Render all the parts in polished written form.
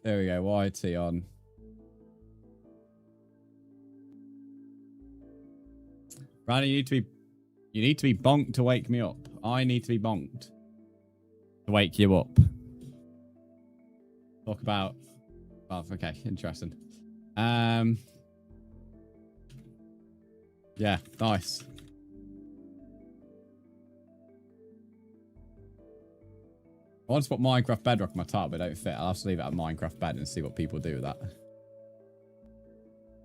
There we go. YT on. Brandon, you need to be bonked to wake me up. I need to be bonked to wake you up. Talk about. Oh, okay, interesting. Yeah, nice. I want to put Minecraft bedrock in my title, but it don't fit. I'll have to leave it at Minecraft bed and see what people do with that.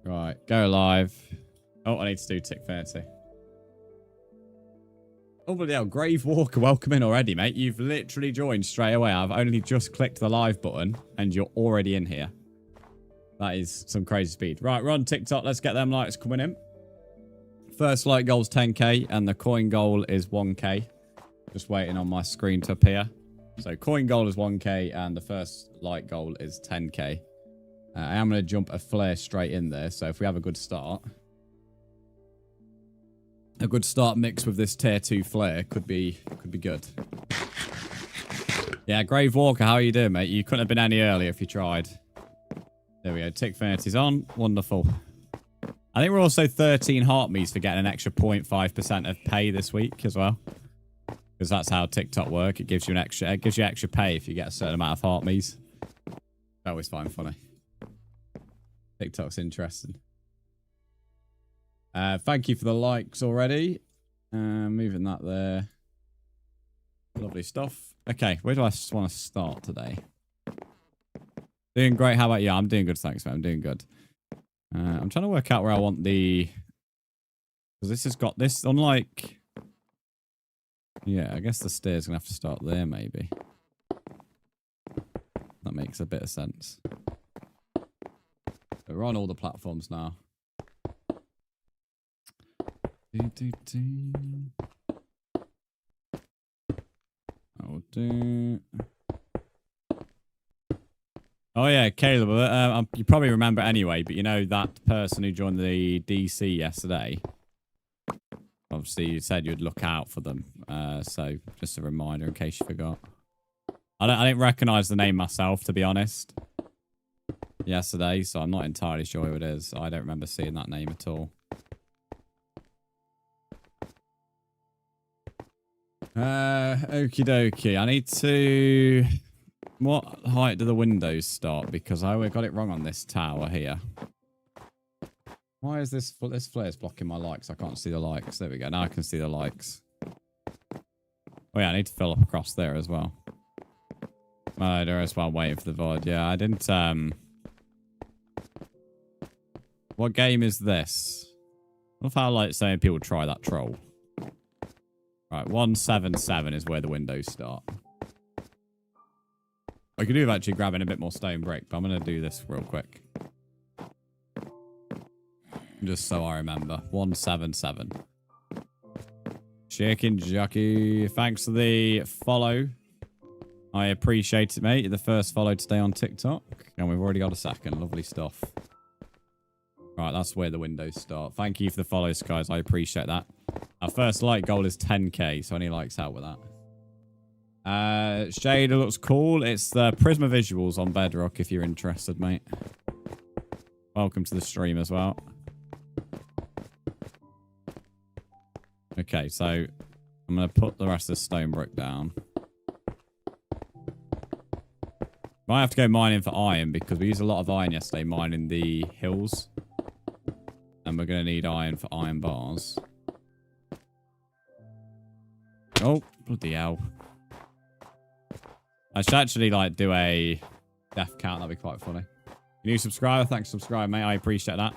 Right, go live. Oh, I need to do tick 30. Oh, bloody hell. Grave Walker, welcome in already, mate. You've literally joined straight away. I've only just clicked the live button and you're already in here. That is some crazy speed. Right, we're on TikTok. Let's get them likes coming in. First like goal is 10k and the coin goal is 1k. Just waiting on my screen to appear. So coin goal is 1k and the first like goal is 10k. I am going to jump a flare straight in there. So if we have a good start. A good start mixed with this tier 2 flare could be good. Yeah, Grave Walker, how are you doing, mate? You couldn't have been any earlier if you tried. There we go. Tick 30's on. Wonderful. I think we're also 13 heart me's for getting an extra 0.5% of pay this week as well. Because that's how TikTok work. It gives you extra pay if you get a certain amount of heart me's. I always find funny. TikTok's interesting. Thank you for the likes already. Moving that there. Lovely stuff. Okay, where do I want to start today? Doing great. How about you? I'm doing good, thanks, man. I'm doing good. I'm trying to work out where I want the... Because this has got this, unlike... Yeah, I guess the stairs going to have to start there, maybe. That makes a bit of sense. But we're on all the platforms now. I'll do... Oh yeah, Caleb, you probably remember anyway, but you know that person who joined the DC yesterday? Obviously, you said you'd look out for them. So, just a reminder in case you forgot. I didn't recognise the name myself, to be honest, yesterday, so I'm not entirely sure who it is. I don't remember seeing that name at all. Okie dokie. I need to... What height do the windows start? Because I got it wrong on this tower here. Why is this flare's blocking my likes? I can't see the likes. There we go. Now I can see the likes. Oh yeah, I need to fill up across there as well. Oh, there is one waiting for the VOD. Yeah, I didn't... What game is this? I love how, like, saying people try that troll. Right, 177 is where the windows start. I could do with actually grabbing a bit more stone brick, but I'm going to do this real quick. Just so I remember. 177. Chicken Jockey. Thanks for the follow. I appreciate it, mate. You're the first follow today on TikTok. And we've already got a second. Lovely stuff. Right, that's where the windows start. Thank you for the follows, guys. I appreciate that. Our first like goal is 10k, so any likes out with that. Shader looks cool. It's the Prisma visuals on Bedrock if you're interested, mate. Welcome to the stream as well. Okay, so I'm going to put the rest of the stone brick down. Might have to go mining for iron because we used a lot of iron yesterday mining the hills. And we're going to need iron for iron bars. Oh, bloody hell. I should actually, like, do a death count. That'd be quite funny. New subscriber. Thanks for subscribing, mate. I appreciate that.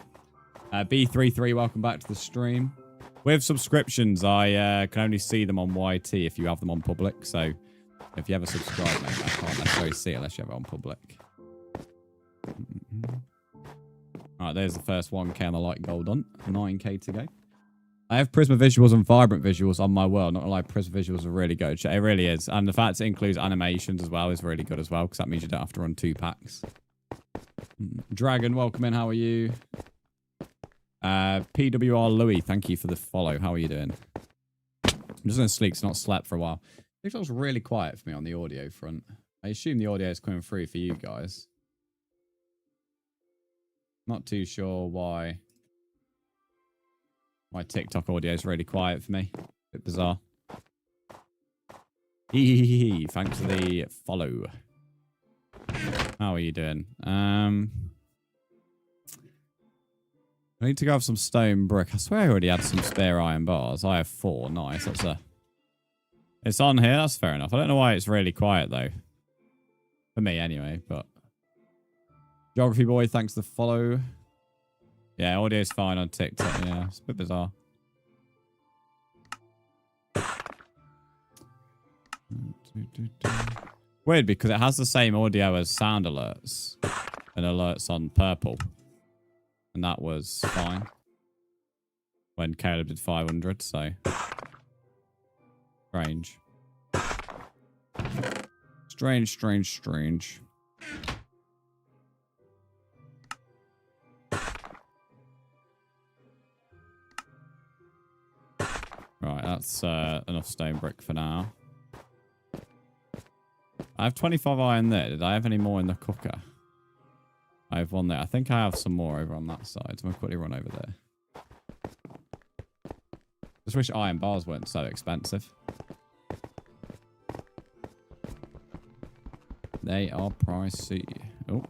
B33, welcome back to the stream. With subscriptions, I can only see them on YT if you have them on public. So, if you ever subscribe, mate, I can't necessarily see it unless you have it on public. Alright, there's the first 1k on the light gold on. 9k to go. I have Prisma visuals and Vibrant visuals on my world. Not gonna lie, Prisma visuals are really good. It really is. And the fact it includes animations as well is really good as well, because that means you don't have to run 2 packs. Dragon, welcome in. How are you? PWR Louis, thank you for the follow. How are you doing? I'm just going to sleep. It's not slept for a while. It feels really quiet for me on the audio front. I assume the audio is coming through for you guys. Not too sure why my TikTok audio is really quiet for me. Bit bizarre. Thanks for the follow. How are you doing? I need to go have some stone brick. I swear I already had some spare iron bars. I have 4. Nice. That's a... It's on here. That's fair enough. I don't know why it's really quiet, though. For me, anyway, but... Geography boy, thanks for the follow. Yeah, audio's fine on TikTok. Yeah, it's a bit bizarre. Weird, because it has the same audio as sound alerts. And alerts on purple. And that was fine. When Caleb did 500, so... Strange. Strange. Right, that's enough stone brick for now. I have 25 iron there. Did I have any more in the cooker? I have 1 there. I think I have some more over on that side. So I'm going to quickly run over there. Just wish iron bars weren't so expensive. They are pricey. Oh.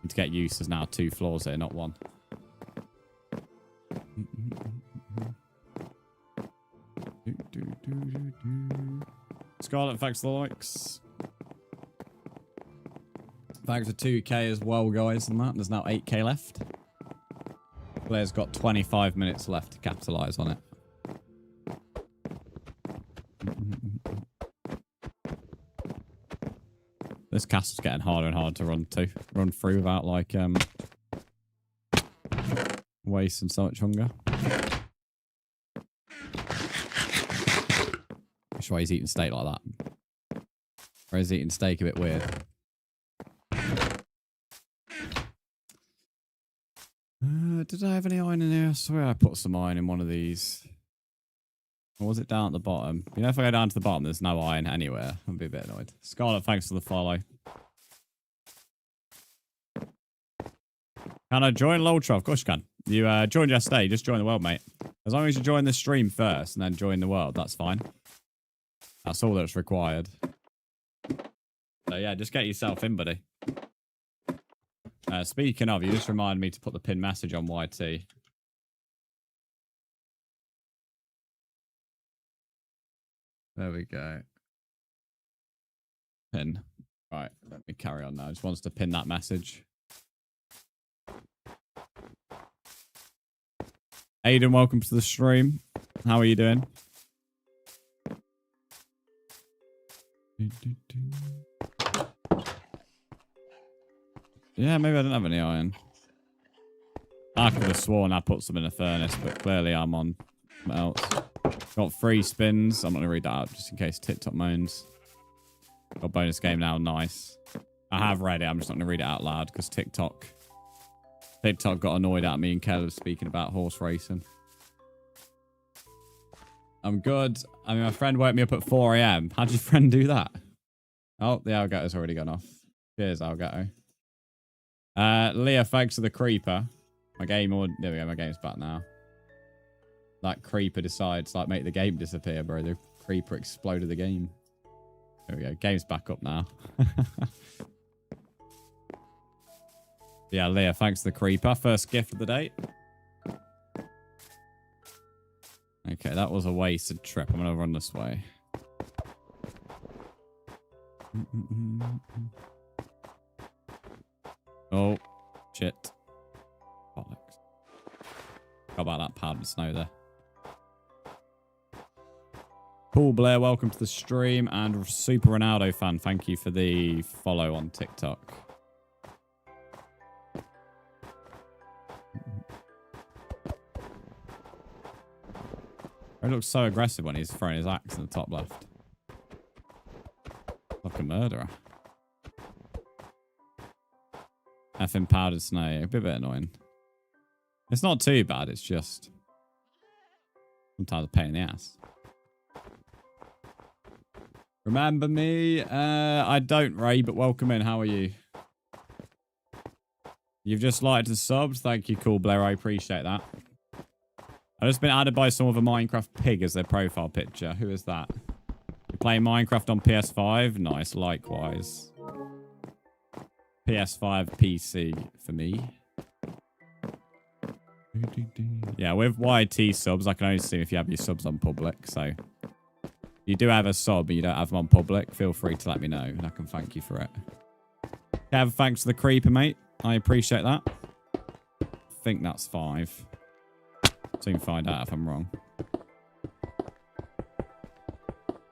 Need to get used. There's now 2 floors here, not 1. Scarlet, thanks for the likes. Thanks for 2k as well, guys. And that there's now 8k left. Blair's got 25 minutes left to capitalize on it. This castle's getting harder and harder to run through without like wasting so much hunger. That's why he's eating steak like that. Or is eating steak a bit weird? Did I have any iron in here? I swear I put some iron in one of these. Or was it down at the bottom? You know, if I go down to the bottom, there's no iron anywhere. I'll be a bit annoyed. Scarlet, thanks for the follow. Can I join Loltra? Of course you can. You joined yesterday. Just join the world, mate. As long as you join the stream first and then join the world, that's fine. That's all that's required. So yeah, just get yourself in, buddy. Speaking of, you just reminded me to put the pin message on YT. There we go. Pin. Right, let me carry on now. Just wants to pin that message. Aiden, welcome to the stream. How are you doing? Yeah, maybe I didn't have any iron. I could have sworn I put some in a furnace, but clearly I'm on something else. Got 3 spins. I'm not going to read that out just in case TikTok moans. Got bonus game now. Nice. I have read it. I'm just not going to read it out loud because TikTok got annoyed at me and Caleb speaking about horse racing. I'm good. I mean, my friend woke me up at 4 a.m. How'd your friend do that? Oh, the Algato's already gone off. Cheers, Algato. Leah, thanks for the creeper. There we go, my game's back now. That creeper decides to like make the game disappear, bro. The creeper exploded the game. There we go. Game's back up now. Yeah, Leah, thanks for the creeper. First gift of the day. Okay, that was a wasted trip. I'm going to run this way. Oh, shit. Bollocks. How about that powdered snow there? Paul Blair, welcome to the stream. And Super Ronaldo fan, thank you for the follow on TikTok. He looks so aggressive when he's throwing his axe in the top left. Like a murderer. Effing powdered snow. A bit annoying. It's not too bad. It's just sometimes a pain in the ass. Remember me? I don't, Ray, but welcome in. How are you? You've just liked the subs. Thank you, Cool Blair. I appreciate that. I've just been added by someone with a Minecraft pig as their profile picture. Who is that? You're playing Minecraft on PS5? Nice, likewise. PS5 PC for me. Yeah, with YT subs, I can only see if you have your subs on public. So if you do have a sub and you don't have them on public, feel free to let me know and I can thank you for it. Kev, thanks for the creeper, mate. I appreciate that. I think that's 5. Soon find out if I'm wrong.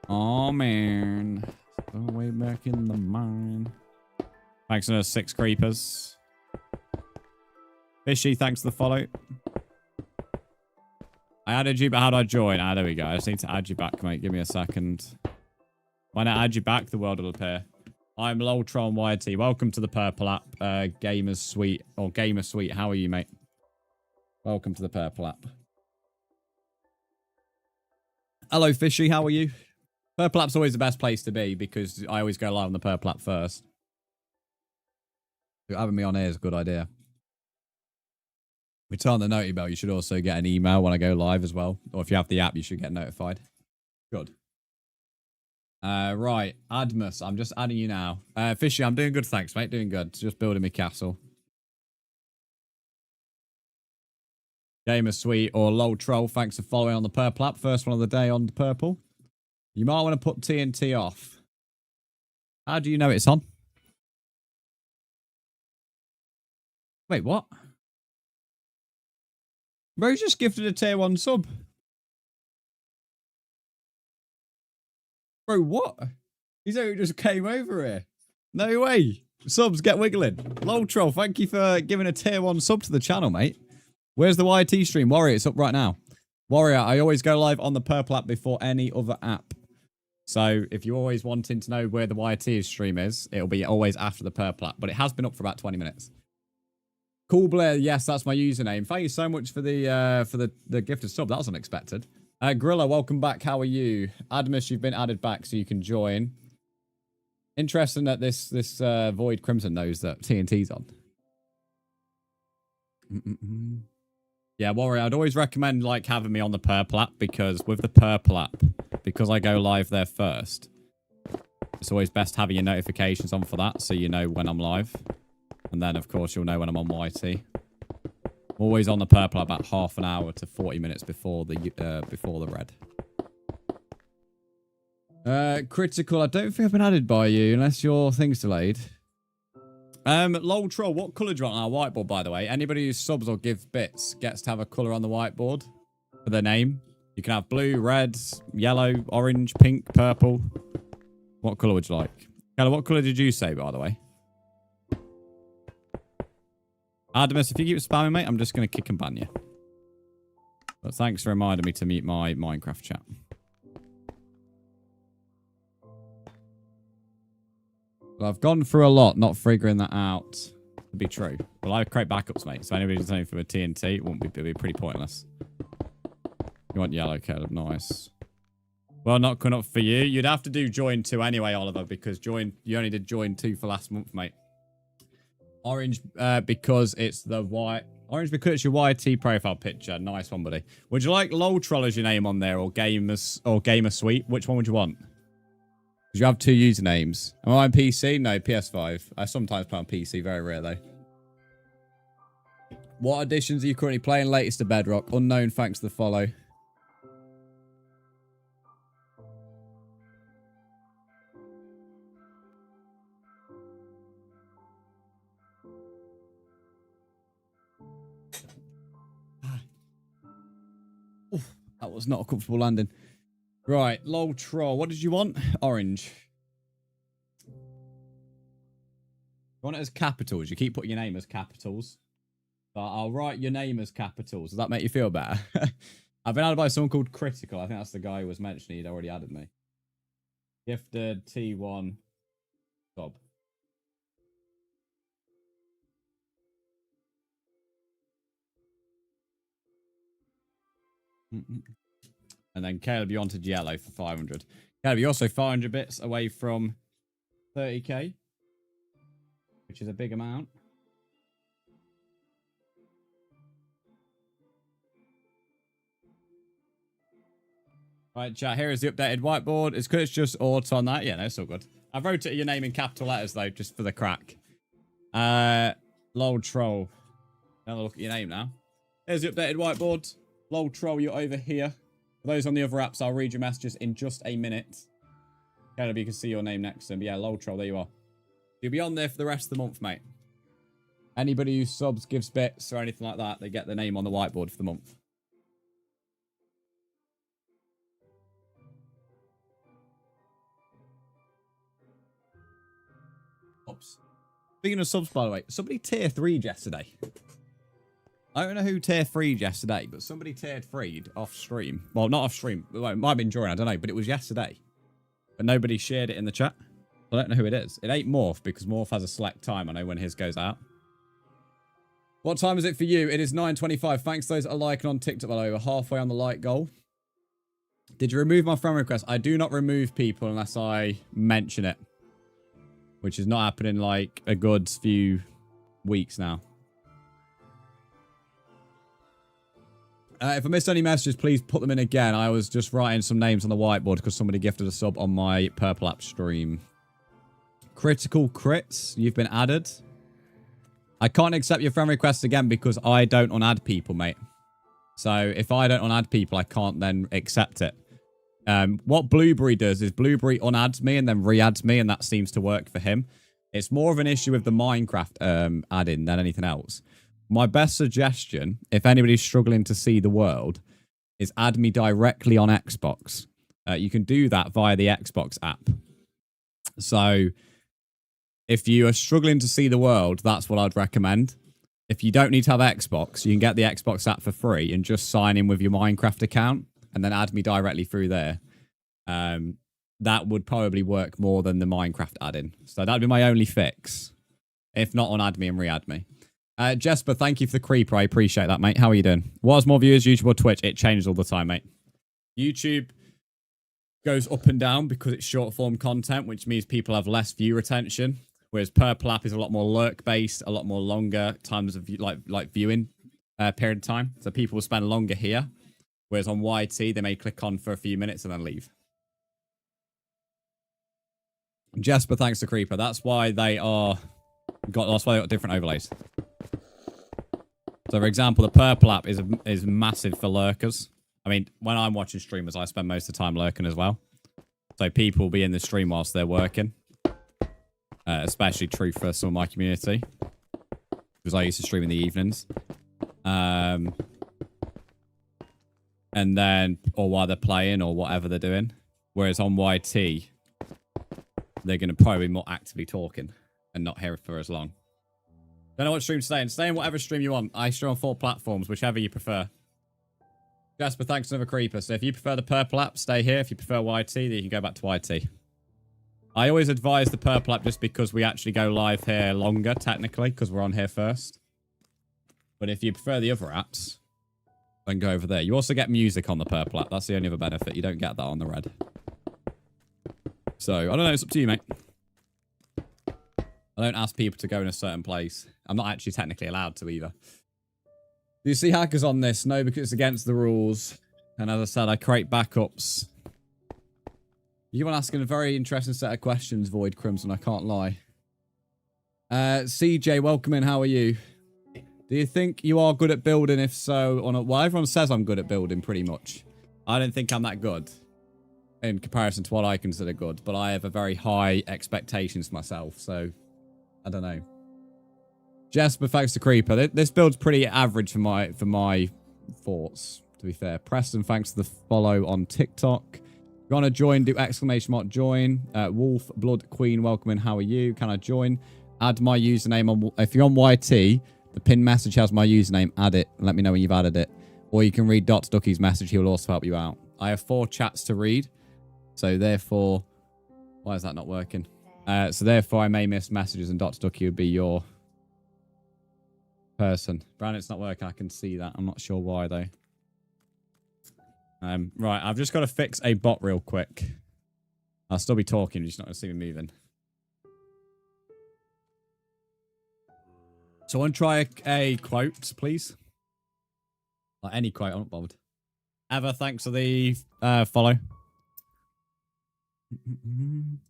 Oh man. Go way back in the mine. Thanks for 6 creepers. Fishy, thanks for the follow. I added you, but how do I join? Ah, there we go. I just need to add you back, mate. Give me a second. When I add you back, the world will appear. I'm Loltron YT. Welcome to the Purple app, Gamers Suite, or Gamer Suite. How are you, mate? Welcome to the Purple app. Hello, Fishy. How are you? Purple app's always the best place to be because I always go live on the Purple app first. Having me on here is a good idea. If you turn the noti bell, you should also get an email when I go live as well. Or if you have the app, you should get notified. Good. Right. Admus, I'm just adding you now. Fishy, I'm doing good, thanks, mate. Doing good. Just building my castle. Gamer Suite or Lol Troll, thanks for following on the Purple app. First one of the day on the Purple. You might want to put TNT off. How do you know it's on? Wait, what? Bro's just gifted a tier 1 sub. Bro, what? He's just came over here. No way. Subs, get wiggling. Lol Troll, thank you for giving a tier 1 sub to the channel, mate. Where's the YT stream? Warrior, it's up right now. Warrior, I always go live on the Purple app before any other app. So if you're always wanting to know where the YT stream is, it'll be always after the Purple app. But it has been up for about 20 minutes. Cool Blair, yes, that's my username. Thank you so much for the gifted sub. That was unexpected. Gorilla, welcome back. How are you? Admus, you've been added back so you can join. Interesting that this Void Crimson knows that TNT's on. Yeah, Warrior, I'd always recommend like having me on the Purple app because with the Purple app, because I go live there first, it's always best having your notifications on for that so you know when I'm live. And then, of course, you'll know when I'm on YT. Always on the Purple about half an hour to 40 minutes before the red. Critical, I don't think I've been added by you unless your thing's delayed. Lol Troll, what colour do you want on our whiteboard, by the way? Anybody who subs or gives bits gets to have a colour on the whiteboard for their name. You can have blue, red, yellow, orange, pink, purple. What colour would you like? Kelly, what colour did you say, by the way? Adamus, if you keep spamming, mate, I'm just going to kick and ban you. But thanks for reminding me to mute my Minecraft chat. Well, I've gone through a lot, not figuring that out to be true. Well, I create backups, mate. So anybody who's anything from a TNT, it'd be pretty pointless. You want yellow, Caleb? Nice. Well, not coming up for you. You'd have to do join 2 anyway, Oliver, because you only did join 2 for last month, mate. Orange, because it's the white. Orange because it's your YT profile picture. Nice one, buddy. Would you like Lol Troll as your name on there, or Gamer Suite? Which one would you want? Because you have 2 usernames. Am I on PC? No, PS5. I sometimes play on PC. Very rare though. What editions are you currently playing? Latest to Bedrock. Unknown. Thanks for the follow. That was not a comfortable landing. Right, Lol Troll. What did you want? Orange. You want it as capitals. You keep putting your name as capitals. But I'll write your name as capitals. Does that make you feel better? I've been added by someone called Critical. I think that's the guy who was mentioning he'd already added me. Gifted T1 Bob. And then Caleb, you wanted yellow for 500. Caleb, you're also 500 bits away from 30k, which is a big amount. Right, chat, here is the updated whiteboard. It's because it's just auto on that. Yeah, no, it's all good. I wrote it your name in capital letters, though, just for the crack. Lol troll. Have a look at your name now. Here's the updated whiteboard. Lol troll, you're over here. For those on the other apps, I'll read your messages in just a minute. Caleb, you can see your name next to him. But yeah, lol troll, there you are. You'll be on there for the rest of the month, mate. Anybody who subs, gives bits, or anything like that, they get their name on the whiteboard for the month. Oops. Speaking of subs, by the way, somebody tier 3'd yesterday. I don't know who tier 3'd yesterday, but somebody tier 3'd off stream. Well, not off stream. Well, it might have been during, I don't know, but it was yesterday. But nobody shared it in the chat. I don't know who it is. It ain't Morph, because Morph has a select time. I know when his goes out. What time is it for you? It is 9:25. Thanks to those that are liking on TikTok. Well, over halfway on the like goal. Did you remove my friend request? I do not remove people unless I mention it. Which is not happening like a good few weeks now. If I missed any messages, please put them in again. I was just writing some names on the whiteboard because somebody gifted a sub on my Purple App stream. Critical Crits, you've been added. I can't accept your friend request again because I don't unadd people, mate. So if I don't unadd people, I can't then accept it. What Blueberry does is Blueberry unadds me and then re-adds me, and that seems to work for him. It's more of an issue with the Minecraft add-in than anything else. My best suggestion, if anybody's struggling to see the world, is add me directly on Xbox. You can do that via the Xbox app. So if you are struggling to see the world, that's what I'd recommend. If you don't need to have Xbox, you can get the Xbox app for free and just sign in with your Minecraft account and then add me directly through there. That would probably work more than the Minecraft add-in. So that'd be my only fix. If not, unadd me and re-add me. Jesper, thank you for the creeper. I appreciate that, mate. How are you doing? What has more viewers, YouTube or Twitch? It changes all the time, mate. YouTube goes up and down because it's short-form content, which means people have less view retention. Whereas Purple App is a lot more lurk-based, a lot more longer times of like viewing period of time. So people will spend longer here. Whereas on YT, they may click on for a few minutes and then leave. Jesper, thanks to Creeper. That's why they are that's why they got different overlays. So, for example, the Purple App is massive for lurkers. I mean, when I'm watching streamers, I spend most of the time lurking as well. So people will be in the stream whilst they're working. Especially true for some of my community. Because I used to stream in the evenings. And then, or while they're playing or whatever they're doing. Whereas on YT, they're going to probably be more actively talking and not here for as long. Don't know what stream to stay in. Stay in whatever stream you want. I stream on 4 platforms, whichever you prefer. Jasper, thanks for another creeper. So if you prefer the Purple App, stay here. If you prefer YT, then you can go back to YT. I always advise the Purple App just because we actually go live here longer, technically, because we're on here first. But if you prefer the other apps, then go over there. You also get music on the Purple App. That's the only other benefit. You don't get that on the Red. So, I don't know. It's up to you, mate. I don't ask people to go in a certain place. I'm not actually technically allowed to either. Do you see hackers on this? No, because it's against the rules. And as I said, I create backups. You want asking a very interesting set of questions, Void Crimson, I can't lie. CJ, welcome in. How are you? Do you think you are good at building? If so, well, everyone says I'm good at building pretty much. I don't think I'm that good in comparison to what I consider good, but I have a very high expectations for myself, so I don't know. Jesper, thanks to Creeper. This build's pretty average for my thoughts, to be fair. Preston, thanks to the follow on TikTok. If you want to join, do exclamation mark join. Wolf, Blood Queen, welcome in. How are you? Can I join? Add my username on. If you're on YT, the pinned message has my username. Add it. Let me know when you've added it. Or you can read Dot's Ducky's message. He will also help you out. I have 4 chats to read. So therefore, why is that not working? So therefore, I may miss messages, and Dot's Ducky would be your person. Brandon, it's not working. I can see that. I'm not sure why, though. Right, I've just got to fix a bot real quick. I'll still be talking. You're just not going to see me moving. So I want to try a quote, please. Like any quote. I'm not bothered. Ever, thanks for the follow. I'm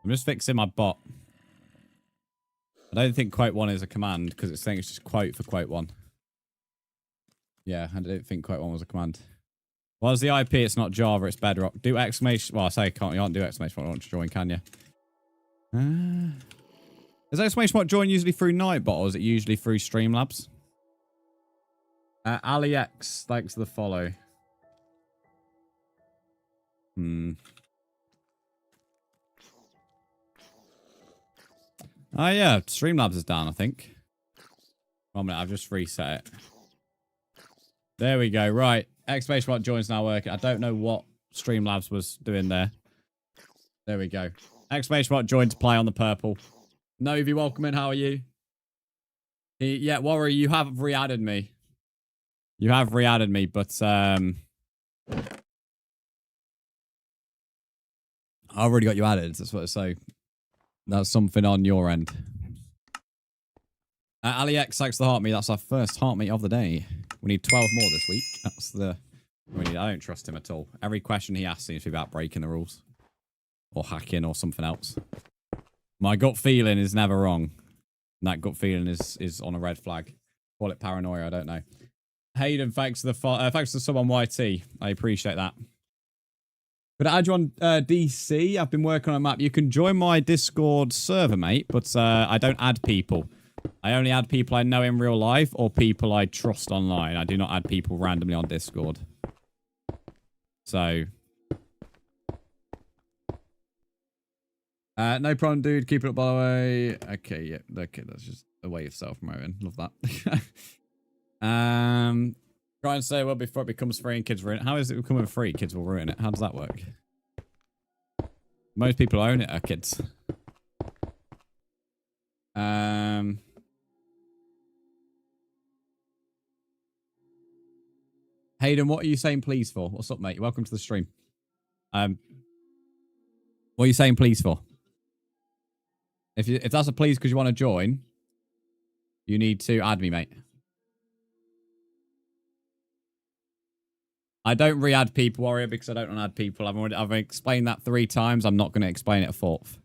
just fixing my bot. I don't think quote 1 is a command because it's saying it's just quote for quote 1. Yeah, I don't think quote 1 was a command. Well, as the IP, it's not Java, it's bedrock. Do exclamation... Well, I say you can't do exclamation point to join, can you? Is exclamation point join usually through Nightbot or is it usually through Streamlabs? AliX, thanks for the follow. Oh, yeah. Streamlabs is down, I think. 1 minute, I've just reset it. There we go. Right. Exclamation point join's now working. I don't know what Streamlabs was doing there. There we go. Exclamation point join to play on the purple. Novi, welcome in. How are you? Yeah, Warrior, you have re-added me. You have re-added me, but I've already got you added. That's what I say. That's something on your end. AliX, thanks for the heart meet. That's our first heart meet of the day. We need 12 more this week. That's the... I don't trust him at all. Every question he asks seems to be about breaking the rules. Or hacking or something else. My gut feeling is never wrong. And that gut feeling is on a red flag. Call it paranoia, I don't know. Hayden, thanks to the sub on YT. I appreciate that. Could I add you on DC? I've been working on a map. You can join my Discord server, mate, but I don't add people. I only add people I know in real life or people I trust online. I do not add people randomly on Discord. So... no problem, dude. Keep it up, by the way. Okay, yeah. Okay, that's just a way of self-promoting. Love that. Try and say, well, before it becomes free and kids ruin it. How is it becoming free? Kids will ruin it. How does that work? Most people who own it are kids. Hayden, what are you saying please for? What's up, mate? Welcome to the stream. What are you saying please for? If that's a please because you want to join, you need to add me, mate. I don't re-add people, Warrior, because I don't want to add people. I've explained that 3 times. I'm not going to explain it a 4th.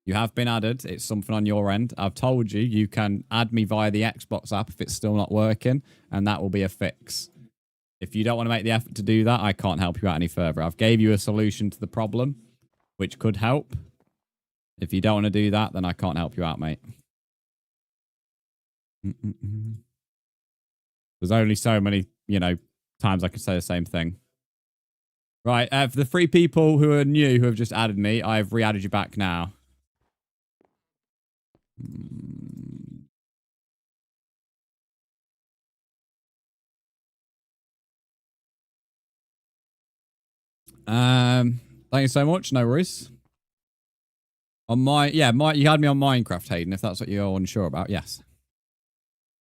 You have been added. It's something on your end. I've told you, you can add me via the Xbox app if it's still not working, and that will be a fix. If you don't want to make the effort to do that, I can't help you out any further. I've gave you a solution to the problem, which could help. If you don't want to do that, then I can't help you out, mate. There's only so many, times I could say the same thing. Right, for the 3 people who are new, who have just added me, I've re-added you back now. Thank you so much. No worries. On you had me on Minecraft, Hayden, if that's what you're unsure about. Yes.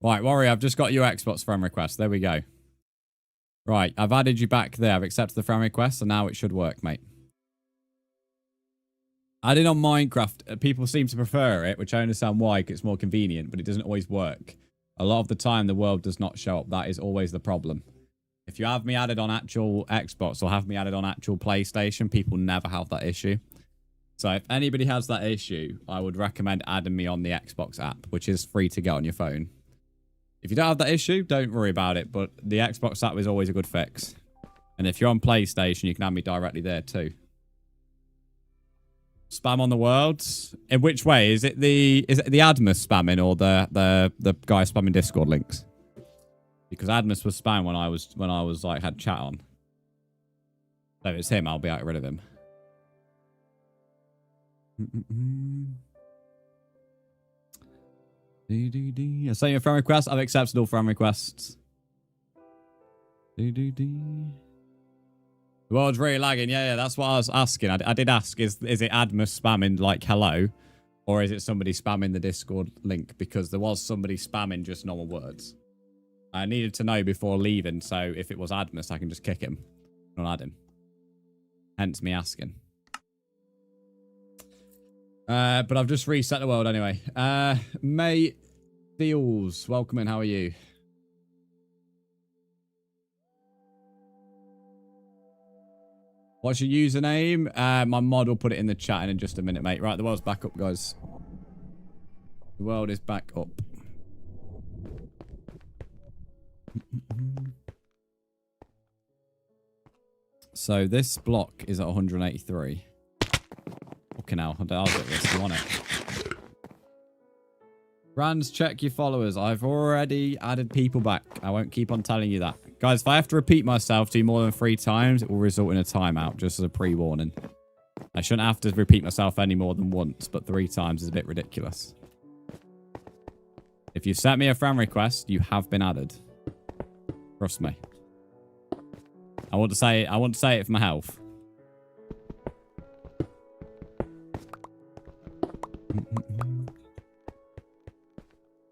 Right, Warrior, I've just got your Xbox friend request. There we go. Right, I've added you back there. I've accepted the friend request, so now it should work, mate. Adding on Minecraft, people seem to prefer it, which I understand why, because it's more convenient, but it doesn't always work. A lot of the time, the world does not show up. That is always the problem. If you have me added on actual Xbox or have me added on actual PlayStation, people never have that issue. So if anybody has that issue, I would recommend adding me on the Xbox app, which is free to get on your phone. If you don't have that issue, don't worry about it, but the Xbox app is always a good fix. And if you're on PlayStation, you can add me directly there too. Spam on the world? In which way? Is it the Admus spamming or the guy spamming Discord links? Because Admus was spam when I was like had chat on. So if it's him, I'll be out rid of him. I sent you a friend request. I've accepted all friend requests. The world's really lagging. Yeah, that's what I was asking. I did ask, is it Admus spamming like hello? Or is it somebody spamming the Discord link? Because there was somebody spamming just normal words. I needed to know before leaving, so if it was Admus, I can just kick him. Not add him. Hence me asking. But I've just reset the world anyway. May Deals, welcome in. How are you? What's your username? My mod will put it in the chat in just a minute, mate. Right, the world's back up, guys. The world is back up. So this block is at 183. Fucking hell, I'll get this. You want it? Brzndz, check your followers. I've already added people back. I won't keep on telling you that. Guys, if I have to repeat myself to you more than 3 times, it will result in a timeout, just as a pre-warning. I shouldn't have to repeat myself any more than once, but 3 times is a bit ridiculous. If you sent me a friend request, you have been added. Trust me. I want to say it for my health.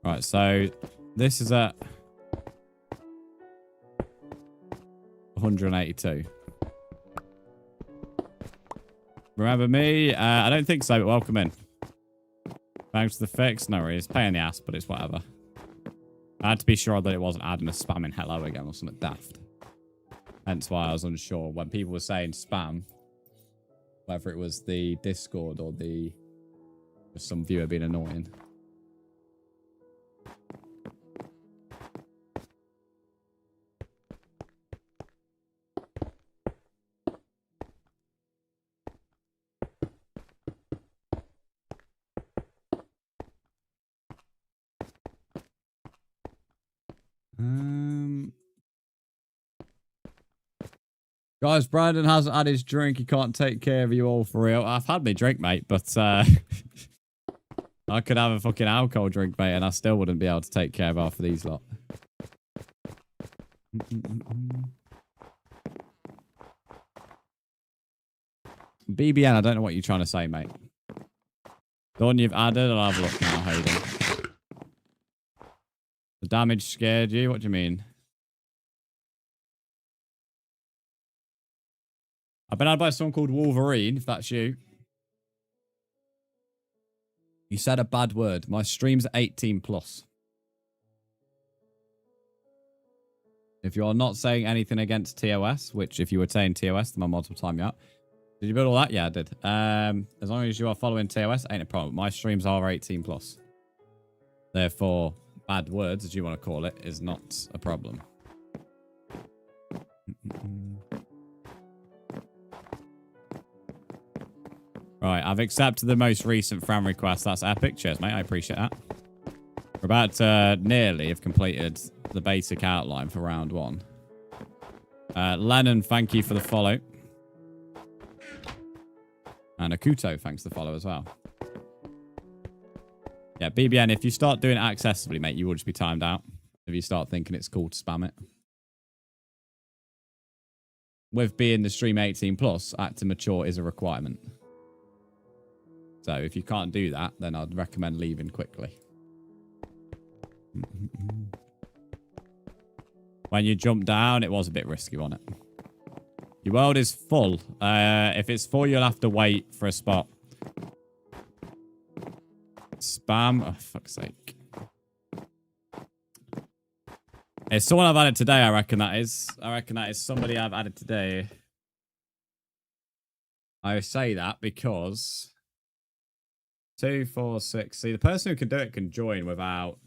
Right, so this is at 182. Remember me? I don't think so, but welcome in. Thanks for the fix. No worries. Pain in the ass, but it's whatever. I had to be sure that it wasn't adding a spamming hello again or something daft. Hence why I was unsure when people were saying spam, whether it was the Discord or just some viewer being annoying. Guys, Brandon hasn't had his drink. He can't take care of you all for real. I've had my drink, mate, but I could have a fucking alcohol drink, mate, and I still wouldn't be able to take care of half of these lot. BBN, I don't know what you're trying to say, mate. The one you've added, I'll have a look now, Hayden. The damage scared you? What do you mean? I've been added by someone called Wolverine, if that's you. You said a bad word. My stream's 18 plus. If you are not saying anything against TOS, which if you were saying TOS, then my mods will time you out. Did you build all that? Yeah, I did. As long as you are following TOS, ain't a problem. My streams are 18 plus. Therefore, bad words, as you want to call it, is not a problem. Right, I've accepted the most recent friend request. That's epic. Cheers, mate. I appreciate that. We're about to nearly have completed the basic outline for round 1. Lennon, thank you for the follow. And Akuto, thanks for the follow as well. Yeah, BBN, if you start doing it accessibly, mate, you will just be timed out. If you start thinking it's cool to spam it. With being the stream 18 plus, acting mature is a requirement. So if you can't do that, then I'd recommend leaving quickly. When you jump down, it was a bit risky, wasn't it? Your world is full. If it's full, you'll have to wait for a spot. Spam. Oh, fuck's sake. It's someone I've added today, I reckon that is. I reckon that is somebody I've added today. I say that because... 2, 4, 6. See, the person who can do it can join without...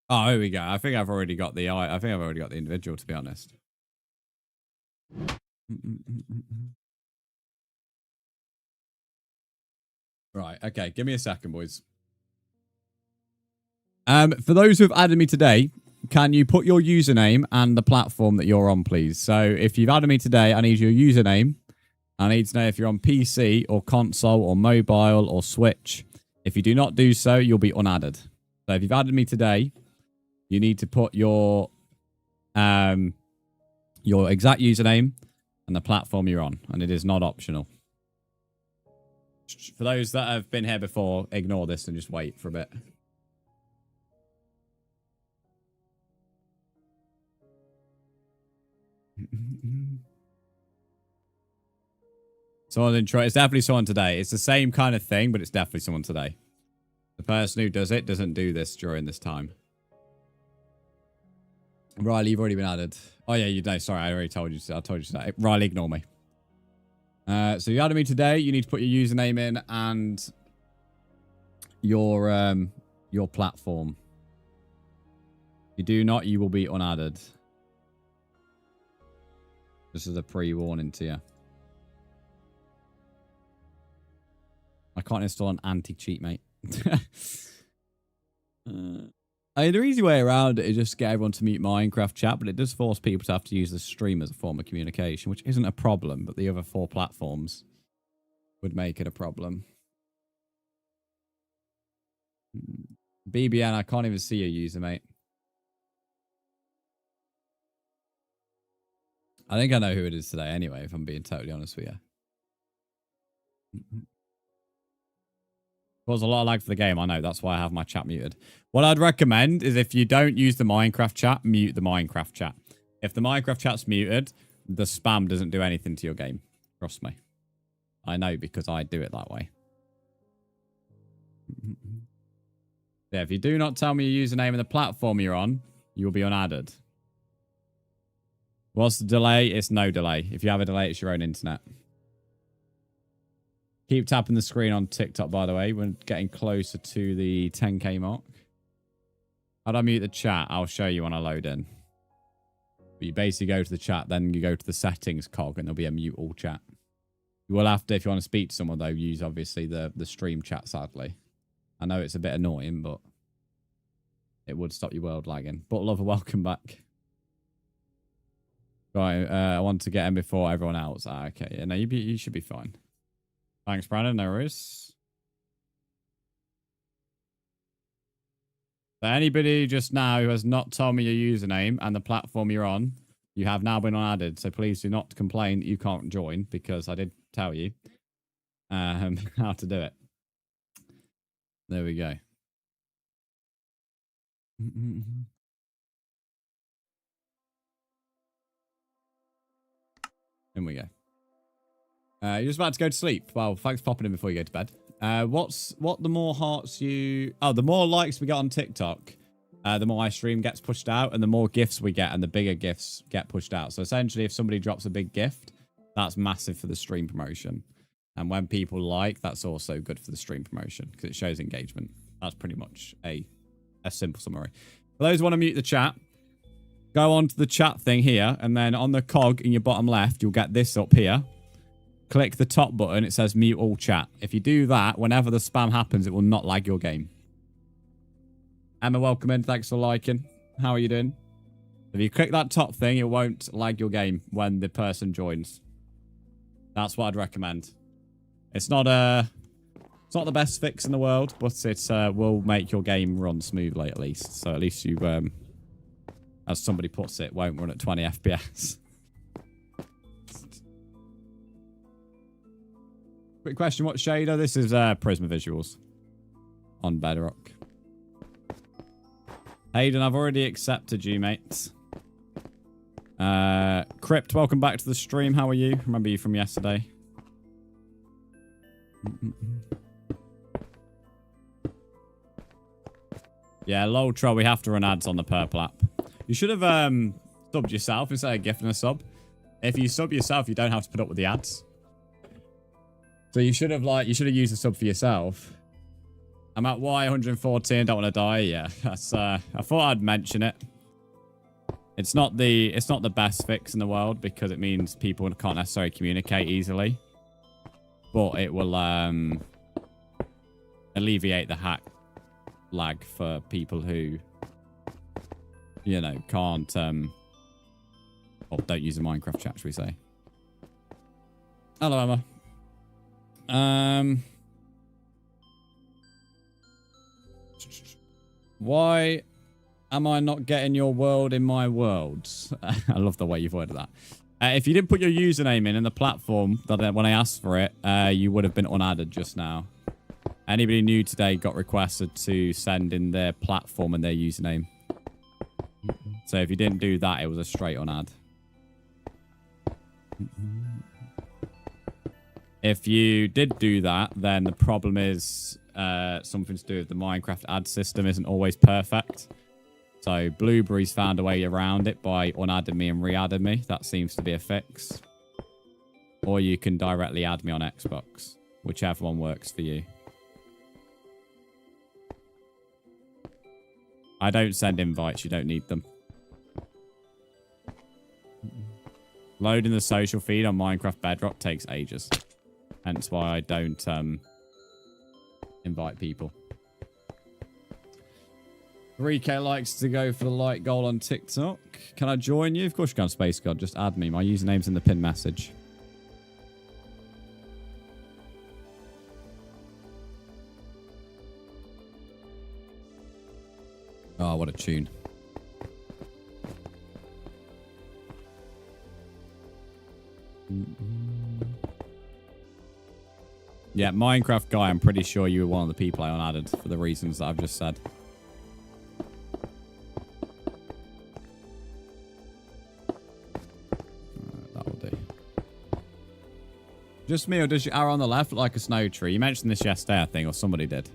Oh, here we go. I think I've already got the individual, to be honest. Right, okay. Give me a second, boys. For those who have added me today, can you put your username and the platform that you're on, please? So if you've added me today, I need your username. I need to know if you're on PC or console or mobile or Switch. If you do not do so, you'll be unadded. So if you've added me today, you need to put your exact username and the platform you're on, and it is not optional. For those that have been here before, ignore this and just wait for a bit. Someone in Troy. It's definitely someone today. It's the same kind of thing, but it's definitely someone today. The person who does it doesn't do this during this time. Riley, you've already been added. Oh, yeah, you know. Sorry, I already told you. I told you that. Riley, ignore me. So you added me today. You need to put your username in and your platform. If you do not, you will be unadded. This is a pre-warning to you. I can't install an anti-cheat, mate. I mean, the easy way around it is just get everyone to mute Minecraft chat, but it does force people to have to use the stream as a form of communication, which isn't a problem, but the other 4 platforms would make it a problem. BBN, I can't even see your user, mate. I think I know who it is today anyway, if I'm being totally honest with you. Caused a lot of lag for the game, I know. That's why I have my chat muted. What I'd recommend is if you don't use the Minecraft chat, mute the Minecraft chat. If the Minecraft chat's muted, the spam doesn't do anything to your game. Trust me. I know because I do it that way. Yeah, if you do not tell me your username and the platform you're on, you will be unadded. What's the delay? It's no delay. If you have a delay, it's your own internet. Keep tapping the screen on TikTok, by the way. We're getting closer to the 10k mark. How do I mute the chat? I'll show you when I load in. But you basically go to the chat, then you go to the settings cog, and there'll be a mute all chat. You will have to, if you want to speak to someone, though, use, obviously, the stream chat, sadly. I know it's a bit annoying, but it would stop your world lagging. But lover, welcome back. Right, I want to get in before everyone else. Ah, okay, yeah, no, you should be fine. Thanks, Brandon. No worries. So anybody just now who has not told me your username and the platform you're on, you have now been unadded. So please do not complain that you can't join because I did tell you how to do it. There we go. In we go. You're just about to go to sleep. Well, thanks for popping in before you go to bed. What the more hearts you... Oh, the more likes we get on TikTok, the more my stream gets pushed out, and the more gifts we get, and the bigger gifts get pushed out. So essentially, if somebody drops a big gift, that's massive for the stream promotion. And when people like, that's also good for the stream promotion, because it shows engagement. That's pretty much a simple summary. For those who want to mute the chat, go on to the chat thing here, and then on the cog in your bottom left, you'll get this up here. Click the top button. It says mute all chat. If you do that, whenever the spam happens, it will not lag your game. Emma, welcome in. Thanks for liking. How are you doing? If you click that top thing, it won't lag your game when the person joins. That's what I'd recommend. It's not the best fix in the world, but it will make your game run smoothly at least. So at least you, as somebody puts it, won't run at 20 FPS. Quick question, what shader? This is Prisma Visuals on Bedrock. Hayden, I've already accepted you, mate. Crypt, welcome back to the stream. How are you? Remember you from yesterday. Yeah, lol troll, we have to run ads on the purple app. You should have subbed yourself instead of gifting a sub. If you sub yourself, you don't have to put up with the ads. So you should have used a sub for yourself. I'm at Y114, don't want to die. Yeah, that's I thought I'd mention it. It's not the best fix in the world because it means people can't necessarily communicate easily. But it will alleviate the hack lag for people who, you know, can't or don't use the Minecraft chat, should we say. Hello, Emma. Why am I not getting your world in my world? I love the way you've worded that. If you didn't put your username in the platform that when I asked for it, you would have been unadded just now. Anybody new today got requested to send in their platform and their username. So if you didn't do that, it was a straight unadd. If you did do that, then the problem is something to do with the Minecraft ad system isn't always perfect. So Blueberry's found a way around it by unadding me and re-adding me. That seems to be a fix. Or you can directly add me on Xbox. Whichever one works for you. I don't send invites. You don't need them. Loading the social feed on Minecraft Bedrock takes ages. Hence why I don't invite people. 3k likes to go for the like goal on TikTok. Can I join you? Of course you can, Space God. Just add me. My username's in the pin message. Oh, what a tune. Yeah, Minecraft guy, I'm pretty sure you were one of the people I unadded for the reasons that I've just said. That will do. Just me, or does your arrow on the left look like a snow tree? You mentioned this yesterday, I think, or somebody did.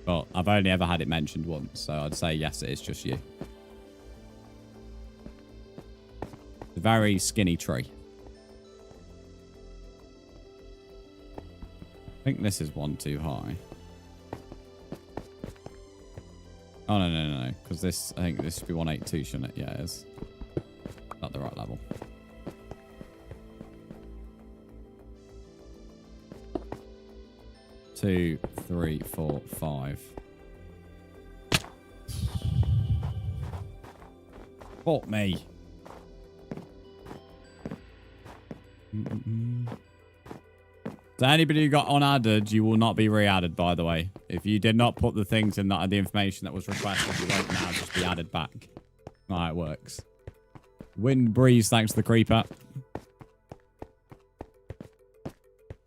But I've only ever had it mentioned once, so I'd say yes, it is just you. It's a very skinny tree. I think this is one too high. Oh, no. Because this, I think this should be 182, shouldn't it? Yeah, it is. At the right level. Two, three, four, five. Fuck me. So anybody who got unadded, you will not be re-added, by the way. If you did not put the things in that the information that was requested, you won't now just be added back. That's how it works. Wind breeze, thanks to the creeper.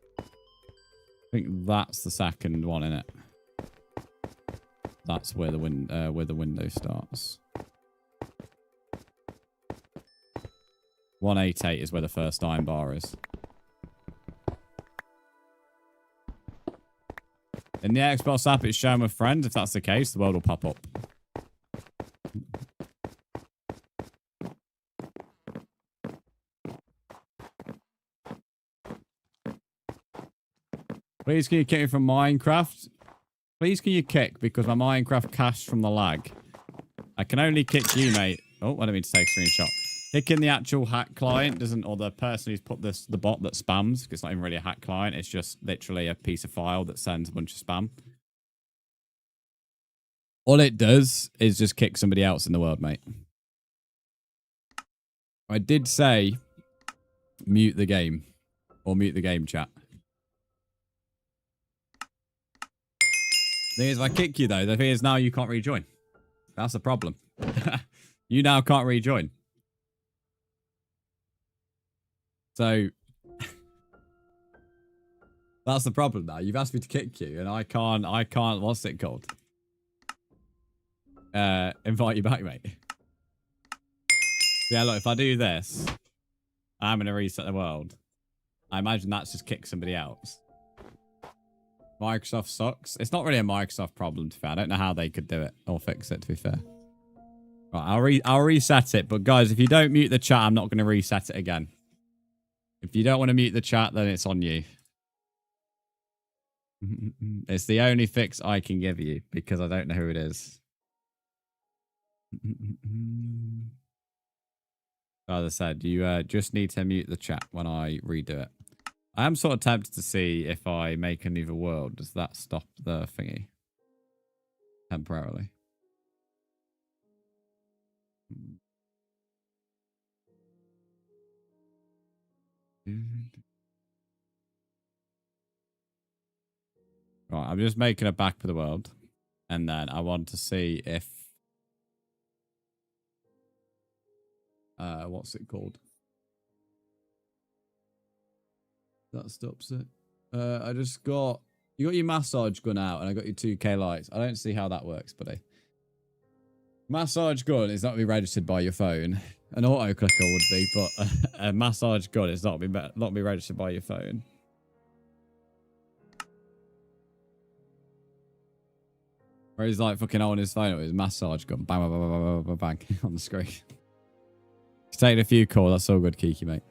I think that's the second one in it. That's where the window starts. 188 is where the first iron bar is. In the Xbox app, it's showing with friends. If that's the case, the world will pop up. Please can you kick me from Minecraft? Please can you kick, because my Minecraft cached from the lag. I can only kick you, mate. Oh, I don't mean to take a screenshot. Kicking the actual hack client doesn't, or the person who's put this, the bot that spams, because it's not even really a hack client. It's just literally a piece of file that sends a bunch of spam. All it does is just kick somebody else in the world, mate. I did say mute the game, or mute the game chat. The thing is, if I kick you, though, the thing is now you can't rejoin. That's the problem. You now can't rejoin. So, that's the problem now. You've asked me to kick you, and I can't, what's it called? Invite you back, mate. Yeah, look, if I do this, I'm going to reset the world. I imagine that's just kick somebody else. Microsoft sucks. It's not really a Microsoft problem, to be fair. I don't know how they could do it or fix it, to be fair. Right, I'll reset it. But guys, if you don't mute the chat, I'm not going to reset it again. If you don't want to mute the chat, then it's on you. It's the only fix I can give you because I don't know who it is. As I said, you just need to mute the chat when I redo it. I am sort of tempted to see if I make a new world. Does that stop the thingy? Temporarily. Right, I'm just making a back for the world. And then I want to see if... what's it called? That stops it. I just got... You got your massage gun out and I got your 2K lights. I don't see how that works, buddy. Massage gun is not to be registered by your phone. An auto clicker would be, but a massage gun is not to be registered by your phone. Where he's like fucking holding his phone with his massage gun. Bang, bang, bang, bang, bang, bang, bang on the screen. He's taking a few calls. That's all good, Kiki, mate.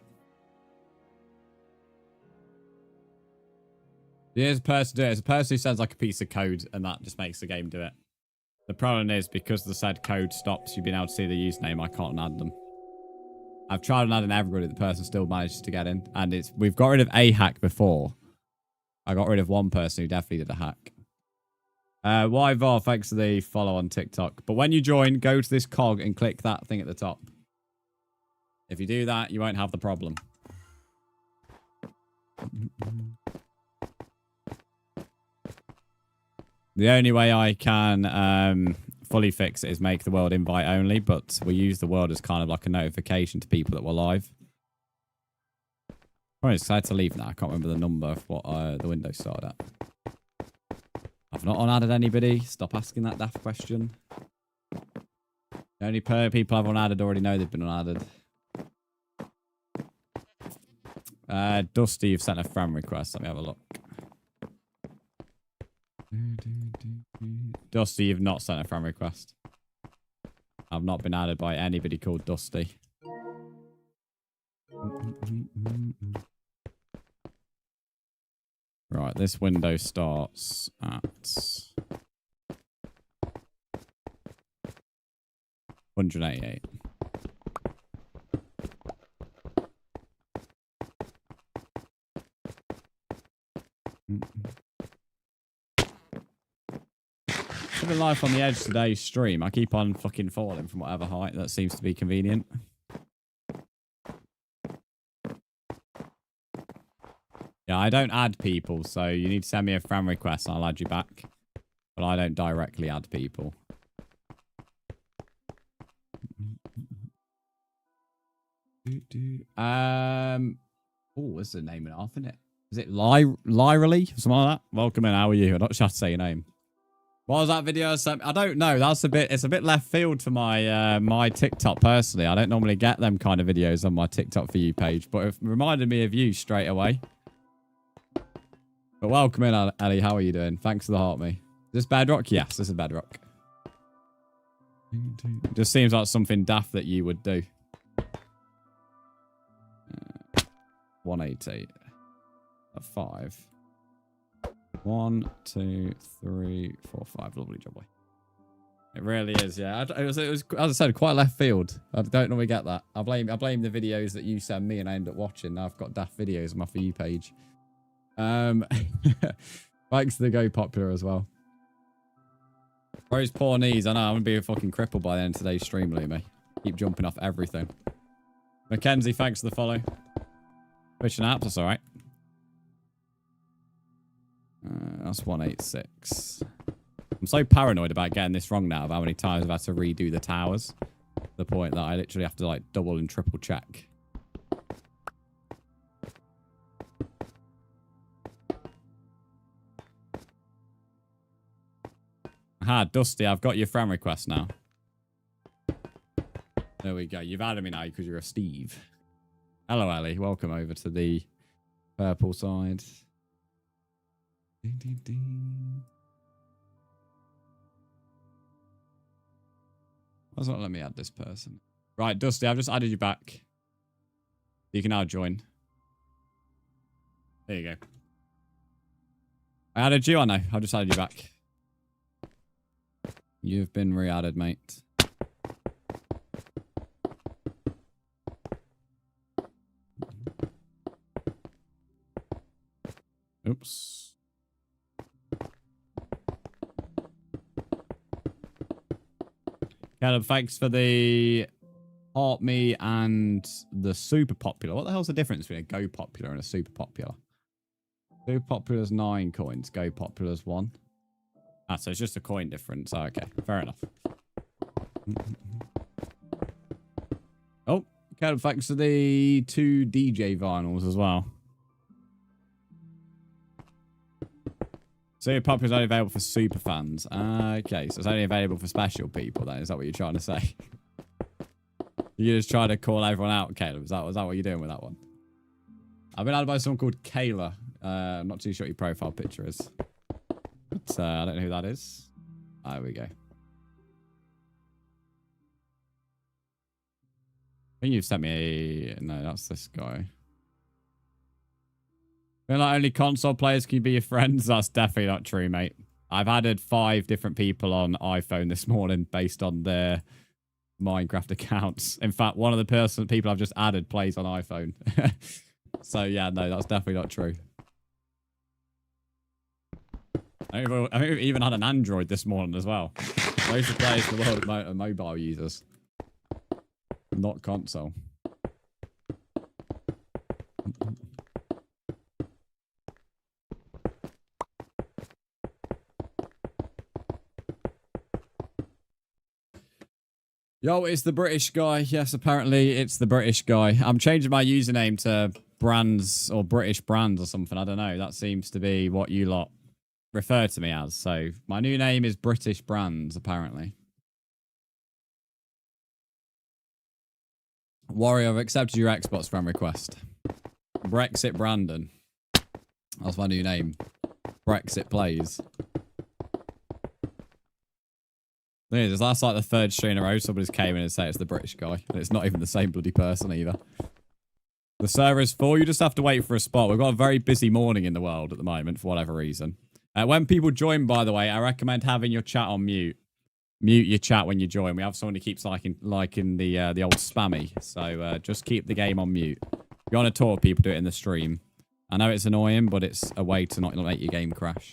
Here's a person do it. It's a person who sends like a piece of code and that just makes the game do it. The problem is because the said code stops you being able to see the username, I can't add them. I've tried adding everybody, the person still manages to get in. And we've got rid of a hack before. I got rid of one person who definitely did a hack. YVAR, thanks for the follow on TikTok. But when you join, go to this cog and click that thing at the top. If you do that, you won't have the problem. The only way I can fully fix it is make the world invite only, but we use the world as kind of like a notification to people that we're live. I'm excited to leave now. I can't remember the number of what the window started at. I've not unadded anybody. Stop asking that daft question. The only people I've unadded already know they've been unadded. Dusty, you've sent a friend request. Let me have a look. Dusty, you've not sent a friend request. I've not been added by anybody called Dusty. Right, this window starts at 188. Living life on the edge today's stream. I keep on fucking falling from whatever height that seems to be convenient. Yeah, I don't add people, so you need to send me a friend request and I'll add you back. But I don't directly add people. What's the name of it? Is it Lyrily? Something like that? Welcome in, how are you? I'm not sure how to say your name. What was that video? I don't know. It's a bit left field for my my TikTok personally. I don't normally get them kind of videos on my TikTok for you page, but it reminded me of you straight away. But welcome in, Ellie. How are you doing? Thanks for the heart, me. Is this bedrock? Yes, this is bedrock. It just seems like something daft that you would do. 188. At 5. 1, 2, 3, 4, 5. Lovely job, boy. It really is, yeah. It was, as I said, quite left field. I don't normally get that. I blame the videos that you send me and I end up watching. Now I've got daft videos on my For You page. Thanks to the Go Popular as well. Rose poor knees. I know, I'm going to be a fucking cripple by the end of today's stream, Lumi. Keep jumping off everything. Mackenzie, thanks for the follow. Switching apps, that's alright. That's 186. I'm so paranoid about getting this wrong now of how many times I've had to redo the towers. To the point that I literally have to like double and triple check. Aha, Dusty, I've got your friend request now. There we go. You've added me now because you're a Steve. Hello, Ellie. Welcome over to the purple side. Ding, ding, ding. Why does not let me add this person? Right, Dusty, I've just added you back. You can now join. There you go. I added you, I know. I've just added you back. You've been re-added, mate. Oops. Caleb, thanks for the Heart Me and the Super Popular. What the hell's the difference between a Go Popular and a Super Popular? Super Popular's 9 coins. Go Popular's 1. Ah, so it's just a coin difference. Oh, okay, fair enough. Oh, Caleb, thanks for the 2 DJ vinyls as well. Super Popular is only available for super fans. Okay, so it's only available for special people then. Is that what you're trying to say? You're just trying to call everyone out, Caleb. Is that what you're doing with that one? I've been added by someone called Kayla. I'm not too sure what your profile picture is. But I don't know who that is. There we go. I think you've sent me a... No, that's this guy. Feel like only console players can be your friends? That's definitely not true, mate. I've added 5 different people on iPhone this morning based on their Minecraft accounts. In fact, one of the people I've just added plays on iPhone. So, yeah, no, that's definitely not true. I even had an Android this morning as well. Most of the players in the world are mobile users. Not console. Yo, it's the British guy. Yes, apparently it's the British guy. I'm changing my username to Brzndz or British Brands or something. I don't know. That seems to be what you lot refer to me as. So my new name is British Brzndz, apparently. Warrior, I've accepted your Xbox friend request. Brexit Brandon. That's my new name. Brexit plays. That's like the 3rd stream in a row. Somebody's came in and said it's the British guy. And it's not even the same bloody person either. The server is full. You just have to wait for a spot. We've got a very busy morning in the world at the moment for whatever reason. When people join, by the way, I recommend having your chat on mute. Mute your chat when you join. We have someone who keeps liking the old spammy. So just keep the game on mute. If you want to talk to people, do it in the stream. I know it's annoying, but it's a way to not make your game crash.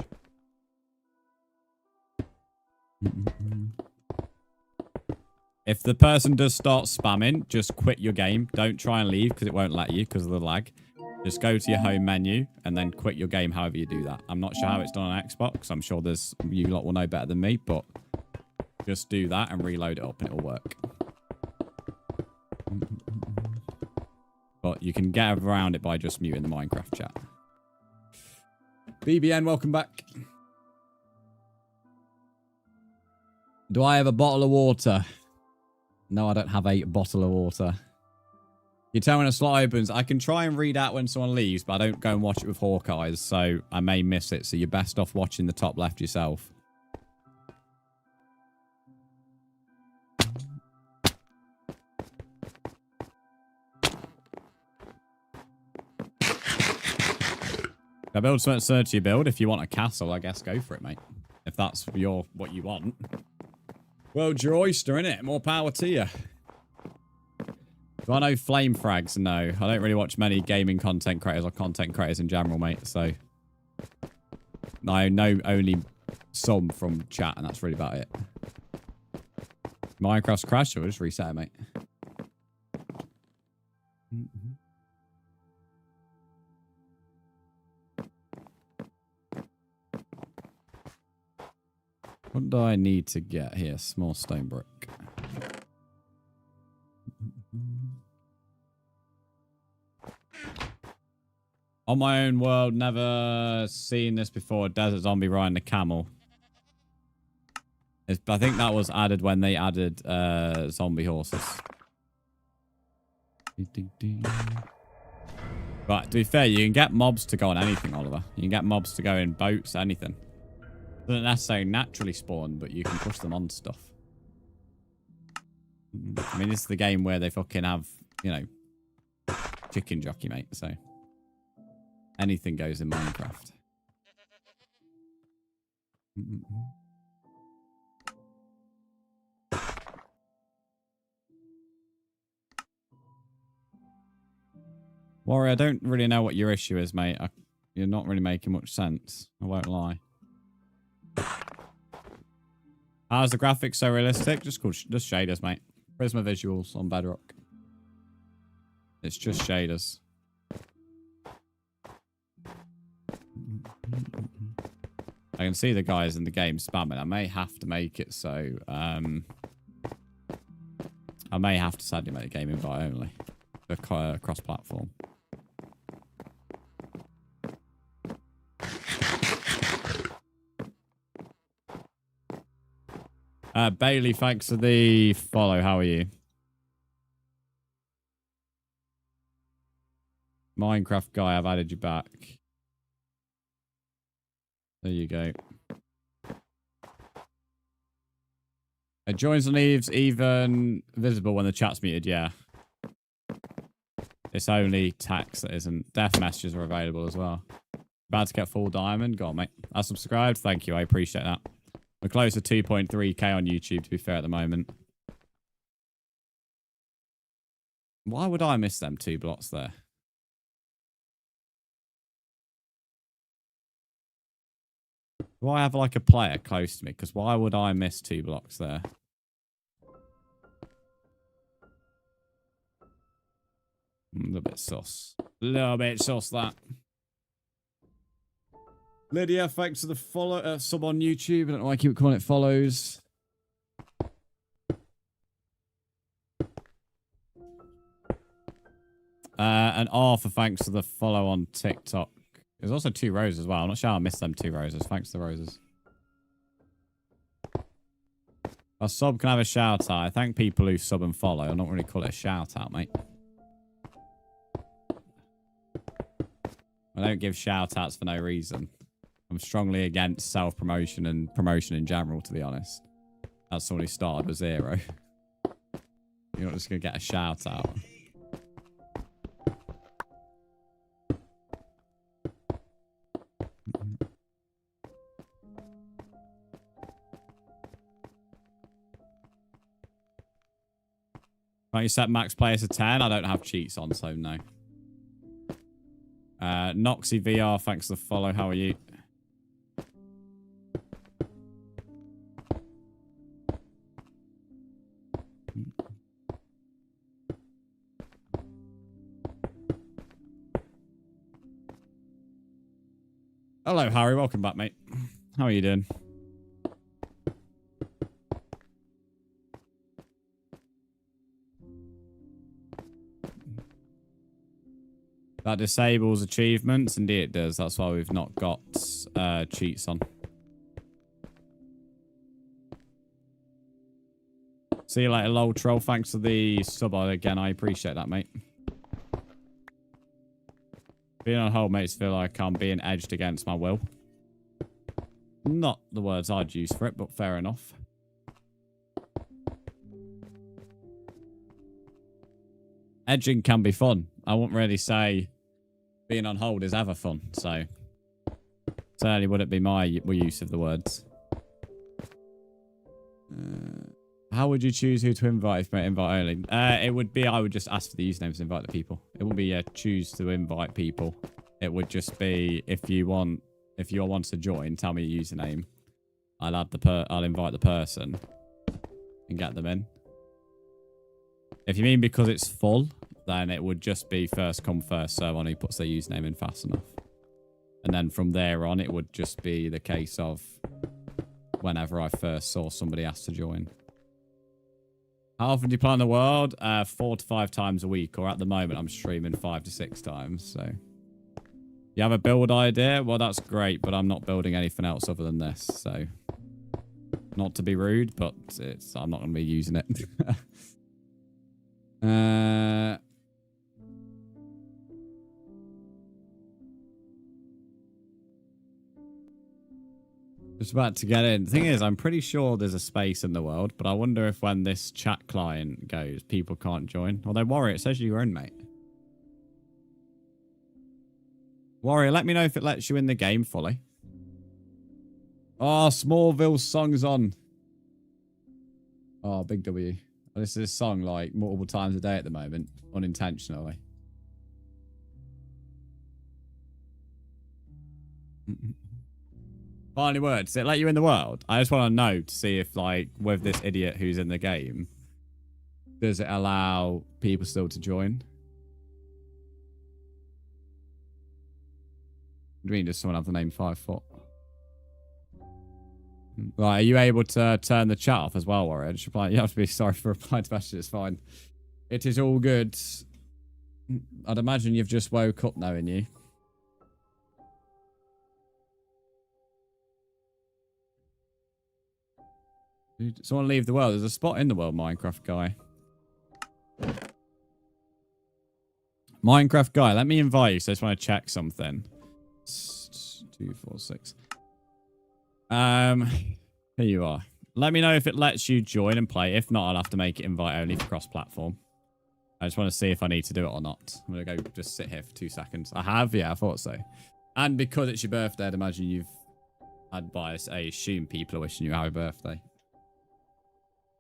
If the person does start spamming, just quit your game. Don't try and leave because it won't let you because of the lag. Just go to your home menu and then quit your game however you do that. I'm not sure how it's done on Xbox. I'm sure you lot will know better than me, but just do that and reload it up and it'll work. But you can get around it by just muting the Minecraft chat. BBN, welcome back. Do I have a bottle of water? No, I don't have a bottle of water. You tell me when a slot opens. I can try and read out when someone leaves, but I don't go and watch it with hawk eyes, so I may miss it. So you're best off watching the top left yourself. I build something similar to your build. If you want a castle, I guess go for it, mate. If that's what you want. Well, your oyster, innit? More power to you. Do I know flame frags? No. I don't really watch many gaming content creators or content creators in general, mate. So I know only some from chat, and that's really about it. Minecraft's crashed, so we'll just reset it, mate. What do I need to get here? Small stone brick. On my own world, never seen this before. Desert zombie riding a camel. I think that was added when they added zombie horses. But to be fair, you can get mobs to go on anything, Oliver. You can get mobs to go in boats, anything. Doesn't necessarily naturally spawn, but you can push them on stuff. I mean, this is the game where they fucking have, you know, chicken jockey, mate. So anything goes in Minecraft. Warrior, I don't really know what your issue is, mate. You're not really making much sense. I won't lie. How's the graphics so realistic? Just shaders, mate. Prisma visuals on bedrock. It's just shaders. I can see the guys in the game spamming. I may have to make it so. I may have to sadly make a game invite only. Cross-platform. Bailey, thanks for the follow. How are you? Minecraft guy, I've added you back. There you go. Joins and leaves even visible when the chat's muted. Yeah. It's only text that isn't. Death messages are available as well. About to get full diamond. Go on, mate. I subscribed. Thank you. I appreciate that. We're close to 2.3k on YouTube, to be fair, at the moment. Why would I miss them 2 blocks there? Do I have like a player close to me? Because why would I miss 2 blocks there? A little bit sus. A little bit sus, that. Lydia, thanks for the follow sub on YouTube. I don't know why I keep calling it follows. And Arthur, thanks for the follow on TikTok. There's also 2 roses as well. I'm not sure I missed them 2 roses. Thanks to the roses. A sub can have a shout out. I thank people who sub and follow. I'm not really call it a shout out, mate. I don't give shout outs for no reason. I'm strongly against self-promotion and promotion in general, to be honest. That's somebody started with 0. You're not just going to get a shout out. Can't you set max players to 10? I don't have cheats on, so no. Noxy VR, thanks for the follow. How are you? Hello, Harry. Welcome back, mate. How are you doing? That disables achievements. Indeed it does. That's why we've not got cheats on. See you later, lol troll. Thanks for the sub again. I appreciate that, mate. Being on hold makes feel like I'm being edged against my will. Not the words I'd use for it, but fair enough. Edging can be fun. I wouldn't really say being on hold is ever fun, so certainly wouldn't be my use of the words. How would you choose who to invite if you invite only? It would be, I would just ask for the usernames to invite the people. It wouldn't be choose to invite people. It would just be if you want to join, tell me your username. I'll invite the person and get them in. If you mean because it's full, then it would just be first come, first serve on who puts their username in fast enough. And then from there on, it would just be the case of whenever I first saw somebody asked to join. How often do you play in the world? 4 to 5 times a week, or at the moment, I'm streaming 5 to 6 times. So, you have a build idea? Well, that's great, but I'm not building anything else other than this. So, not to be rude, but I'm not going to be using it. Just about to get in. The thing is, I'm pretty sure there's a space in the world, but I wonder if when this chat client goes, people can't join. Although, Warrior, it says you're in, mate. Warrior, let me know if it lets you in the game fully. Oh, Smallville song's on. Oh, big W. I listen to this song like multiple times a day at the moment, unintentionally. Finally word, does it let you in the world? I just want to know to see if, like, with this idiot who's in the game, does it allow people still to join? What do you mean, does someone have the name 5 foot? Right, are you able to turn the chat off as well, Warrior? Just reply, you have to be sorry for replying to messages, it's fine. It is all good. I'd imagine you've just woke up knowing you. Dude, someone leave the world. There's a spot in the world, Minecraft guy. Minecraft guy, let me invite you, so I just want to check something. 2, 4, 6. Here you are. Let me know if it lets you join and play. If not, I'll have to make it invite only for cross-platform. I just want to see if I need to do it or not. I'm going to go just sit here for 2 seconds. I have? Yeah, I thought so. And because it's your birthday, I'd imagine you've had bias. I assume people are wishing you a happy birthday.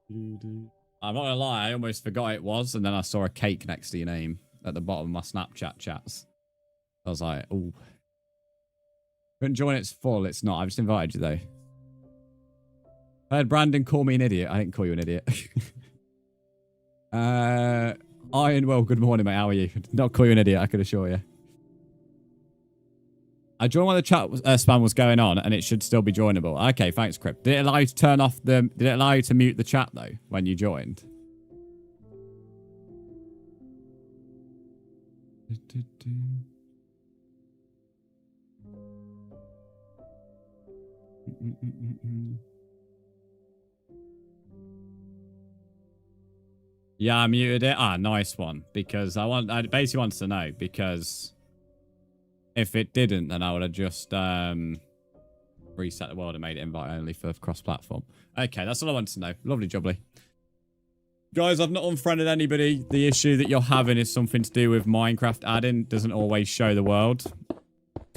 I'm not going to lie. I almost forgot it was. And then I saw a cake next to your name at the bottom of my Snapchat chats. I was like, oh. Couldn't join it's full. It's not. I've just invited you, though. I heard Brandon call me an idiot. I didn't call you an idiot. Iron, well, good morning, mate. How are you? Did not call you an idiot, I can assure you. I joined when the chat spam was going on, and it should still be joinable. Okay, thanks, Crip. Did it allow you to turn off the... Did it allow you to mute the chat, though, when you joined? Yeah, I muted it. Ah, nice one. Because I basically wanted to know, because if it didn't, then I would have just reset the world and made it invite only for cross-platform. Okay, that's all I wanted to know. Lovely jubbly. Guys, I've not unfriended anybody. The issue that you're having is something to do with Minecraft add-in. Doesn't always show the world.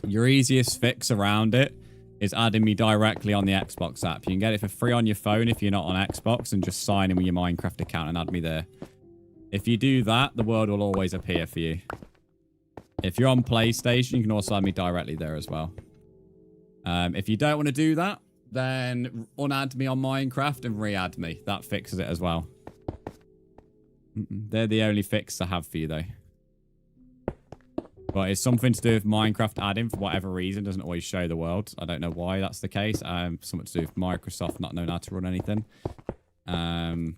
Your easiest fix around it is adding me directly on the Xbox app. You can get it for free on your phone if you're not on Xbox, and just sign in with your Minecraft account and add me there. If you do that, the world will always appear for you. If you're on PlayStation, you can also add me directly there as well. If you don't want to do that, then unadd me on Minecraft and re-add me. That fixes it as well. They're the only fix I have for you, though. But it's something to do with Minecraft add-in for whatever reason. Doesn't always show the world. I don't know why that's the case. Something to do with Microsoft not knowing how to run anything. So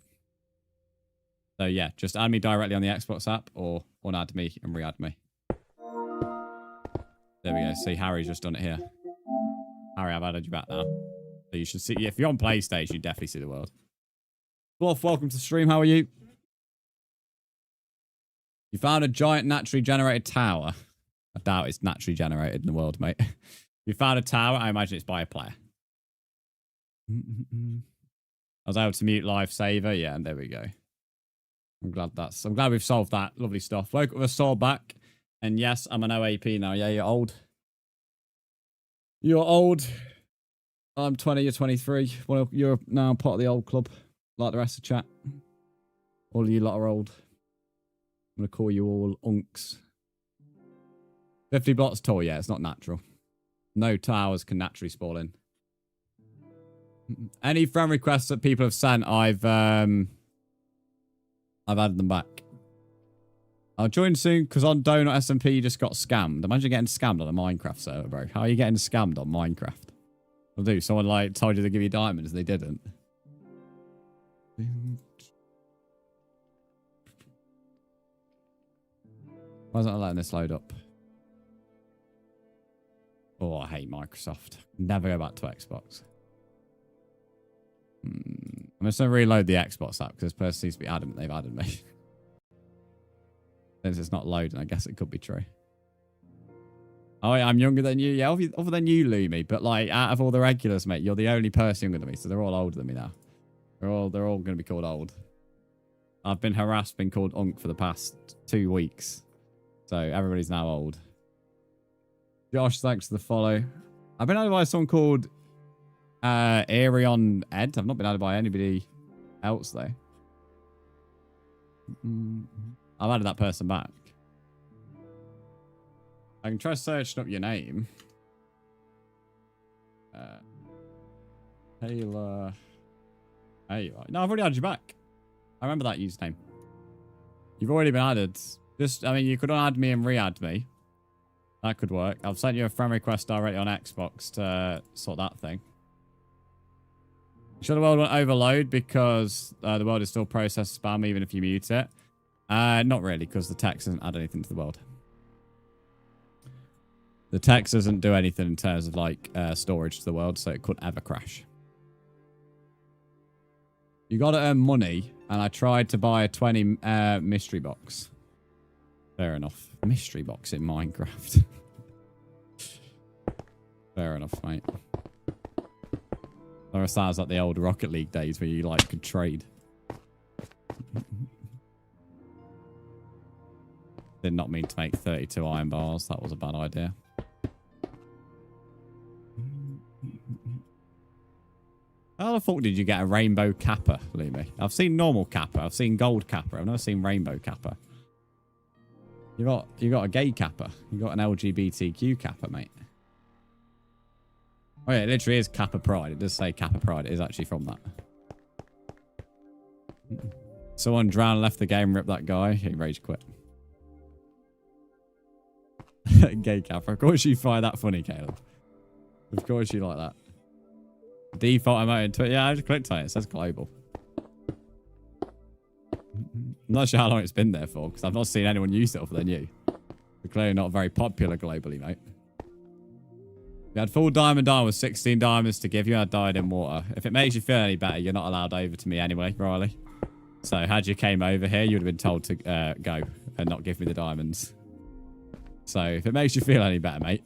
yeah, just add me directly on the Xbox app, or unadd me and re-add me. There we go. See, Harry's just done it here. Harry, I've added you back now. So you should see, if you're on PlayStation, you definitely see the world. Bluff, welcome to the stream. How are you? You found a giant naturally generated tower. I doubt it's naturally generated in the world, mate. You found a tower, I imagine it's by a player. I was able to mute live saver. Yeah, and there we go. I'm glad we've solved that. Lovely stuff. Woke up with a sword back. And yes, I'm an OAP now. Yeah, you're old. You're old. I'm 20, you're 23. Well, you're now part of the old club. Like the rest of the chat. All of you lot are old. I'm going to call you all unks. 50 blocks tall. Yeah, it's not natural. No towers can naturally spawn in. Any friend requests that people have sent, I've added them back. I'll join soon because on Donut SMP you just got scammed. Imagine getting scammed on a Minecraft server, bro. How are you getting scammed on Minecraft? I'll do. Someone like told you to give you diamonds, they didn't. Why isn't it letting this load up? Oh, I hate Microsoft. Never go back to Xbox. I'm just going to reload the Xbox app because this person seems to be adamant they've added me. Since it's not loading, I guess it could be true. Oh, yeah, I'm younger than you. Yeah, other than you, Lumi. But like, out of all the regulars, mate, you're the only person younger than me. So they're all older than me now. They're all going to be called old. I've been harassed, been called unk for the past 2 weeks. So everybody's now old. Josh, thanks for the follow. I've been added by someone called Arion Ed. I've not been added by anybody else, though. I've added that person back. I can try searching up your name. Taylor. There you are. No, I've already added you back. I remember that username. You've already been added. Just, I mean, you could add me and re-add me. That could work. I've sent you a friend request directly on Xbox to sort that thing. Sure the world won't overload because the world is still process spam even if you mute it. Not really, because the text doesn't add anything to the world. The text doesn't do anything in terms of like storage to the world, so it couldn't ever crash. You got to earn money, and I tried to buy a 20 mystery box. Fair enough. Mystery box in Or it sounds like the old Rocket League days where you like could trade. Did not mean to make 32 iron bars. That was a bad idea. How the fuck did you get a rainbow kappa, Lumi? I've seen normal kappa. I've seen gold kappa. I've never seen rainbow kappa. You got a gay kappa. You got an LGBTQ kappa, mate. Oh yeah, it literally is Kappa Pride. It does say Kappa Pride. It is actually from that. Someone drowned, left the game, ripped that guy. He rage quit. Gay Kappa. Of course you find that funny, Caleb. Of course you like that. Default emote in Twitter. Yeah, I just clicked on it. It says global. I'm not sure how long it's been there for, because I've not seen anyone use it other than you. You're clearly not very popular globally, mate. You had full diamond with 16 diamonds to give you. I died in water. If it makes you feel any better, you're not allowed over to me anyway, Riley. So had you came over here, you would have been told to go and not give me the diamonds. So if it makes you feel any better, mate.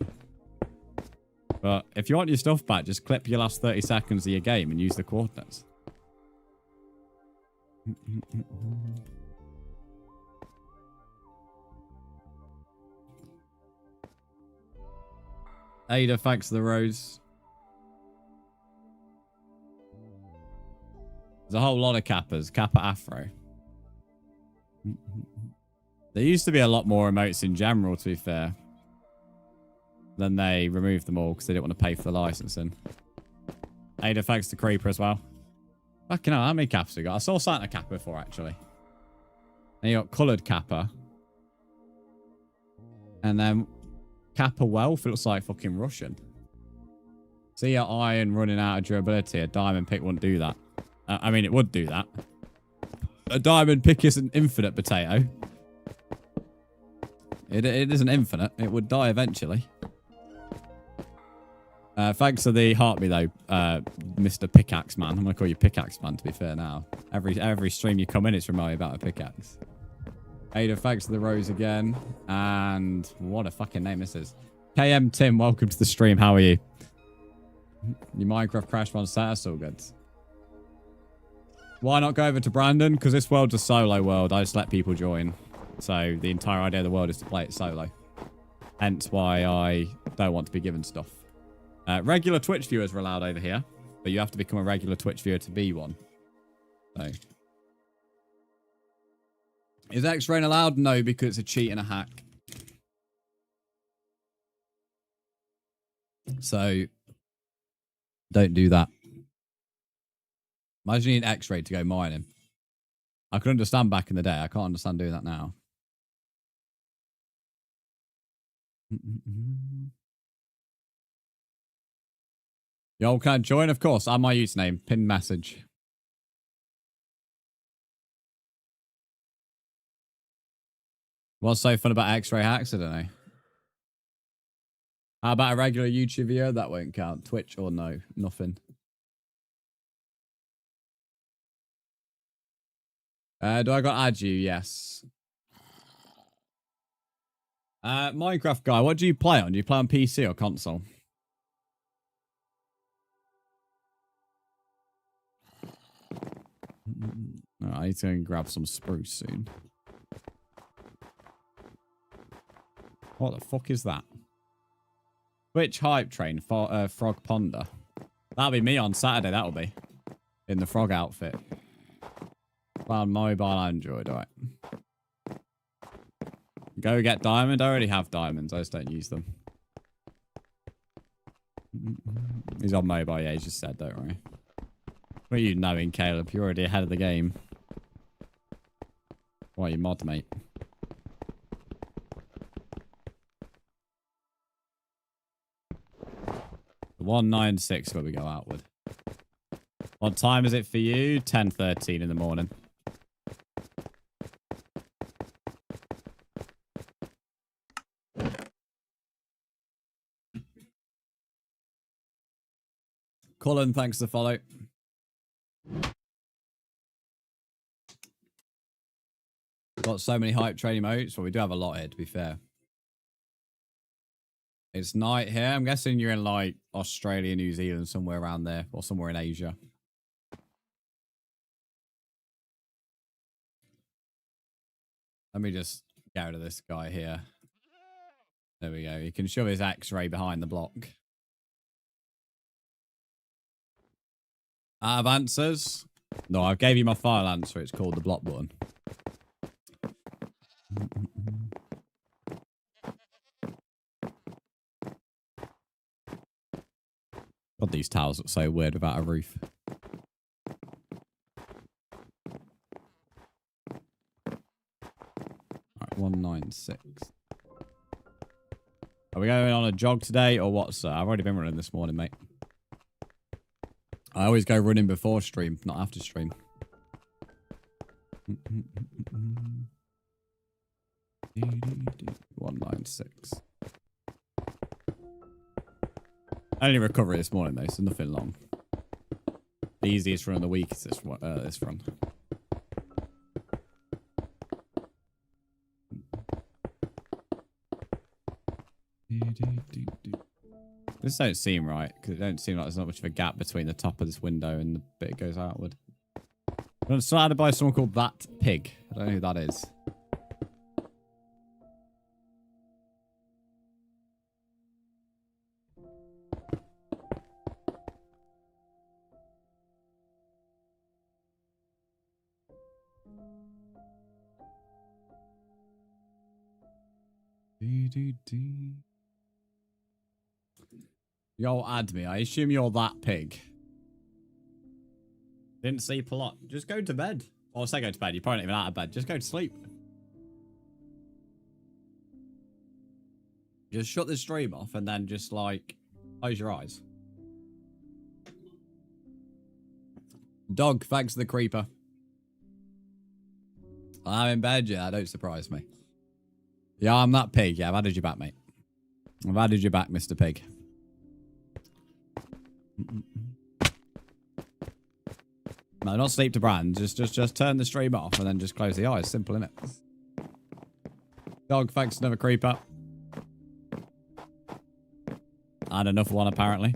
But if you want your stuff back, just clip your last 30 seconds of your game and use the coordinates. Ada, thanks for the rose. There's a whole lot of Kappas. Kappa Afro. There used to be a lot more emotes in general, to be fair. Then they removed them all because they didn't want to pay for the licensing. Ada, thanks to Creeper as well. Fucking hell, how many Kappas we got? I saw Santa Kappa before, actually. And you got coloured Kappa. And then Kappa Wealth, it looks like fucking Russian. See your iron running out of durability. A diamond pick wouldn't do that. I mean, it would do that. A diamond pick is an infinite potato. It isn't infinite. It would die eventually. Thanks for the heartbeat though, Mr. Pickaxe Man. I'm gonna call you Pickaxe Man to be fair now. Every stream you come in, it's reminding me about a pickaxe. Ada, thanks for the rose again. And what a fucking name this is. KM Tim, welcome to the stream. How are you? Your Minecraft crash on Saturday, still good. Why not go over to Brandon? Because this world's a solo world. I just let people join. So the entire idea of the world is to play it solo. Hence why I don't want to be given stuff. Regular Twitch viewers are allowed over here, but you have to become a regular Twitch viewer to be one. So, is X-Rain allowed? No, because it's a cheat and a hack. So, don't do that. Imagine you need X-Ray to go mining. I could understand back in the day. I can't understand doing that now. Yo, can I join? Of course. Add my username. Pinned message. What's so fun about X-Ray hacks? I don't know. How about a regular YouTube video? That won't count. Twitch or no? Nothing. Do I got add you? Yes. Minecraft guy, what do you play on? Do you play on PC or console? I need to grab some spruce soon. What the fuck is that? Which hype train for Frog Ponder? That'll be me on Saturday, that'll be. In the frog outfit. Found mobile Android, alright. Go get diamond. I already have diamonds. I just don't use them. He's on mobile. Yeah, he's just said, don't worry. What are you knowing, Caleb? You're already ahead of the game. Why, you mod, mate? The 196 where we go outward. What time is it for you? 10:13 in the morning. Colin, thanks for the follow. Got so many hype train emotes. Well, we do have a lot here, to be fair. It's night here. I'm guessing you're in like Australia, New Zealand, somewhere around there, or somewhere in Asia. Let me just go to this guy here. There we go. You can show his X-ray behind the block. Out of answers? No, I gave you my final answer. It's called the block button. God, these towels look so weird without a roof. Alright, 196. Are we going on a jog today or what, sir? I've already been running this morning, mate. I always go running before stream, not after stream. 196. Only recovery this morning though, so nothing long. The easiest run of the week is this run. This don't seem right, because it don't seem like there's not much of a gap between the top of this window and the bit it goes outward. I'm surrounded by someone called That Pig. I don't know who that is. Yo, add me. I assume you're That Pig. Didn't sleep a lot. Just go to bed. Or say go to bed. You're probably not even out of bed. Just go to sleep. Just shut the stream off and then just like close your eyes. Dog, thanks to the creeper. I'm in bed, yeah, that don't surprise me. Yeah, I'm That Pig. Yeah, I've added you back, mate. I've added you back, Mr. Pig. No, not sleep to brand. Just turn the stream off and then just close the eyes. Simple, innit? Dog, thanks another creeper. And another one, apparently.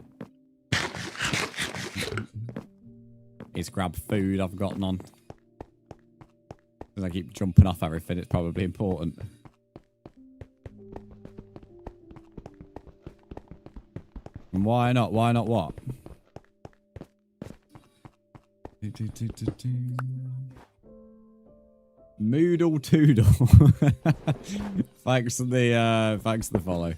He's grabbed food I've got none. Because I keep jumping off everything, it's probably important. And why not? Why not what? Moodle Toodle. Thanks for the follow.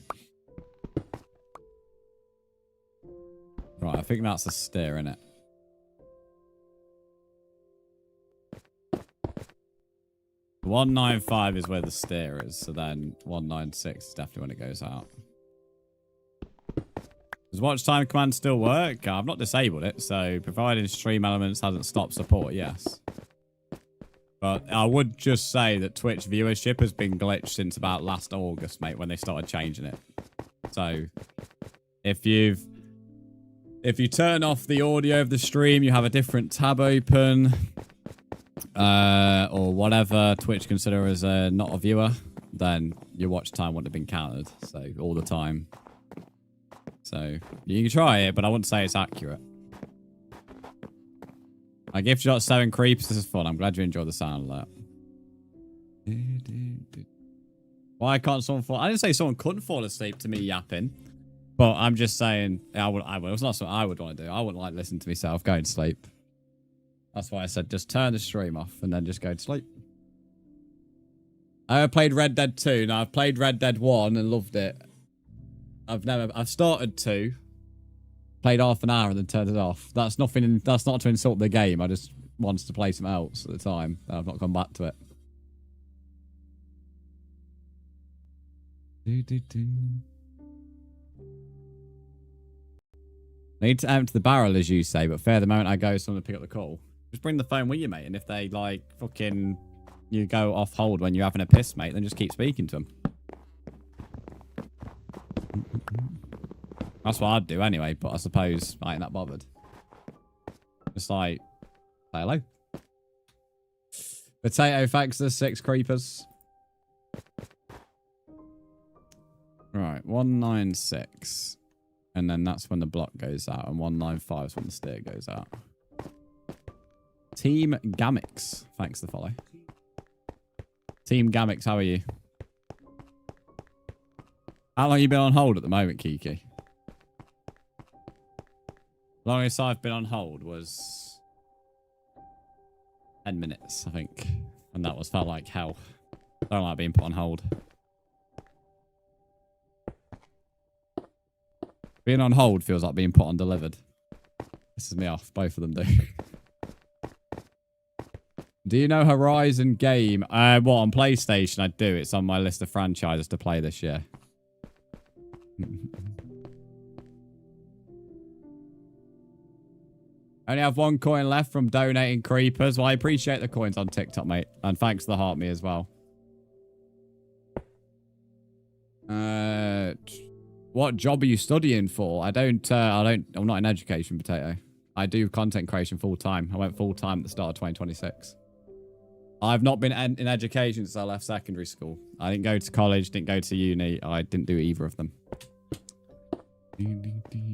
Right, I think that's a stair, innit? The 195 is where the stair is, so then 196 is definitely when it goes out. Does watch time command still work? I've not disabled it, so providing stream elements hasn't stopped support, yes. But I would just say that Twitch viewership has been glitched since about last August, mate, when they started changing it. So if you turn off the audio of the stream, you have a different tab open, or whatever Twitch consider as not a viewer, then your watch time wouldn't have been counted. So all the time. So you can try it, but I wouldn't say it's accurate. I gifted you 7 creeps. This is fun. I'm glad you enjoyed the sound of that. Why can't someone fall? I didn't say someone couldn't fall asleep to me yapping, but I'm just saying I would. It's not something I would want to do. I wouldn't like listening to myself going to sleep. That's why I said just turn the stream off and then just go to sleep. I played Red Dead 2. Now I've played Red Dead 1 and loved it. I've started 2, played half an hour and then turned it off. That's not to insult the game. I just wanted to play something else at the time. And I've not gone back to it. Need to empty the barrel, as you say, but fair the moment I go, someone to pick up the call. Just bring the phone with you, mate. And if they, like, fucking, you go off hold when you're having a piss, mate, then just keep speaking to them. That's what I'd do anyway, but I suppose I ain't that bothered. Just like, say hello. Potato, thanks to 6 creepers. Right, 196. And then that's when the block goes out. And 195 is when the stair goes out. Team Gamix. Thanks for the follow. Team Gamix, how are you? How long have you been on hold at the moment, Kiki? Longest I've been on hold was 10 minutes, I think. And that felt like hell. I don't like being put on hold. Being on hold feels like being put on delivered. Pisses me off. Both of them do. Do you know Horizon game? What, on PlayStation? I do. It's on my list of franchises to play this year. Only have 1 coin left from donating creepers. Well, I appreciate the coins on TikTok, mate. And thanks to the heart me as well. What job are you studying for? I'm not in education, Potato. I do content creation full time. I went full time at the start of 2026. I've not been in education since I left secondary school. I didn't go to college, didn't go to uni. I didn't do either of them.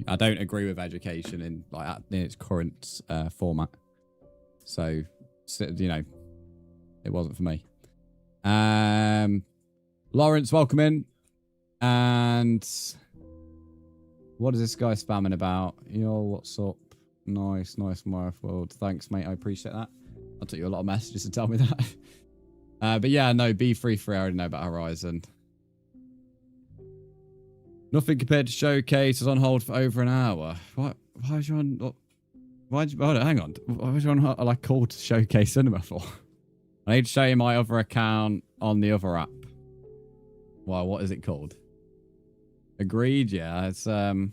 I don't agree with education in its current format. So, you know, it wasn't for me. Lawrence, welcome in. And what is this guy spamming about? Yo, what's up? Nice Minecraft world. Thanks, mate. I appreciate that. I took you a lot of messages to tell me that. But yeah, no, B33, I already know about Horizon. Nothing compared to Showcase. Is on hold for over an hour. What? Why is you on? Hold on, hang on. Why was you on like called to Showcase Cinema for? I need to show you my other account on the other app. Wow, what is it called? Agreed. Yeah, it's nothing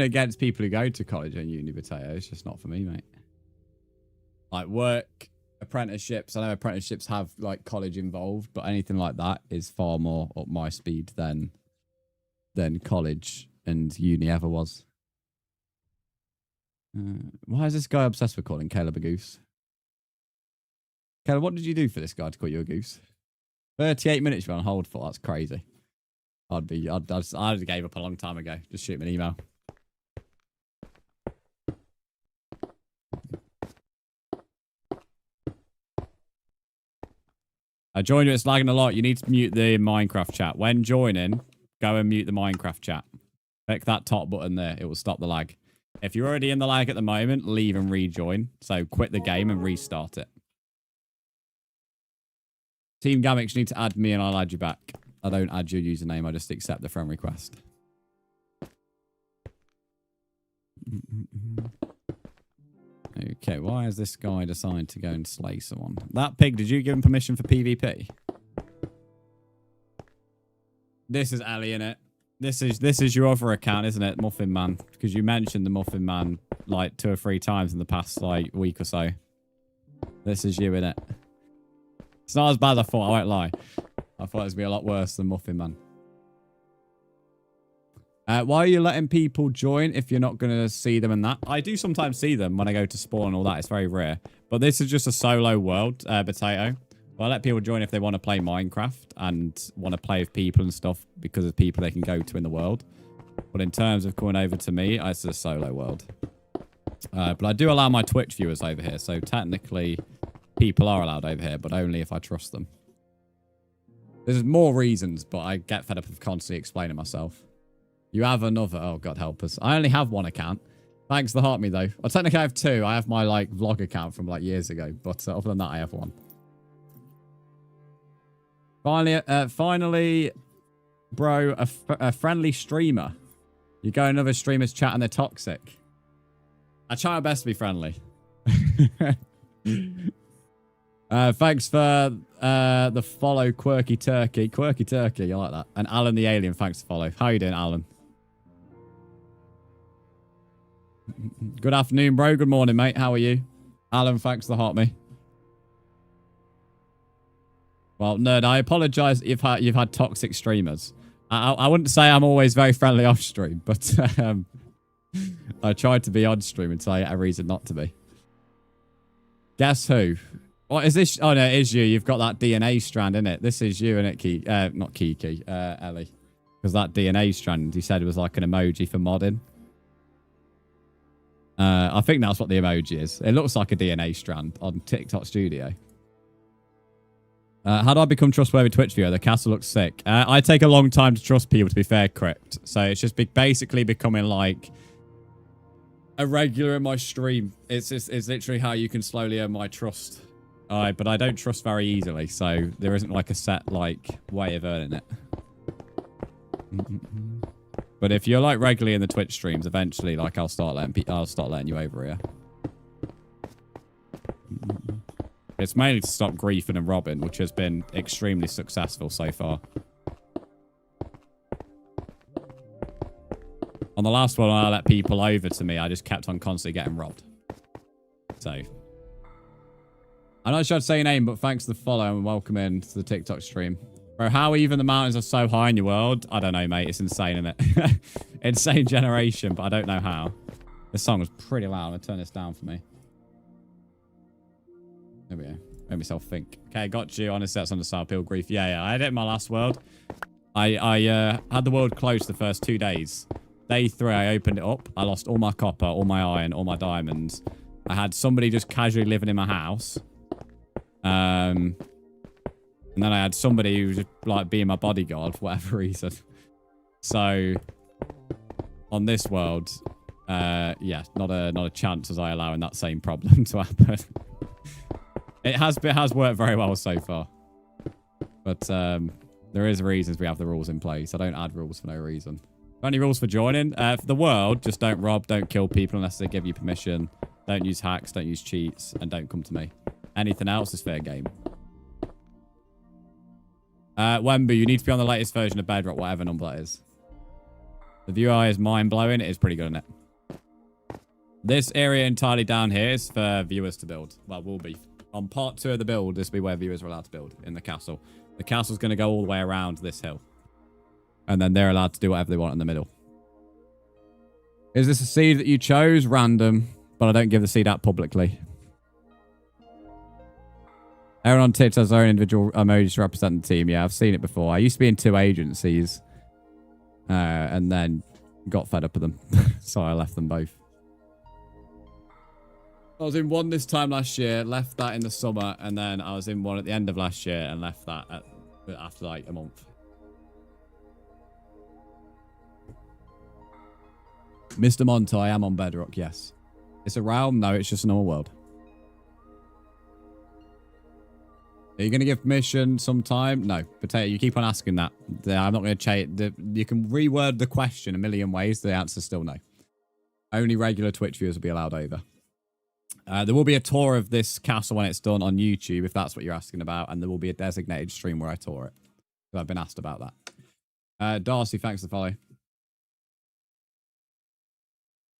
against people who go to college and uni, Potato. It's just not for me, mate. Like work, apprenticeships. I know apprenticeships have like college involved, but anything like that is far more up my speed than college and uni ever was. Why is this guy obsessed with calling Caleb a goose? Caleb, what did you do for this guy to call you a goose? 38 minutes you're on hold for. That's crazy. I'd have gave up a long time ago. Just shoot me an email. I joined you. It's lagging a lot. You need to mute the Minecraft chat. When joining, go and mute the Minecraft chat. Click that top button there. It will stop the lag. If you're already in the lag at the moment, leave and rejoin. So quit the game and restart it. Team Gamix, you need to add me and I'll add you back. I don't add your username. I just accept the friend request. Okay, why has this guy decided to go and slay someone? That pig, did you give him permission for PvP? This is Ali, innit? This is your other account, isn't it? Muffin Man. Because you mentioned the Muffin Man like 2 or 3 times in the past like week or so. This is you, innit? It's not as bad as I thought, I won't lie. I thought it would be a lot worse than Muffin Man. Why are you letting people join if you're not going to see them and that? I do sometimes see them when I go to spawn and all that. It's very rare. But this is just a solo world, Potato. Well, I let people join if they want to play Minecraft and want to play with people and stuff because of people they can go to in the world. But in terms of coming over to me, it's a solo world. But I do allow my Twitch viewers over here. So technically, people are allowed over here, but only if I trust them. There's more reasons, but I get fed up of constantly explaining myself. You have another. Oh, God help us. I only have 1 account. Thanks to Heart Me, though. Well, technically, I have 2. I have my, like, vlog account from, like, years ago. But other than that, I have 1. Finally, bro, a friendly streamer. You go in another streamer's chat and they're toxic. I try my best to be friendly. Thanks for the follow, Quirky Turkey. Quirky Turkey, I like that. And Alan the Alien, thanks for follow. How you doing, Alan? Good afternoon, bro. Good morning, mate. How are you? Alan, thanks for the heart me. Well, Nerd, I apologize if you've had toxic streamers. I wouldn't say I'm always very friendly off stream, but I tried to be on stream until I get a reason not to be. Guess who? What is this? Oh, no, it is you. You've got that DNA strand, in it. This is you, innit, Kiki? Not Kiki, Ellie. Because that DNA strand, you said, was like an emoji for modding. I think that's what the emoji is. It looks like a DNA strand on TikTok Studio. How do I become trustworthy Twitch viewer? The castle looks sick. I take a long time to trust people, to be fair, Crypt. So it's just basically becoming like a regular in my stream. It's literally how you can slowly earn my trust. But I don't trust very easily, so there isn't like a set like way of earning it. But if you're like regularly in the Twitch streams, eventually, like I'll start letting you over here. It's mainly to stop griefing and robbing, which has been extremely successful so far. On the last one, I let people over to me. I just kept on constantly getting robbed. So, I'm not sure I'd say your name, but thanks for the follow and welcome in to the TikTok stream. Bro, how even the mountains are so high in your world? I don't know, mate. It's insane, isn't it? Insane generation, but I don't know how. This song was pretty loud. I'm going to turn this down for me. There we go. Made myself think. Okay, got you. Honestly, that's on the South Peel grief. Yeah. I had it in my last world. I had the world closed the first 2 days. Day 3, I opened it up. I lost all my copper, all my iron, all my diamonds. I had somebody just casually living in my house. And then I had somebody who was just like being my bodyguard for whatever reason. So on this world, yeah, not a chance was I allowing that same problem to happen. It has worked very well so far. But there is reasons we have the rules in place. I don't add rules for no reason. Any rules for joining? For the world, just don't rob, don't kill people unless they give you permission. Don't use hacks, don't use cheats, and don't come to me. Anything else is fair game. Wembu, you need to be on the latest version of Bedrock, whatever number that is. The view eye is mind-blowing. It is pretty good, isn't it? This area entirely down here is for viewers to build. Well, will be. On part 2 of the build, this will be where viewers are allowed to build, in the castle. The castle's going to go all the way around this hill. And then they're allowed to do whatever they want in the middle. Is this a seed that you chose? Random. But I don't give the seed out publicly. Everyone on Twitch has their own individual emojis to represent the team. Yeah, I've seen it before. I used to be in 2 agencies. And then got fed up with them. So I left them both. I was in one this time last year. Left that in the summer. And then I was in one at the end of last year. And left that after like a month. Mr. Monto, I am on Bedrock, yes. It's a realm? No, it's just a normal world. Are you going to give permission sometime? No. Potato, you keep on asking that. I'm not going to change. You can reword the question a million ways. The answer's still no. Only regular Twitch viewers will be allowed over. There will be a tour of this castle when it's done on YouTube, if that's what you're asking about. And there will be a designated stream where I tour it. I've been asked about that. Darcy, thanks for the follow.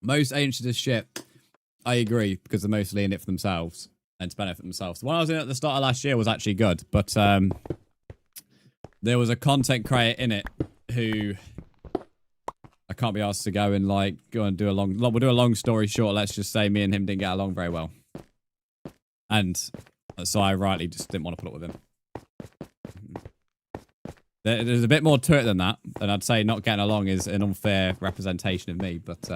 Most agencies are shit. I agree, because they're mostly in it for themselves and to benefit themselves. The one I was in at the start of last year was actually good, but there was a content creator in it who I can't be asked to go and do a long. We'll do a long story short. Let's just say me and him didn't get along very well, and so I rightly just didn't want to put up with him. There's a bit more to it than that, and I'd say not getting along is an unfair representation of me, but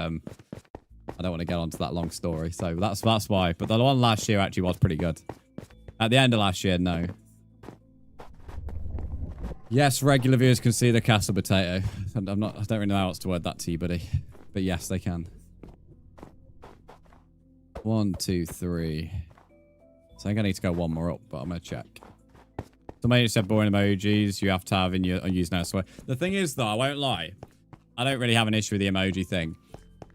I don't want to get onto that long story, so that's why. But the one last year actually was pretty good. At the end of last year, no. Yes, regular viewers can see the castle potato. I don't really know how else to word that to you, buddy. But yes, they can. 1, 2, 3. So I think I need to go one more up, but I'm going to check. Somebody said boring emojis you have to have in your username. I swear. The thing is, though, I won't lie. I don't really have an issue with the emoji thing.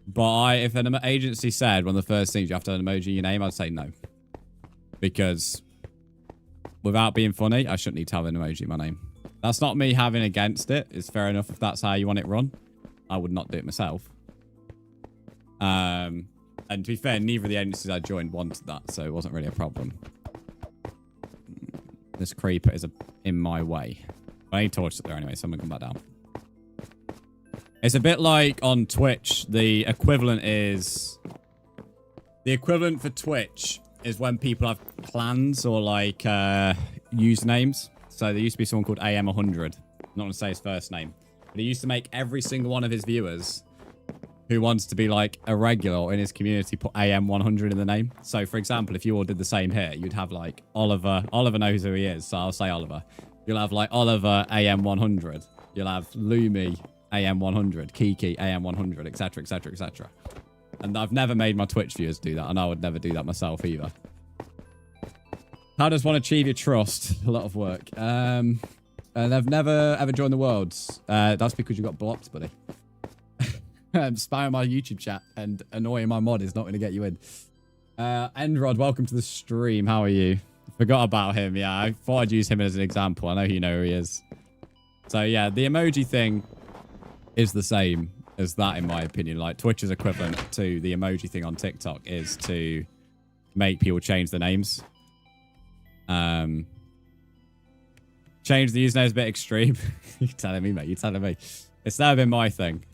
But if an agency said one of the first things you have to have an emoji in your name, I'd say no. Because without being funny, I shouldn't need to have an emoji in my name. That's not me having against it. It's fair enough if that's how you want it run. I would not do it myself. And to be fair, neither of the agencies I joined wanted that, so it wasn't really a problem. This creeper is in my way. I need torches up there anyway, so I'm going to come back down. It's a bit like on Twitch. The equivalent for Twitch is when people have clans or like usernames. So there used to be someone called AM100. I'm not going to say his first name. But he used to make every single one of his viewers who wants to be like a regular in his community put AM100 in the name. So for example, if you all did the same here, you'd have like Oliver. Oliver knows who he is, so I'll say Oliver. You'll have like Oliver AM100. You'll have Lumi AM100, Kiki AM100, etc, etc, etc. And I've never made my Twitch viewers do that, and I would never do that myself either. How does one achieve your trust? A lot of work. And I've never ever joined the worlds. That's because you got blocked, buddy. Spamming my YouTube chat and annoying my mod is not going to get you in. Endrod, welcome to the stream. How are you? Forgot about him. Yeah, I thought I'd use him as an example. I know you know who he is. So yeah, the emoji thing is the same as that in my opinion. Like Twitch's equivalent to the emoji thing on TikTok is to make people change their names. Change the username is a bit extreme. You're telling me, mate. You're telling me. It's never been my thing.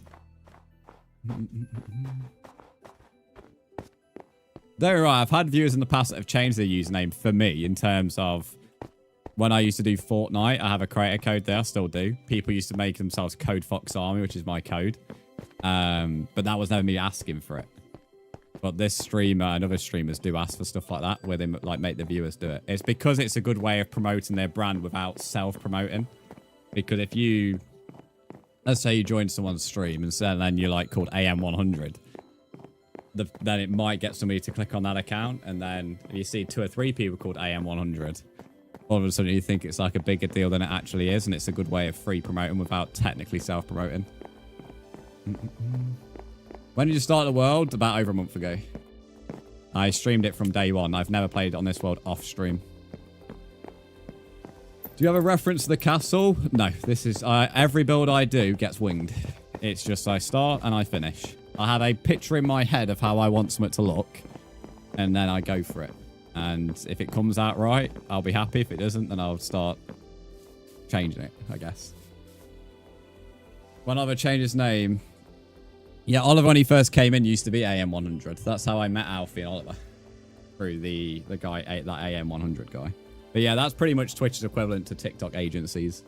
They're right. I've had viewers in the past that have changed their username for me in terms of when I used to do Fortnite. I have a creator code there. I still do. People used to make themselves Code Fox Army, which is my code. But that was never me asking for it. But this streamer and other streamers do ask for stuff like that, where they like make the viewers do it. It's because it's a good way of promoting their brand without self-promoting. Because if you, let's say you join someone's stream and then you're like called AM100, then it might get somebody to click on that account. And then if you see 2 or 3 people called AM100, all of a sudden you think it's like a bigger deal than it actually is. And it's a good way of free promoting without technically self-promoting. When did you start the world? About over a month ago. I streamed it from day one. I've never played it on this world off stream. Do you have a reference to the castle? No, this is every build I do gets winged. It's just I start and I finish. I have a picture in my head of how I want something to look, and then I go for it. And if it comes out right, I'll be happy. If it doesn't, then I'll start changing it, I guess. When Oliver changed his name, yeah, Oliver when he first came in used to be AM100. That's how I met Alfie and Oliver, through the guy, that AM100 guy. But yeah, that's pretty much Twitch's equivalent to TikTok agencies.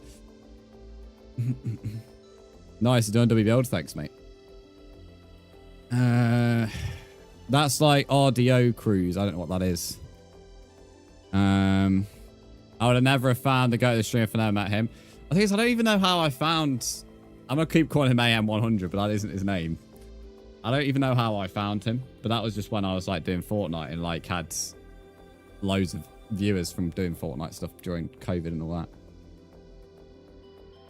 Nice done, WBuild. Thanks, mate. That's like RDO Cruise. I don't know what that is. I would have never found the guy to the stream if I never met him. I think I don't even know how I found. I'm gonna keep calling him AM100, but that isn't his name. I don't even know how I found him, but that was just when I was like doing Fortnite and like had loads of viewers from doing Fortnite stuff during COVID and all that.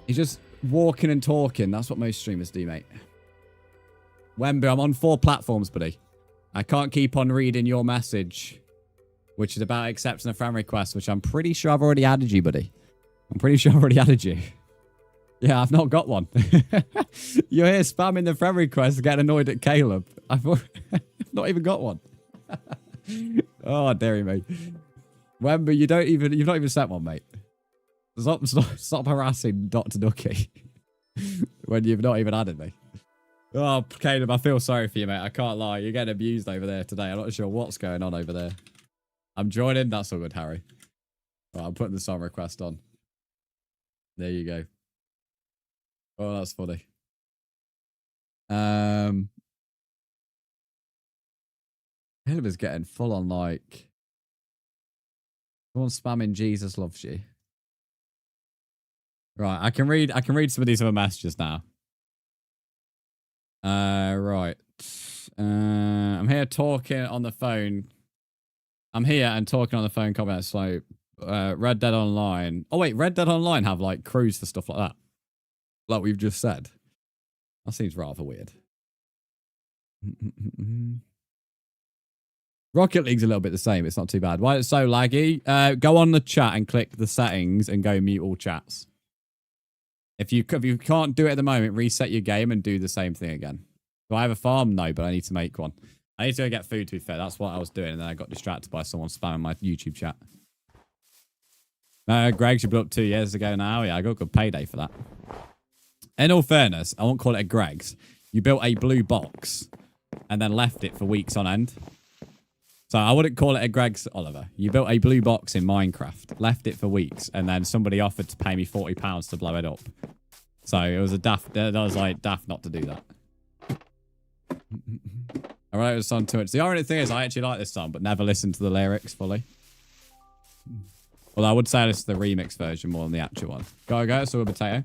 He's just walking and talking. That's what most streamers do, mate. Wemby, I'm on 4 platforms, buddy. I can't keep on reading your message, which is about accepting a friend request, which I'm pretty sure I've already added you, buddy. I'm pretty sure I've already added you. Yeah, I've not got one. You're here spamming the friend request, getting annoyed at Caleb. I've not even got one. Oh, dairy me. Wemby, you've not even sent one, mate. Stop harassing Dr. Ducky when you've not even added me. Oh, Caleb, I feel sorry for you, mate. I can't lie. You're getting abused over there today. I'm not sure what's going on over there. I'm joining. That's all good, Harry. Right, I'm putting the song request on. There you go. Oh, that's funny. Caleb is getting full on like someone spamming Jesus loves you. Right, I can read some of these other messages now. Right. I'm here talking on the phone. I'm here and talking on the phone comments like Red Dead Online. Oh wait, Red Dead Online have like crews for stuff like that. Like we've just said. That seems rather weird. Rocket League's a little bit the same. It's not too bad. Why is it so laggy? Go on the chat and click the settings and go mute all chats. If you can't do it at the moment, reset your game and do the same thing again. Do I have a farm? No, but I need to make one. I need to go get food, to be fair. That's what I was doing, and then I got distracted by someone spamming my YouTube chat. Greg's, you blew up 2 years ago now. Yeah, I got a good payday for that. In all fairness, I won't call it a Greg's. You built a blue box and then left it for weeks on end. So I wouldn't call it a Greg's Oliver. You built a blue box in Minecraft, left it for weeks, and then somebody offered to pay me £40 to blow it up. So it was a daft. That was like daft not to do that. I wrote a song to it. The ironic thing is, I actually like this song, but never listened to the lyrics fully. Well, I would say I listen to the remix version more than the actual one. Go, so a potato.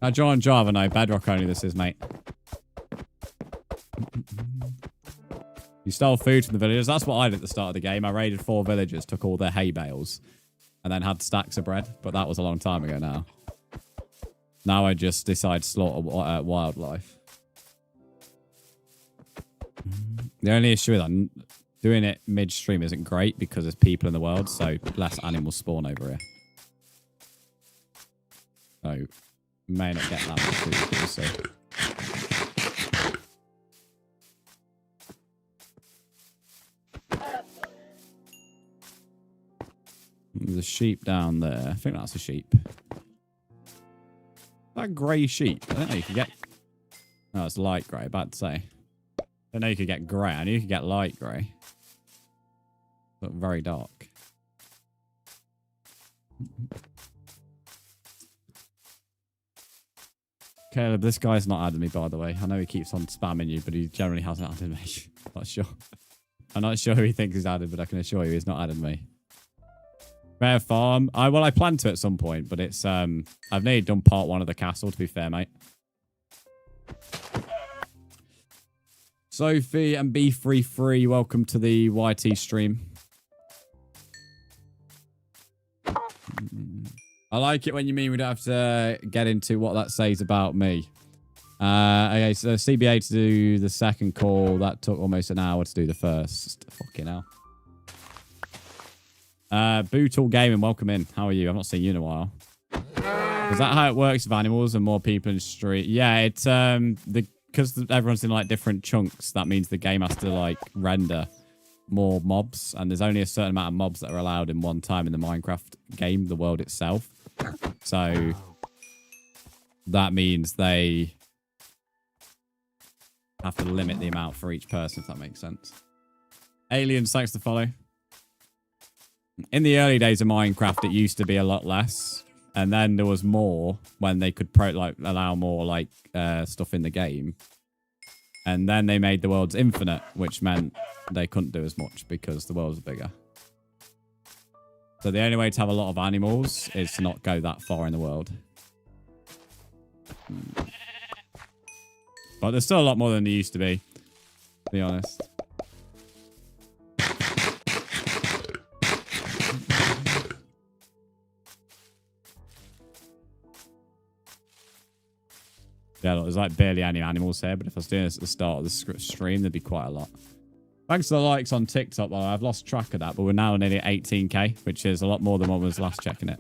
Now, John Java, no, bedrock only this is, mate. You stole food from the villagers. That's what I did at the start of the game. I raided 4 villagers, took all their hay bales, and then had stacks of bread. But that was a long time ago now. Now I just decide to slaughter wildlife. The only issue with that, doing it mid-stream isn't great because there's people in the world, so less animals spawn over here. So, may not get that much food, we'll see. There's a sheep down there. I think that's a sheep. That grey sheep. I don't know you could get... No, it's light grey, about to say. I don't know you could get grey. I knew you could get light grey. Look very dark. Caleb, this guy's not added me, by the way. I know he keeps on spamming you, but he generally hasn't added me. Not sure. I'm not sure who he thinks he's added, but I can assure you he's not added me. Rare farm. Well, I plan to at some point, but it's I've nearly done part 1 of the castle, to be fair, mate. Sophie and B33, welcome to the YT stream. I like it when you mean we don't have to get into what that says about me. Okay, so CBA to do the second call. That took almost an hour to do the first. Fucking hell. Bootle Gaming, welcome in. How are you? I've not seen you in a while. Is that how it works with animals and more people in the street? Yeah, it's because everyone's in like different chunks, that means the game has to like render more mobs, and there's only a certain amount of mobs that are allowed in one time in the Minecraft game, the world itself. So that means they have to limit the amount for each person, if that makes sense. Aliens, thanks to follow. In the early days of Minecraft, it used to be a lot less, and then there was more when they could allow more stuff in the game. And then they made the worlds infinite, which meant they couldn't do as much because the worlds are bigger. So the only way to have a lot of animals is to not go that far in the world. But there's still a lot more than there used to be be honest. Yeah, look, there's like barely any animals here, but if I was doing this at the start of the stream, there'd be quite a lot. Thanks for the likes on TikTok. Well, I've lost track of that, but we're now nearly at 18k, which is a lot more than what was last checking it.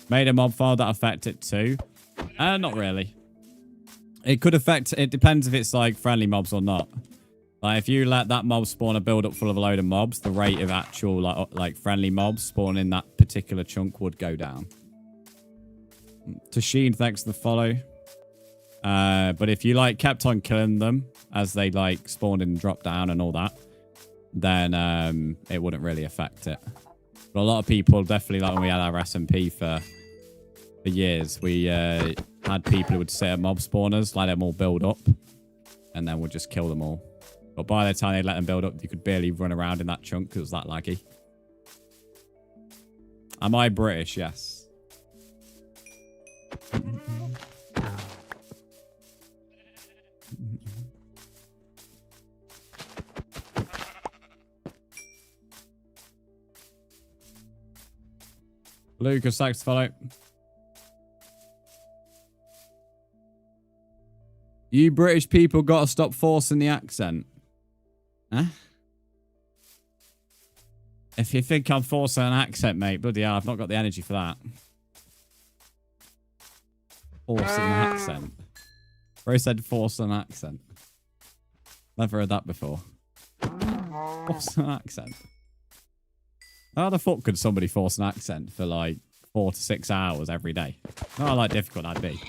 Made a mob file that affect it too. Not really. It could affect, it depends if it's like friendly mobs or not. Like if you let that mob spawn a build up full of a load of mobs, the rate of actual like friendly mobs spawning in that particular chunk would go down. Tasheen, thanks for the follow. But if you like kept on killing them as they like spawned and dropped down and all that, then it wouldn't really affect it. But a lot of people, definitely like when we had our SMP for years, we had people who would set up mob spawners, let them all build up, and then we'd just kill them all. But by the time they let them build up, you could barely run around in that chunk because it was that laggy. Am I British? Yes. Lucas, thanks to follow. You British people got to stop forcing the accent. Huh? If you think I'm forcing an accent, mate, bloody hell, I've not got the energy for that. Forcing an accent. Bro said force an accent. Never heard that before. Force an accent. How the fuck could somebody force an accent for like 4 to 6 hours every day? Not how like difficult that'd be.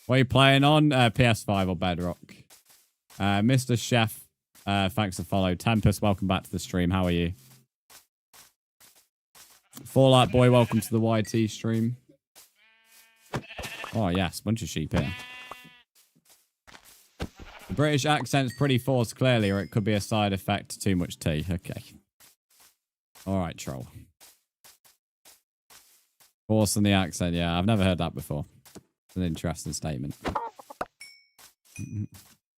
What are you playing on? PS5 or Bedrock? Mr. Chef Thanks for follow. Tempest, welcome back to the stream. How are you? Fallout Boy, welcome to the YT stream. Oh, yes. Bunch of sheep here. The British accent's pretty forced, clearly, or it could be a side effect to too much tea. Okay. All right, troll. Forcing the accent. Yeah, I've never heard that before. It's an interesting statement.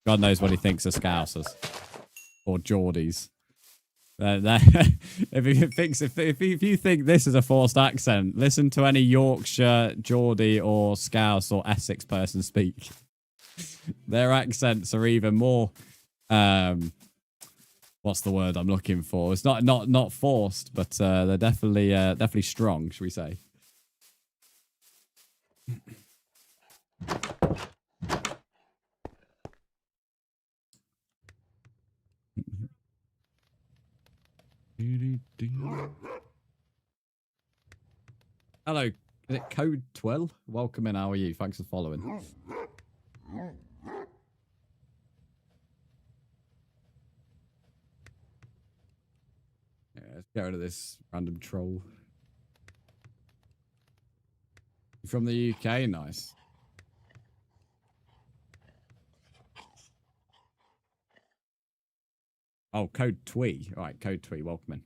God knows what he thinks of Scousers. Or Geordies. If you think this is a forced accent, listen to any Yorkshire, Geordie, or Scouse or Essex person speak. Their accents are even more. What's the word I'm looking for? It's not forced, but they're definitely strong, should we say? Hello, is it Code 12? Welcome in, how are you? Thanks for following. Yeah, let's get rid of this random troll. You're from the UK? Nice. Oh, Code Twee. All right, Code Twee, welcome in.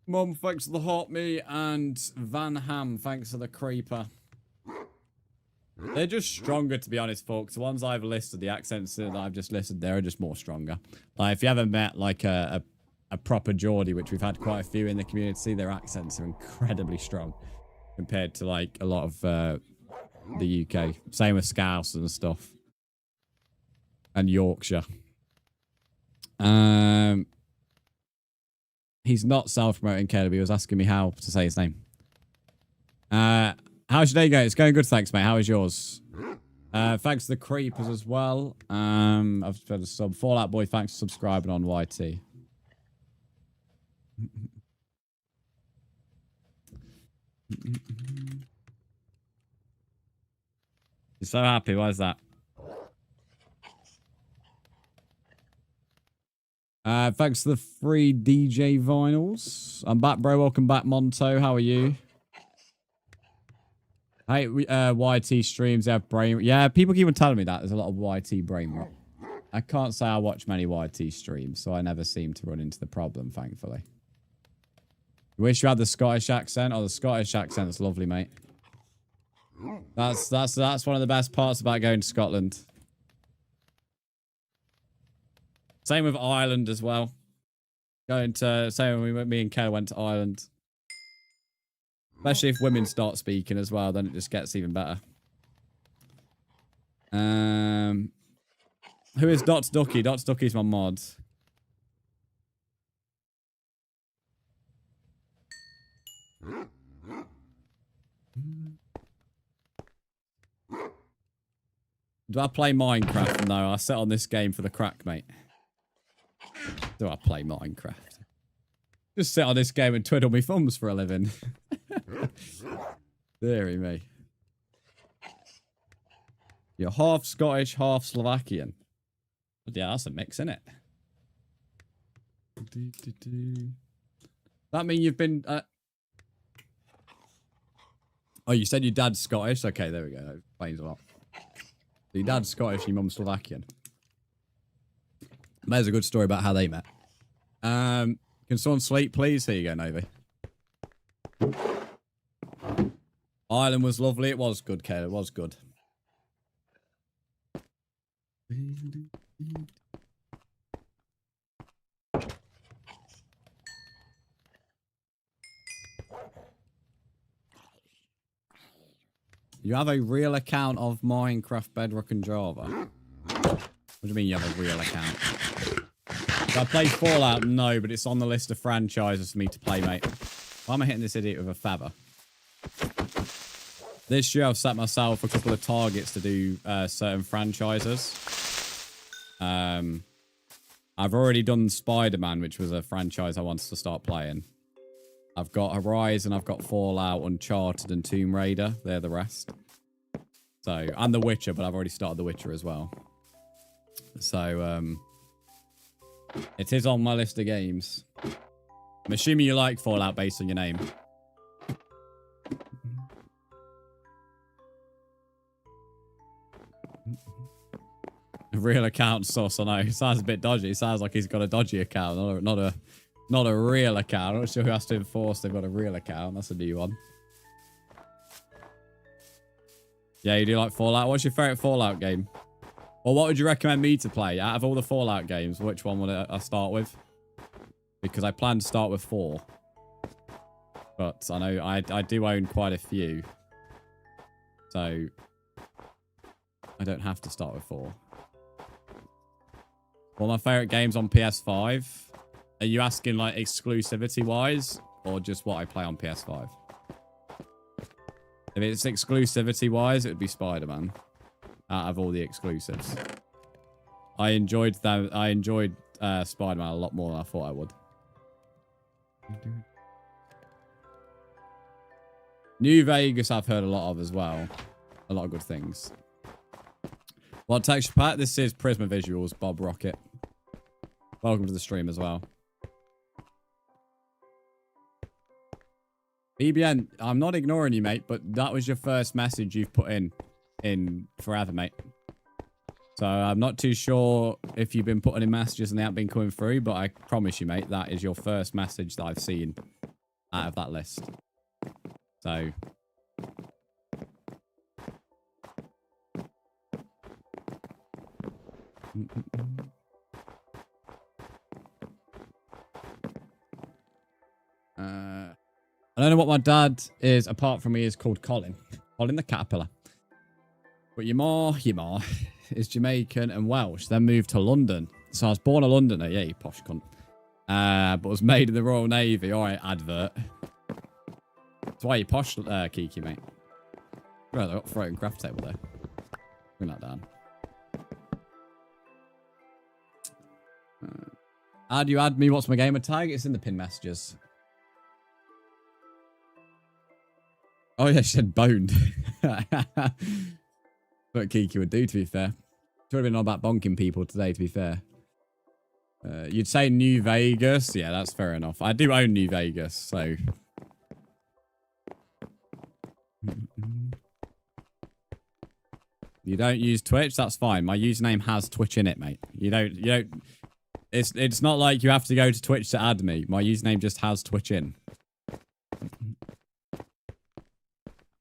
Mom, thanks for the hot me, and Van Ham, thanks for the creeper. They're just stronger, to be honest, folks. The ones I've listed, the accents that I've just listed, they're just more stronger. Like, if you haven't met, like, a proper Geordie, which we've had quite a few in the community, their accents are incredibly strong compared to, like, a lot of the UK. Same with Scouse and stuff. And Yorkshire. He's not self-promoting, Caleb. He was asking me how to say his name. How's your day going? It's going good, thanks, mate. How is yours? Thanks to the creepers as well. I've put a sub. Fallout Boy, thanks for subscribing on YT. You're so happy. Why is that? Thanks to the free DJ vinyls. I'm back, bro. Welcome back, Monto. How are you? Hey, YT streams have brain. Yeah, people keep on telling me that. There's a lot of YT brain rot. I can't say I watch many YT streams, so I never seem to run into the problem, thankfully. You wish you had the Scottish accent? Oh, the Scottish accent's lovely, mate. That's one of the best parts about going to Scotland. Same with Ireland as well. Same when me and Kel went to Ireland. Especially if women start speaking as well, then it just gets even better. Who is Dots Ducky? Dots Ducky's my mod. Do I play Minecraft? No, I set on this game for the crack, mate. Do I play Minecraft? Just sit on this game and twiddle my thumbs for a living. Deary me. You're half Scottish, half Slovakian. But yeah, that's a mix, isn't it? That mean you've been... Oh, you said your dad's Scottish? Okay, there we go. That explains a lot. So your dad's Scottish and your mum's Slovakian. There's a good story about how they met. Can someone sleep, please? Here you go, Novi. Ireland was lovely. It was good, Caleb. It was good. You have a real account of Minecraft, Bedrock, and Java? What do you mean you have a real account? Do I play Fallout? No, but it's on the list of franchises for me to play, mate. Why am I hitting this idiot with a feather? This year I've set myself a couple of targets to do certain franchises. I've already done Spider-Man, which was a franchise I wanted to start playing. I've got Horizon, I've got Fallout, Uncharted, and Tomb Raider. They're the rest. So, and The Witcher, but I've already started The Witcher as well. So, it is on my list of games. I'm assuming you like Fallout based on your name. Real account source, I know. It sounds a bit dodgy. It sounds like he's got a dodgy account, not a real account. I'm not sure who has to enforce they've got a real account. That's a new one. Yeah, you do like Fallout. What's your favourite Fallout game? Or what would you recommend me to play? Out of all the Fallout games, which one would I start with? Because I plan to start with 4. But I know I do own quite a few. So I don't have to start with 4. One of my favourite games on PS5. Are you asking like exclusivity wise or just what I play on PS5? If it's exclusivity wise, it would be Spider-Man. Out of all the exclusives, I enjoyed that. I enjoyed Spider-Man a lot more than I thought I would. New Vegas, I've heard a lot of as well. A lot of good things. What texture pack? This is Prisma Visuals, Bob Rocket. Welcome to the stream as well. BBN, I'm not ignoring you, mate, but that was your first message you've put in forever, mate. So I'm not too sure if you've been putting in messages and they haven't been coming through, but I promise you, mate, that is your first message that I've seen out of that list. So... I don't know what my dad is, apart from me, is called Colin. Colin the Caterpillar. But your ma is Jamaican and Welsh, then moved to London. So I was born a Londoner. Yeah, you posh cunt. But was made in the Royal Navy. All right, advert. That's why you posh, Kiki, mate. Right, I've got a floating craft table there. Bring that down. How do you add me? What's my gamer tag? It's in the pin messages. Oh, yeah, she said boned. What Kiki would do, to be fair. Should have been on about bonking people today, to be fair. You'd say New Vegas. Yeah, that's fair enough. I do own New Vegas, so... You don't use Twitch? That's fine. My username has Twitch in it, mate. You don't... It's not like you have to go to Twitch to add me. My username just has Twitch in.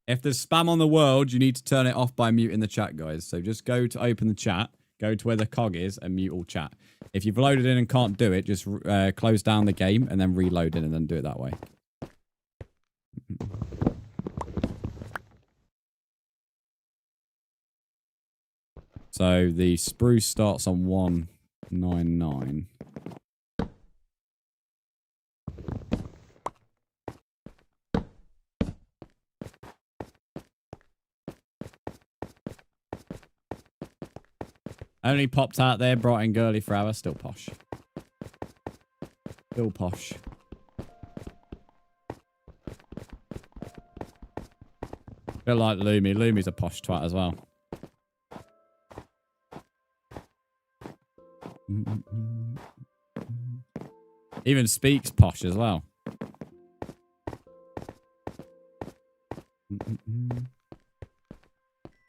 If there's spam on the world, you need to turn it off by muting the chat, guys. So just go to open the chat, go to where the cog is, and mute all chat. If you've loaded in and can't do it, just close down the game and then reload it and then do it that way. So the spruce starts on 199. Only popped out there, bright and girly for hours. Still posh. Still posh. Bit like Lumi. Lumi's a posh twat as well. Even speaks posh as well.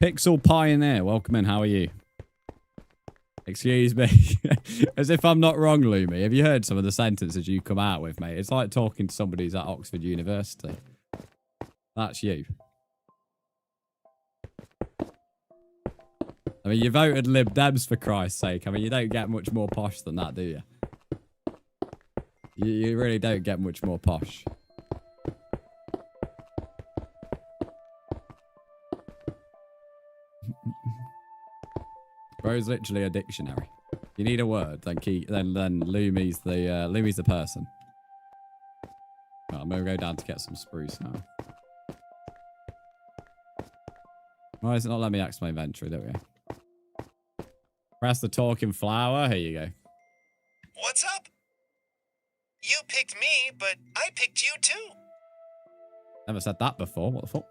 Pixel Pioneer, welcome in. How are you? Excuse me. As if I'm not wrong, Lumi. Have you heard some of the sentences you come out with, mate? It's like talking to somebody who's at Oxford University. That's you. I mean, you voted Lib Dems for Christ's sake. I mean, you don't get much more posh than that, do you? You really don't get much more posh. Bro's literally a dictionary. You need a word, then Lumi's the person. Well, I'm gonna go down to get some spruce now. Why does it not let me access my inventory? There we go. Press the talking flower. Here you go. What's up? You picked me, but I picked you too. Never said that before. What the fuck?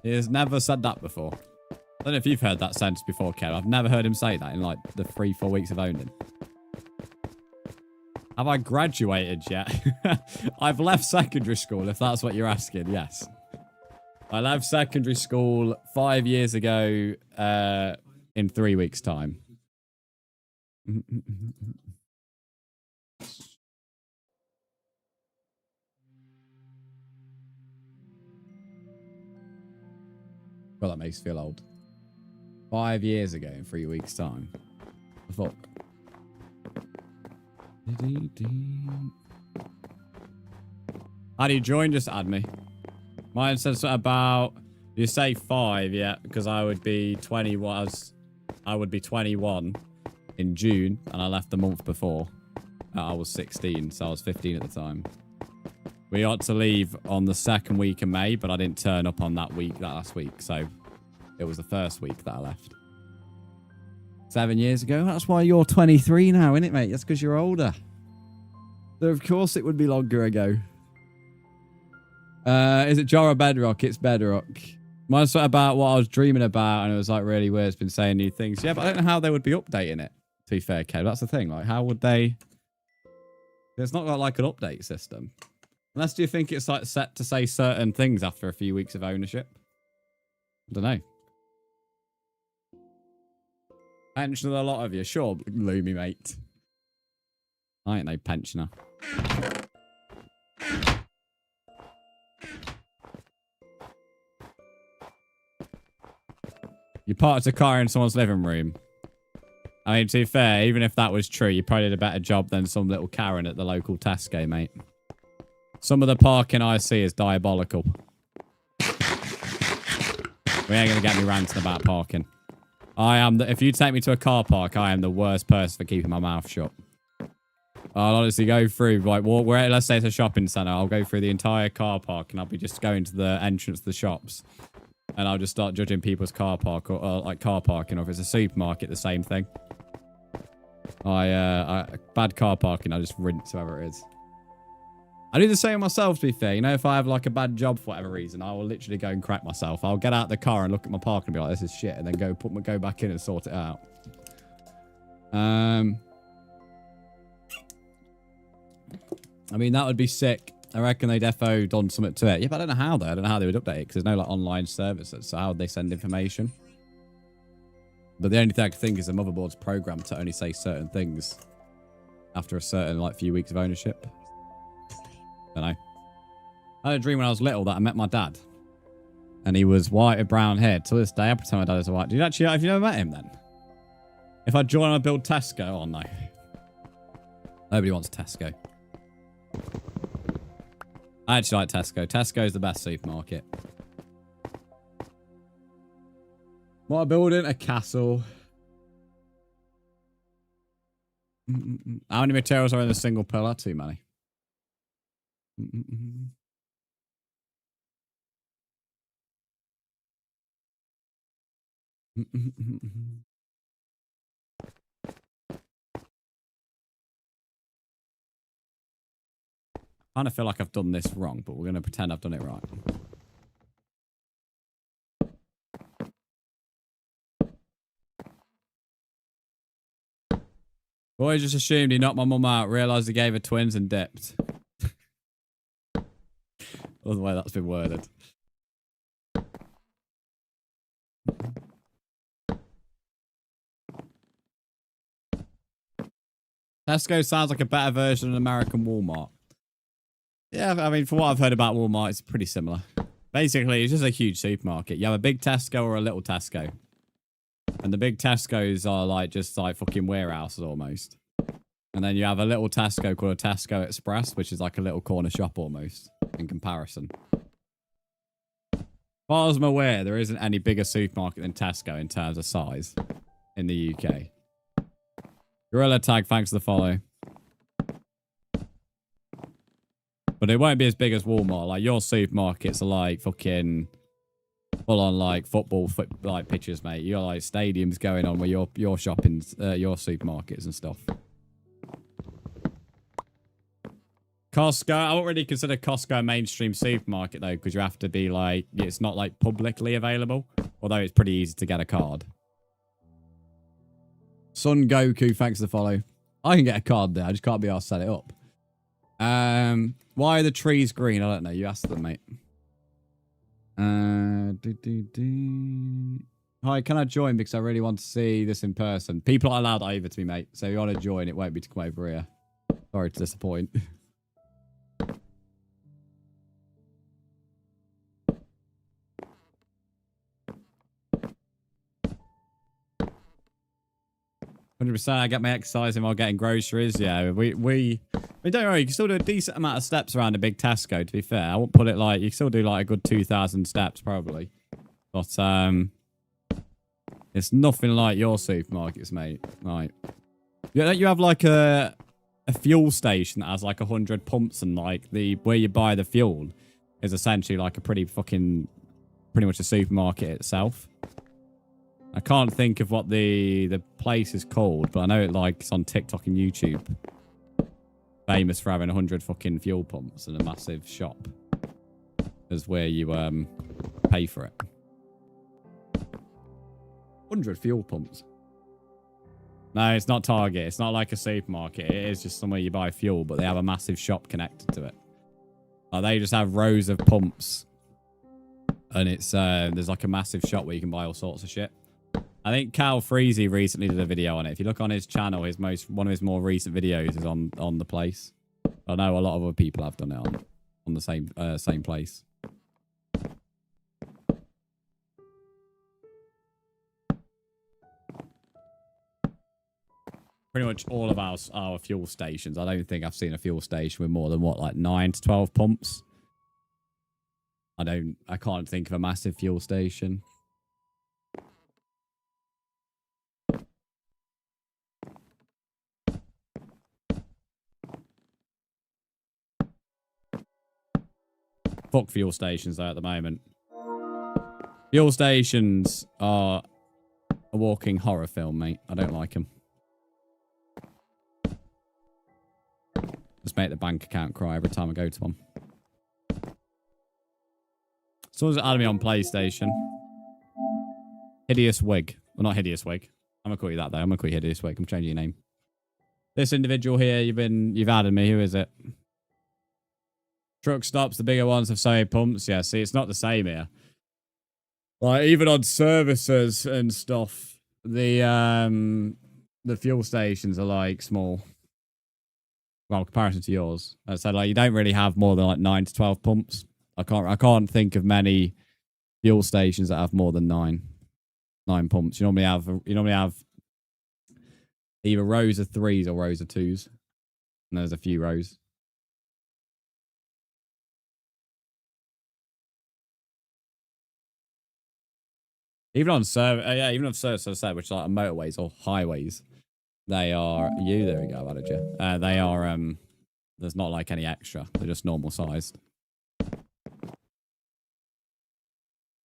He has never said that before. I don't know if you've heard that sentence before, Kev. I've never heard him say that in like the 3-4 weeks of owning. Have I graduated yet? I've left secondary school, if that's what you're asking. Yes. I left secondary school 5 years ago in 3 weeks' time. Well, that makes me feel old. 5 years ago in 3 weeks' time. The fuck? How do you join? Just add me. Mine says about, you say 5, yeah, because I would be 21. I would be 21 in June, and I left the month before. I was 16, so I was 15 at the time. We ought to leave on the 2nd week of May, but I didn't turn up on that last week, so it was the 1st week that I left. 7 years ago. That's why you're 23 now, isn't it, mate? That's because you're older. So of course it would be longer ago. Is it Jar or Bedrock? It's Bedrock. Mine's about what I was dreaming about, and it was like really weird. It's been saying new things. Yeah, but I don't know how they would be updating it, to be fair, Kev. That's the thing. Like, how would they... It's not got like an update system. Unless do you think it's like set to say certain things after a few weeks of ownership? I don't know. Pensioner a lot of you. Sure, Loomy, mate. I ain't no pensioner. You parked a car in someone's living room. I mean, to be fair, even if that was true, you probably did a better job than some little Karen at the local Tesco, mate. Some of the parking I see is diabolical. We ain't going to get me ranting about parking. If you take me to a car park, I am the worst person for keeping my mouth shut. I'll honestly go through, like, let's say it's a shopping centre. I'll go through the entire car park and I'll be just going to the entrance to the shops. And I'll just start judging people's car park or like car parking, or if it's a supermarket, the same thing. Bad car parking, I just rinse whoever it is. I do the same myself, to be fair. You know, if I have like a bad job for whatever reason, I will literally go and crack myself. I'll get out the car and look at my park and be like, this is shit, and then go back in and sort it out. I mean, that would be sick. I reckon they'd defo done something to it. Yeah, but I don't know how though. I don't know how they would update it, because there's no like online services. So how would they send information? But the only thing I can think is the motherboard's programmed to only say certain things after a certain like few weeks of ownership. Don't know. I had a dream when I was little that I met my dad, and he was white with brown hair. To this day, I pretend my dad is white. Have you never met him then? If I join and build Tesco, oh no. Nobody wants Tesco. I actually like Tesco. Tesco is the best supermarket. What am I building? A castle. How many materials are in a single pillar? Too many. I kind of feel like I've done this wrong, but we're going to pretend I've done it right. Boy just assumed he knocked my mum out, realised he gave her twins and dipped. That's the way that's been worded. Tesco sounds like a better version of an American Walmart. Yeah, I mean, from what I've heard about Walmart, it's pretty similar. Basically, it's just a huge supermarket. You have a big Tesco or a little Tesco. And the big Tescos are like just like fucking warehouses almost. And then you have a little Tesco called a Tesco Express, which is like a little corner shop almost in comparison. As far as I'm aware, there isn't any bigger supermarket than Tesco in terms of size in the UK. Gorilla Tag, thanks for the follow. But it won't be as big as Walmart. Like, your supermarkets are like fucking full-on like football like pitches, mate. You're like stadiums going on where your shopping's, your supermarkets and stuff. Costco, I won't really consider Costco a mainstream supermarket though, because you have to be like, it's not like publicly available. Although it's pretty easy to get a card. Son Goku, thanks for the follow. I can get a card there. I just can't be asked to set it up. Why are the trees green? I don't know. You asked them, mate. Hi, can I join? Because I really want to see this in person. People are allowed over to me, mate. So if you want to join, it won't be to come over here. Sorry to disappoint. 100%. I get my exercise in while getting groceries. Yeah, we don't worry. You can still do a decent amount of steps around a big Tesco, to be fair. I won't put it like... You can still do like a good 2,000 steps, probably. But, it's nothing like your supermarkets, mate. Like, you have like a fuel station that has like 100 pumps, and like where you buy the fuel is essentially like a pretty much a supermarket itself. I can't think of what the place is called, but I know it's on TikTok and YouTube. Famous for having 100 fucking fuel pumps and a massive shop is where you pay for it. 100 fuel pumps. No, it's not Target. It's not like a supermarket. It is just somewhere you buy fuel, but they have a massive shop connected to it. They just have rows of pumps, and it's there's like a massive shop where you can buy all sorts of shit. I think Cal Freezy recently did a video on it. If you look on his channel, one of his more recent videos is on the place. I know a lot of other people have done it on the same place. Pretty much all of our fuel stations. I don't think I've seen a fuel station with more than like 9 to 12 pumps. I can't think of a massive fuel station. Fuck fuel stations though at the moment. Fuel stations are a walking horror film, mate. I don't like them. Just make the bank account cry every time I go to one. Someone's added me on PlayStation. Hideous Wig. Well, not Hideous Wig. I'm gonna call you that though. I'm gonna call you Hideous Wig. I'm changing your name. This individual here, you've added me. Who is it? Truck stops, the bigger ones have so many pumps. Yeah, see, it's not the same here. Like, even on services and stuff, the fuel stations are like small. Well, in comparison to yours. So like you don't really have more than like 9 to 12 pumps. I can't think of many fuel stations that have more than 9 pumps. You normally have either rows of 3s or rows of 2s. And there's a few rows. Even on service, I said, which is like on motorways or highways, they are there we go, I've added you. They are there's not like any extra. They're just normal sized.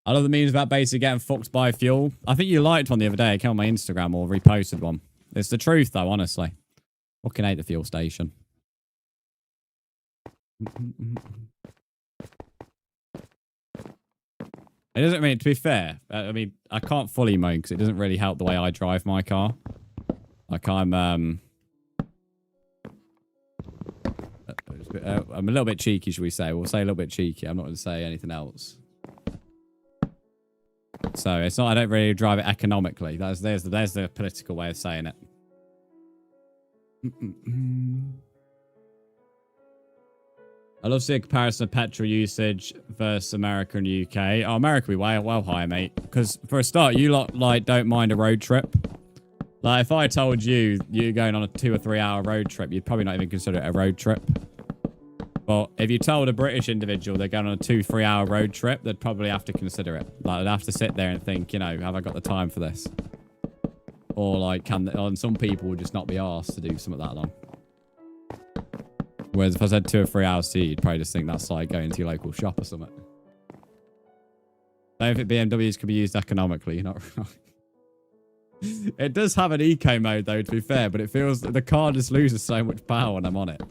I love the memes about basically getting fucked by fuel. I think you liked one the other day. I came on my Instagram or reposted one. It's the truth though, honestly. Fucking hate the fuel station. It doesn't mean, to be fair, I mean, I can't fully moan because it doesn't really help the way I drive my car. Like I'm a little bit cheeky, should we say? We'll say a little bit cheeky. I'm not going to say anything else. So it's not, I don't really drive it economically. There's the political way of saying it. I love seeing a comparison of petrol usage versus America and UK. Oh, America would be well higher, mate. Because for a start, you lot like don't mind a road trip. Like if I told you're going on a 2 or 3 hour road trip, you'd probably not even consider it a road trip. But if you told a British individual they're going on a 2-3 hour road trip, they'd probably have to consider it. Like they'd have to sit there and think, you know, have I got the time for this? Or like, and some people would just not be asked to do something that long. Whereas if I said 2 or 3 hours to you, you'd probably just think that's like going to your local shop or something. So if BMWs could be used economically, you're not wrong. It does have an eco mode though, to be fair, but it feels that the car just loses so much power when I'm on it.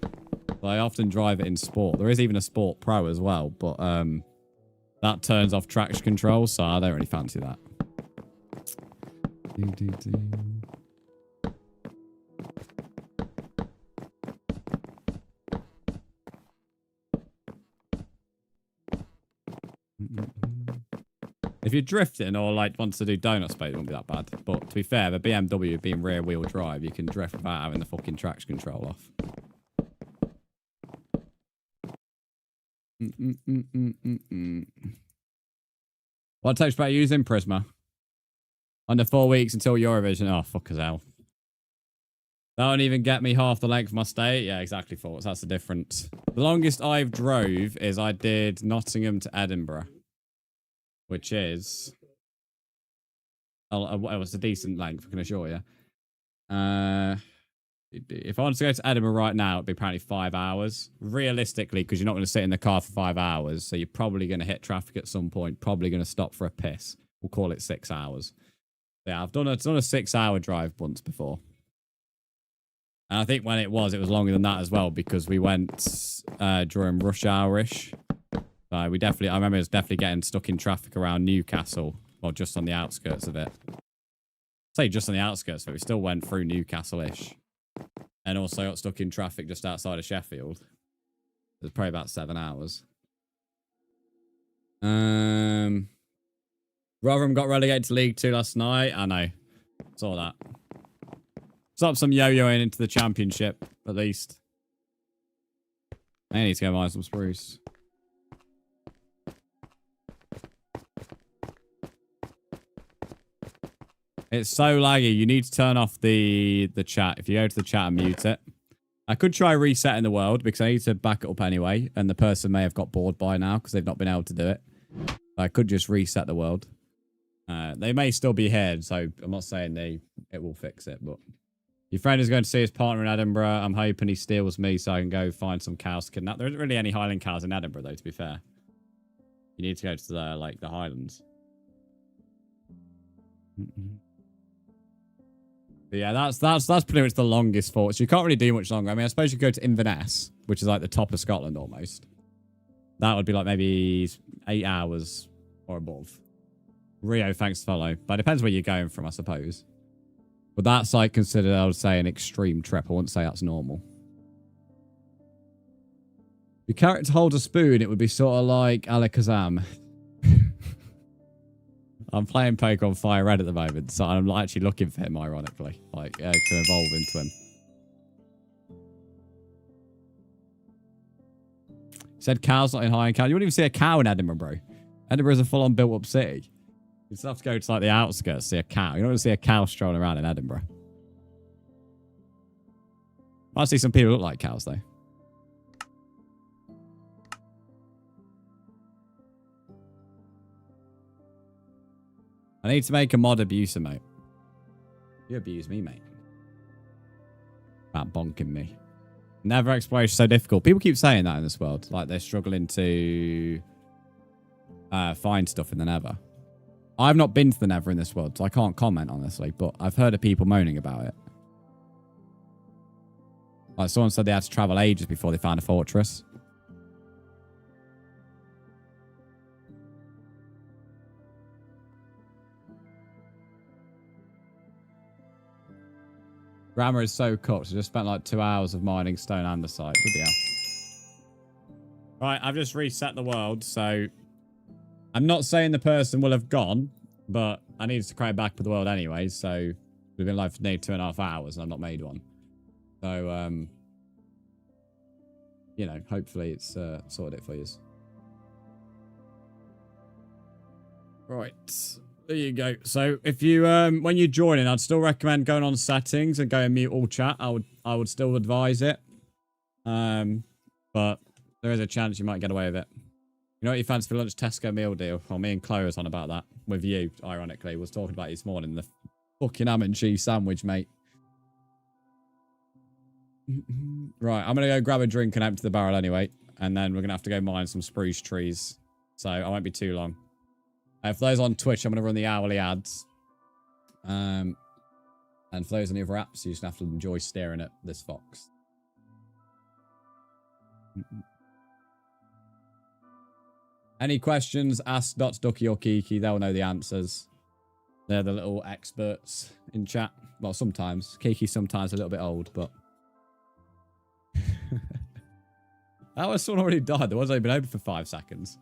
So I often drive it in sport. There is even a Sport Pro as well, but that turns off traction control, so I don't really fancy that. If you're drifting or like wants to do donut space, it won't be that bad. But to be fair, the BMW being rear wheel drive, you can drift without having the fucking traction control off. What takes about using Prisma? Under 4 weeks until Eurovision. Oh, fuck as hell. That won't even get me half the length of my stay. Yeah, exactly, thoughts. That's the difference. The longest I've drove is I did Nottingham to Edinburgh, which is... it was a decent length, I can assure you. If I wanted to go to Edinburgh right now, it'd be apparently 5 hours. Realistically, because you're not going to sit in the car for 5 hours, so you're probably going to hit traffic at some point, probably going to stop for a piss. We'll call it 6 hours. Yeah, I've done a 6-hour drive once before. And I think when it was longer than that as well, because we went during rush hour-ish. So I remember it was definitely getting stuck in traffic around Newcastle, or just on the outskirts of it. I'd say just on the outskirts, but we still went through Newcastle-ish. And also got stuck in traffic just outside of Sheffield. It was probably about 7 hours. Rotherham got relegated to League 2 last night. I know. Saw that. Stop some yo-yoing into the championship, at least. I need to go buy some spruce. It's so laggy. You need to turn off the chat. If you go to the chat and mute it. I could try resetting the world because I need to back it up anyway. And the person may have got bored by now because they've not been able to do it. I could just reset the world. They may still be here, so I'm not saying it will fix it. But your friend is going to see his partner in Edinburgh. I'm hoping he steals me so I can go find some cows to kidnap. There isn't really any Highland cows in Edinburgh, though, to be fair. You need to go to the Highlands. But yeah, that's pretty much the longest fort. So you can't really do much longer. I mean, I suppose you go to Inverness, which is like the top of Scotland almost. That would be like maybe 8 hours or above. Rio, thanks to follow. But it depends where you're going from, I suppose. But that's like considered, I would say, an extreme trip. I wouldn't say that's normal. If your character holds a spoon, it would be sort of like Alakazam. I'm playing Pokemon Fire Red at the moment, so I'm actually looking for him, ironically. Like, to evolve into him. Said cows not in Highland cows. You wouldn't even see a cow in Edinburgh, bro. Edinburgh is a full-on built-up city. You still have to go to, like, the outskirts to see a cow. You're not going to see a cow strolling around in Edinburgh. I see some people look like cows, though. I need to make a mod abuser, mate. You abuse me, mate. About bonking me. Nether exploration so difficult. People keep saying that in this world. Like, they're struggling to find stuff in the Nether. I've not been to the Nether in this world, so I can't comment, honestly. But I've heard of people moaning about it. Like, someone said they had to travel ages before they found a fortress. Grammar is so cooked. I just spent like 2 hours of mining stone andesite. Good deal. Right, I've just reset the world, so I'm not saying the person will have gone, but I needed to crack back with the world anyway, so we've been live for nearly 2.5 hours and I've not made one. So, you know, hopefully it's sorted it for you. Right. There you go. So if you when you join in, I'd still recommend going on settings and go and mute all chat. I would still advise it. But there is a chance you might get away with it. You know what you fancy for lunch? Tesco meal deal. Well, me and Chloe was on about that with you, ironically. Was talking about it this morning. The fucking ham and cheese sandwich, mate. Right, I'm going to go grab a drink and empty the barrel anyway. And then we're going to have to go mine some spruce trees. So I won't be too long. For those on Twitch, I'm going to run the hourly ads. And for those on the other apps, you just have to enjoy staring at this fox. Any questions? Ask Ducky or Kiki. They'll know the answers. They're the little experts in chat. Well, sometimes. Kiki's sometimes a little bit old, but... That was someone already died. The one's only been open for 5 seconds.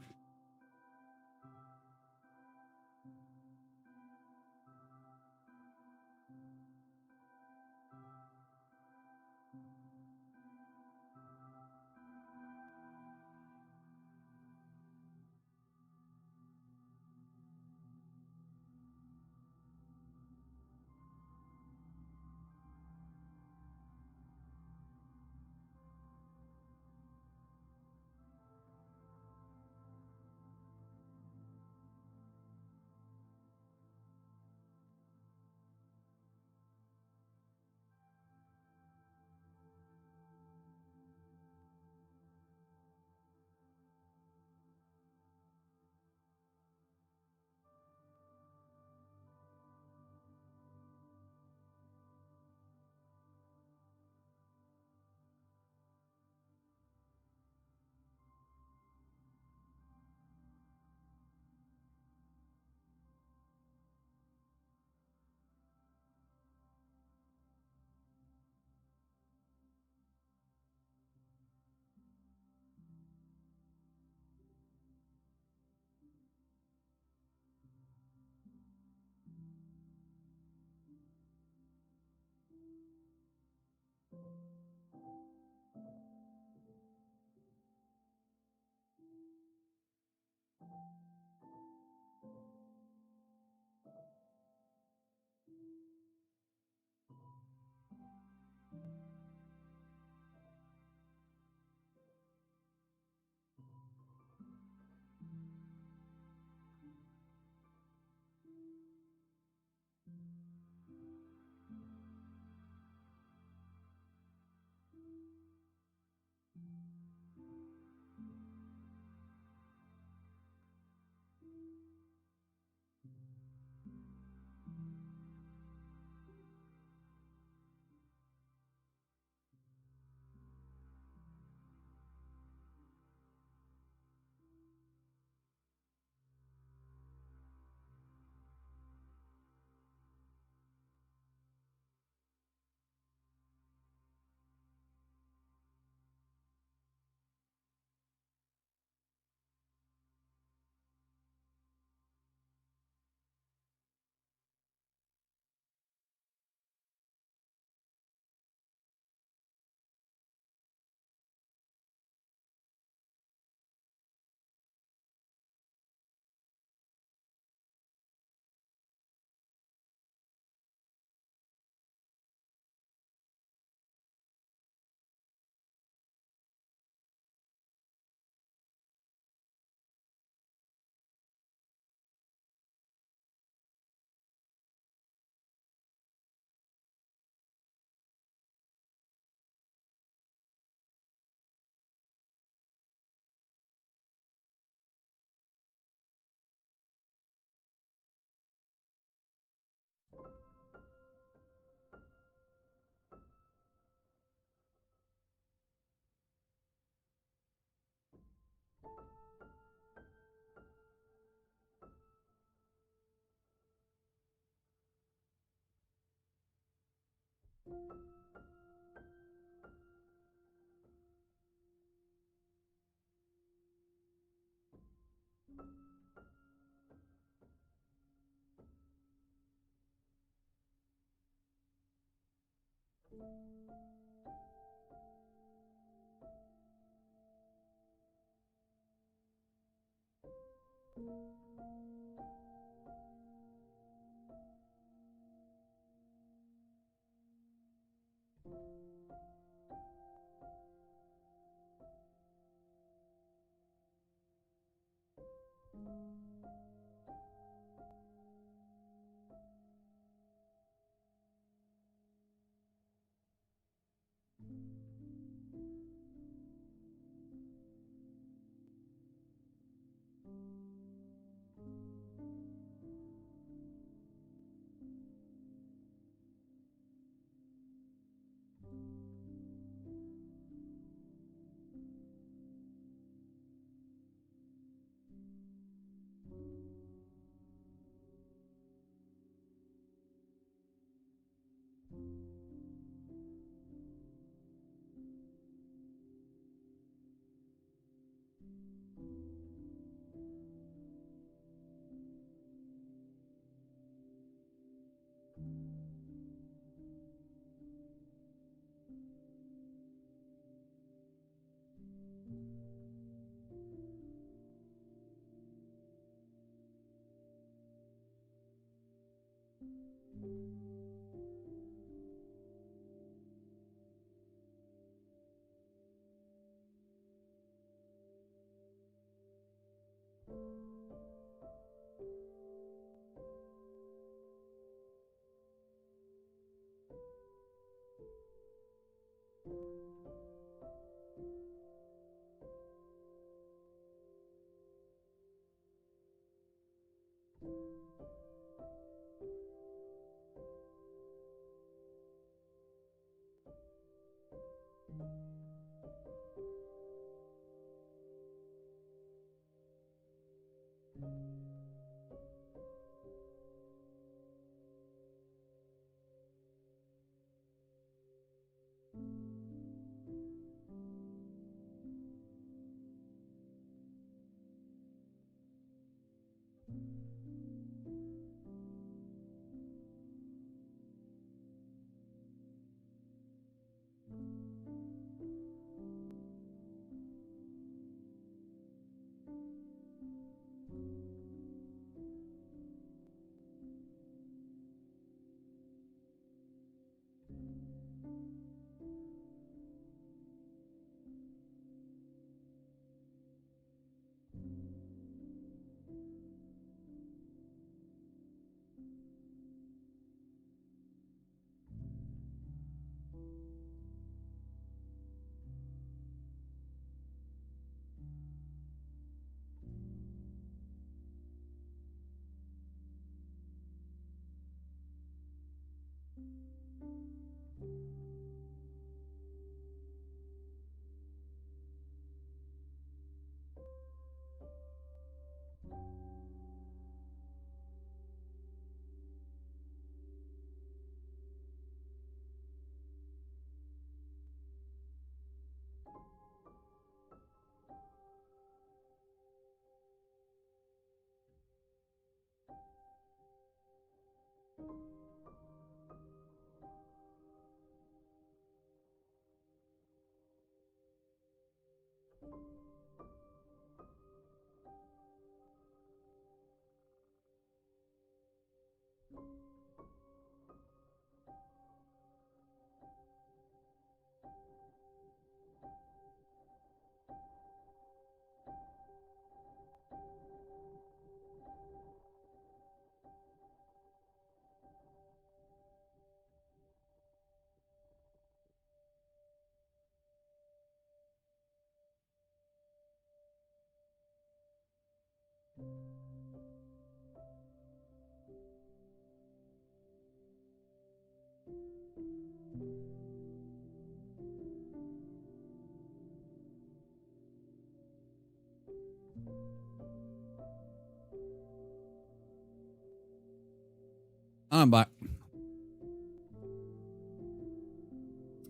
I'm back.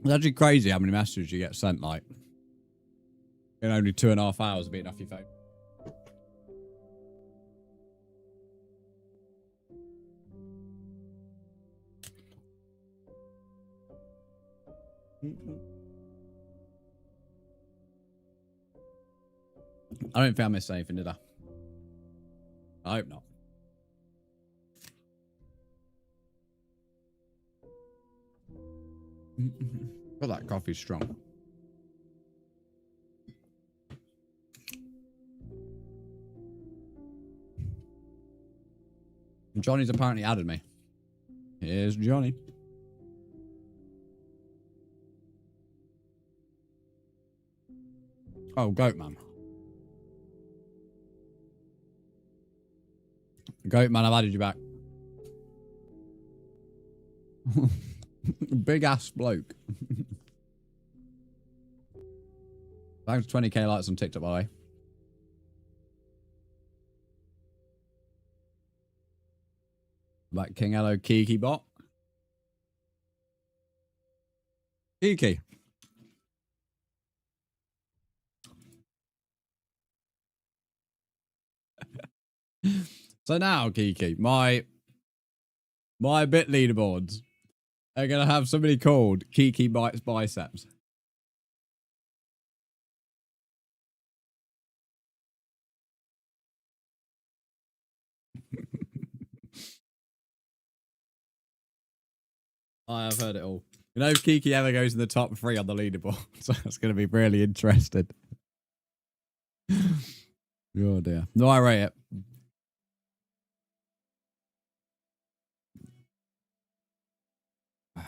It's actually crazy how many messages you get sent, like, in only 2.5 hours of being off your phone. I don't think I missed anything, did I? I hope not. But that coffee's strong. Johnny's apparently added me. Here's Johnny. Oh, Goat Man. Goat Man, I've added you back. Big ass bloke. Thanks for 20k likes on TikTok, by the way. Back King Hello Kiki bot. Kiki. So now, Kiki, my bit leaderboards are gonna have somebody called Kiki Bites Biceps. I have heard it all. You know, if Kiki ever goes in the top 3 on the leaderboard, so it's going to be really interesting. Oh dear. No, I rate it. For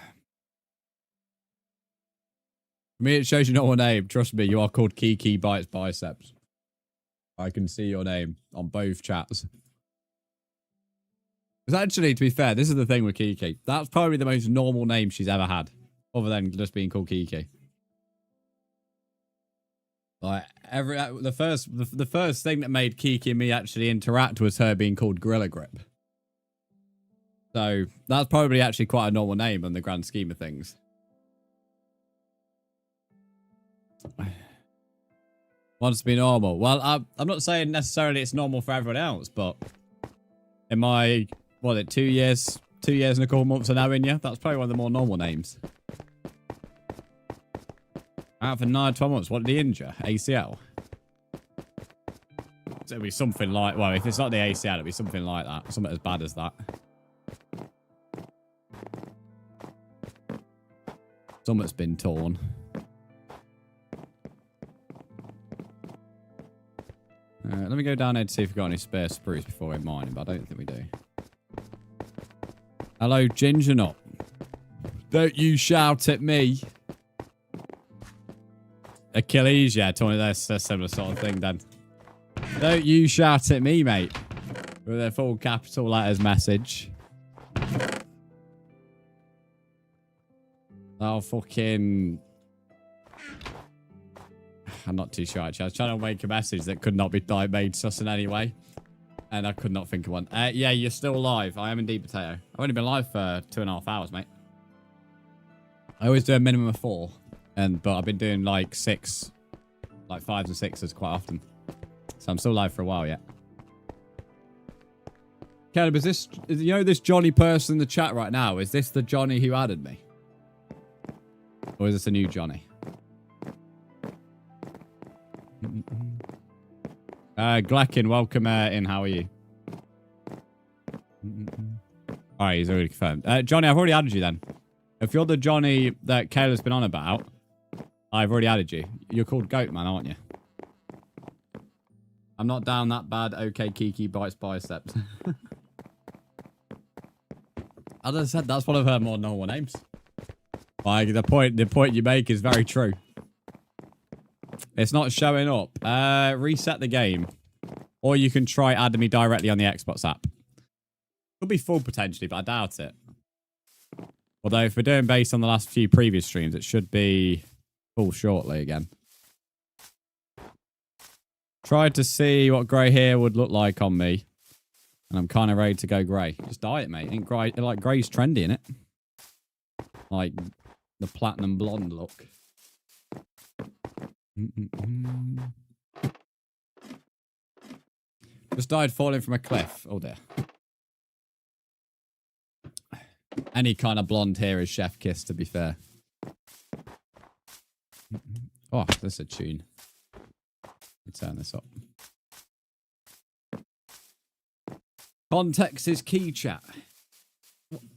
me, it shows you not your name. Trust me, you are called Kiki Bites Biceps. I can see your name on both chats. Because actually, to be fair, this is the thing with Kiki. That's probably the most normal name she's ever had. Other than just being called Kiki. Like the first thing that made Kiki and me actually interact was her being called Gorilla Grip. So that's probably actually quite a normal name in the grand scheme of things. Wants to be normal. Well, I'm not saying necessarily it's normal for everyone else, but in my, what is it, 2 years and a couple months of knowing you, that's probably one of the more normal names. Out for 9 to 12 months. What did he injure? ACL? So it'll be something like, well, if it's not the ACL, it'll be something like that. Something as bad as that. Something's been torn. Let me go down here to see if we've got any spare spruce before we mine him, but I don't think we do. Hello, Ginger Nut. Don't you shout at me. Achilles, yeah, Tony, that's a similar sort of thing, then. Don't you shout at me, mate. With a full capital letters message. Oh, fucking... I'm not too sure, actually. I was trying to make a message that could not be made sus in any way. And I could not think of one. Yeah, you're still live. I am indeed, Potato. I've only been live for 2.5 hours, mate. I always do a minimum of 4. But I've been doing like 6. Like 5s and 6s quite often. So I'm still live for a while yet. Caleb, is this... You know this Johnny person in the chat right now? Is this the Johnny who added me? Or is this a new Johnny? Gleckin, welcome in. How are you? Alright, he's already confirmed. Johnny, I've already added you then. If you're the Johnny that Kayla's been on about, I've already added you. You're called Goat Man, aren't you? I'm not down that bad. Okay, Kiki bites biceps. As I said, that's one of her more normal names. Like, the point you make is very true. It's not showing up. Reset the game. Or you can try adding me directly on the Xbox app. Could be full potentially, but I doubt it. Although if we're doing based on the last few previous streams, it should be full shortly again. Tried to see what grey hair would look like on me. And I'm kind of ready to go grey. Just dye it, mate. Ain't grey, like grey's trendy, innit? Like the platinum blonde look. Just died falling from a cliff. Oh dear. Any kind of blonde hair is chef kiss, to be fair. Oh, that's a tune. Let me turn this up. Context is key, chat.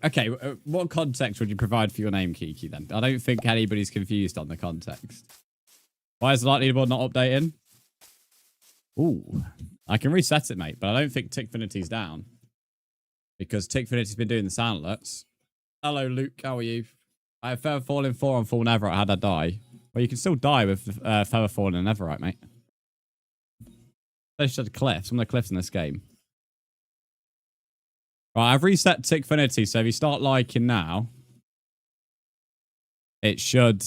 Okay, what context would you provide for your name, Kiki, then? I don't think anybody's confused on the context. Why is the leaderboard not updating? Ooh. I can reset it, mate, but I don't think Tickfinity's down. Because Tickfinity's been doing the sound alerts. Hello, Luke. How are you? I have Feather Falling 4 on Full Netherite. How'd I die? Well, you can still die with Feather Falling and Netherite, mate. They said cliffs. Some of the cliffs in this game. Right, I've reset Tickfinity, so if you start liking now, it should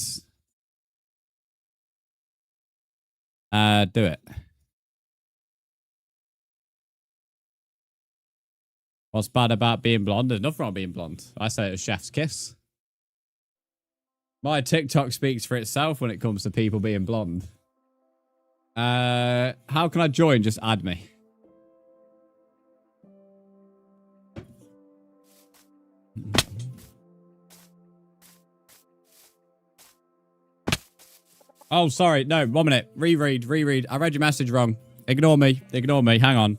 do it. What's bad about being blonde? There's nothing wrong with being blonde. I say it's chef's kiss. My TikTok speaks for itself when it comes to people being blonde. How can I join? Just add me. Oh, sorry. No, 1 minute. Reread. I read your message wrong. Ignore me. Hang on.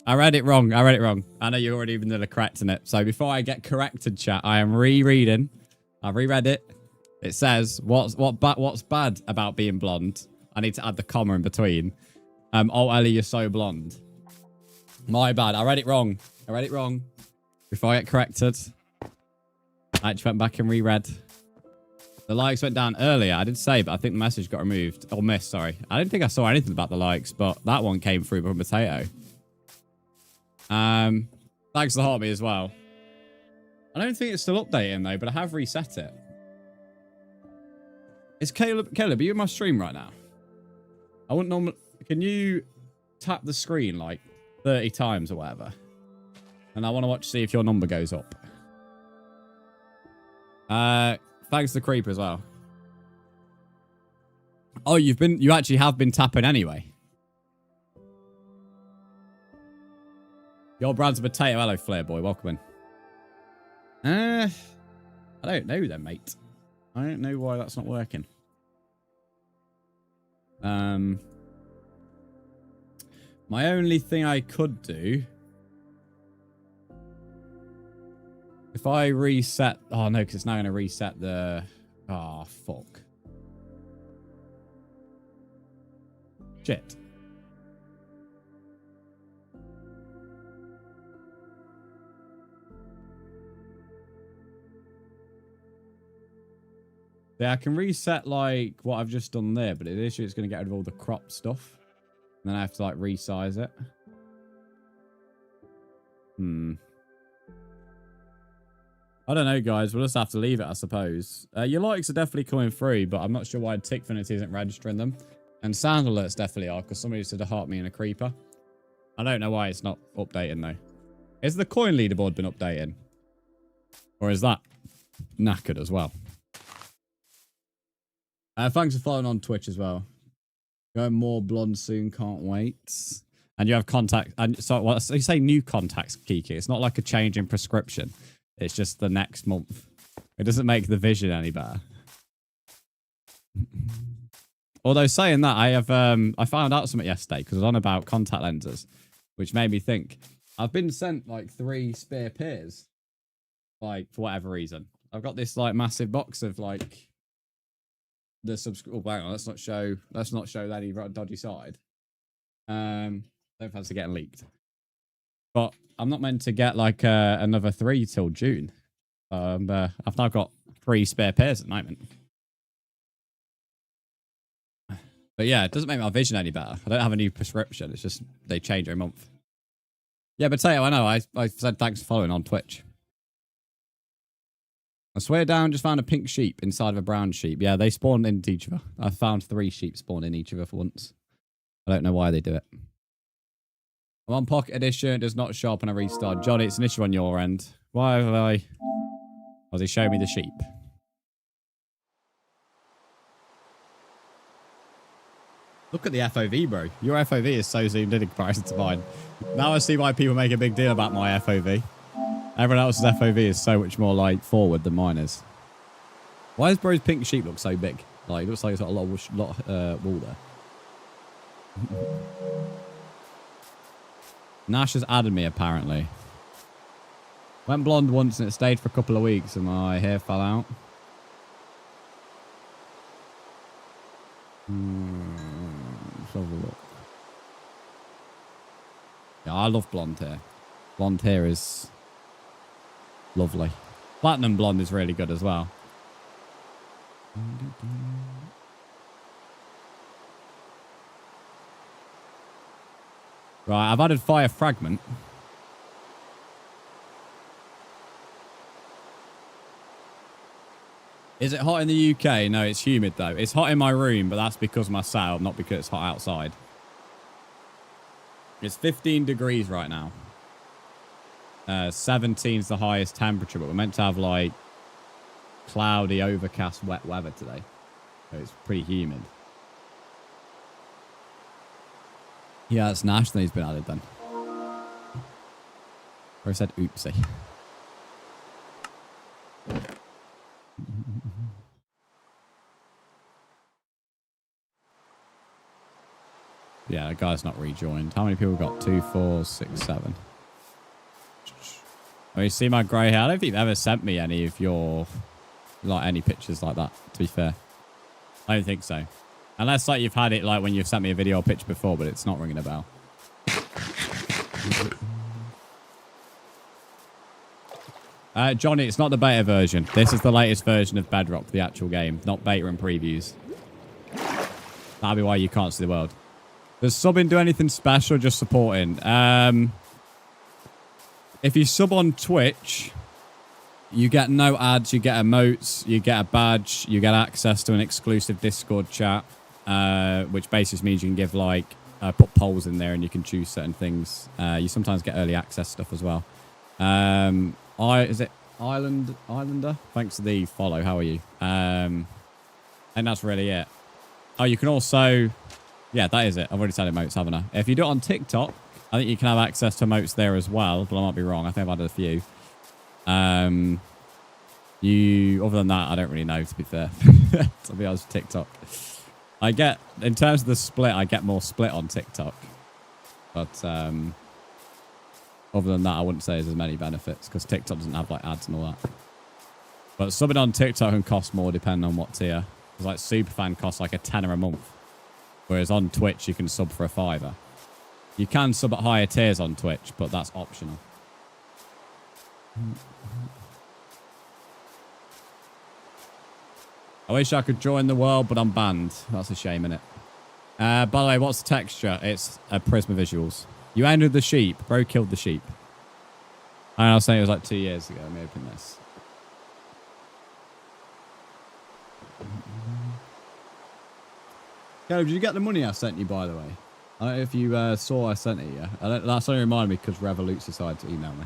I read it wrong. I know you already even did a correct in it. So before I get corrected, chat, I am rereading. I've reread it. It says, what's bad about being blonde? I need to add the comma in between. Oh, Ellie, you're so blonde. My bad. I read it wrong. Before I get corrected. I actually went back and reread. The likes went down earlier. I did say, but I think the message got removed. Or missed, sorry. I didn't think I saw anything about the likes, but that one came through from Potato. Thanks to Heartbeat as well. I don't think it's still updating though, but I have reset it. Is Caleb, are you in my stream right now? I wouldn't normally... Can you tap the screen like 30 times or whatever? And I want to watch see if your number goes up. Thanks to Creeper as well. Oh, you actually have been tapping anyway. Your Brzndz potato. Hello, Flair boy. Welcome in. I don't know then, mate. I don't know why that's not working. My only thing I could do, if I reset... Oh, no, because it's now going to reset the... Oh, fuck. Shit. Yeah, I can reset, like, what I've just done there, but the issue is going to get rid of all the crop stuff. And then I have to, like, resize it. I don't know, guys. We'll just have to leave it, I suppose. Your likes are definitely coming through, but I'm not sure why Tickfinity isn't registering them. And sound alerts definitely are, because somebody said to heart me in a creeper. I don't know why it's not updating, though. Is the coin leaderboard been updating? Or is that knackered as well? Thanks for following on Twitch as well. Going more blonde soon, can't wait. And you have contact. And so, well, so you say new contacts, Kiki. It's not like a change in prescription. It's just the next month. It doesn't make the vision any better. Although saying that, I found out something yesterday because I was on about contact lenses, which made me think. I've been sent like 3 spare pairs, like for whatever reason. I've got this like massive box of like. The oh, hang on, let's not show any dodgy side. Don't fancy getting leaked. But I'm not meant to get like another 3 till June. I've now got 3 spare pairs at the moment. But yeah, it doesn't make my vision any better. I don't have a new prescription. It's just they change every month. Yeah, but Potato, I know. I said thanks for following on Twitch. I swear down, just found a pink sheep inside of a brown sheep. Yeah, they spawn into each other. I found 3 sheep spawn in each other for once. I don't know why they do it. I'm on Pocket Edition. It does not show up on a restart. Johnny, it's an issue on your end. Why have I... Oh, they show me the sheep. Look at the FOV, bro. Your FOV is so zoomed in comparison to mine. Now I see why people make a big deal about my FOV. Everyone else's FOV is so much more, like, forward than mine is. Why does bro's pink sheep look so big? Like, it looks like it's got a lot of wool there. Nash has added me, apparently. Went blonde once and it stayed for a couple of weeks and my hair fell out. Let's have a look. Yeah, I love blonde hair. Blonde hair is lovely. Platinum blonde is really good as well. Right, I've added fire fragment. Is it hot in the UK? No, it's humid though. It's hot in my room, but that's because of my setup, not because it's hot outside. It's 15 degrees right now. 17 is the highest temperature, but we're meant to have like cloudy, overcast, wet weather today. So it's pretty humid. Yeah, it's Nash that he's been added then. Or I said oopsie. Yeah, the guy's not rejoined. How many people got? 2, 4, 6, 7. Oh, you see my grey hair? I don't think you've ever sent me any of your, like, any pictures like that, to be fair. I don't think so. Unless, like, you've had it, like, when you've sent me a video or picture before, but it's not ringing a bell. Johnny, it's not the beta version. This is the latest version of Bedrock, the actual game, not beta and previews. That'll be why you can't see the world. Does subbing do anything special or just supporting? If you sub on Twitch, you get no ads, you get emotes, you get a badge, you get access to an exclusive Discord chat. which basically means you can give like put polls in there and you can choose certain things. You sometimes get early access stuff as well. Is it Islander? Thanks for the follow. How are you? And that's really it. Oh, you can also, yeah, that is it. I've already said emotes, haven't I? If you do it on TikTok, I think you can have access to emotes there as well, but I might be wrong. I think I've added a few. Other than that, I don't really know, to be fair. To be honest, TikTok. I get, in terms of the split, I get more split on TikTok. But other than that, I wouldn't say there's as many benefits because TikTok doesn't have like ads and all that. But subbing on TikTok can cost more depending on what tier. Because like Superfan costs like a tenner a month. Whereas on Twitch, you can sub for a $5. You can sub at higher tiers on Twitch, but that's optional. I wish I could join the world, but I'm banned. That's a shame, innit? By the way, what's the texture? It's a Prisma Visuals. You ended the sheep. Bro killed the sheep. I was saying it was like 2 years ago. Let me open this. Caleb, did you get the money I sent you, by the way? I don't know if you saw I sent it, yeah? That's only reminded me because Revolute decided to email me.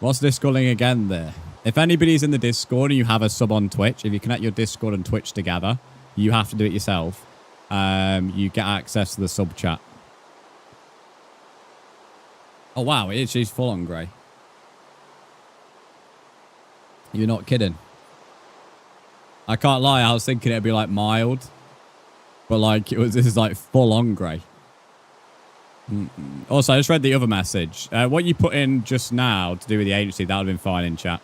What's Discording again there? If anybody's in the Discord and you have a sub on Twitch, if you connect your Discord and Twitch together, you have to do it yourself. You get access to the sub chat. Oh, wow. She's full on grey. You're not kidding. I can't lie. I was thinking it'd be like mild. But like, this is like full on grey. Also, I just read the other message. What you put in just now to do with the agency, that would have been fine in chat.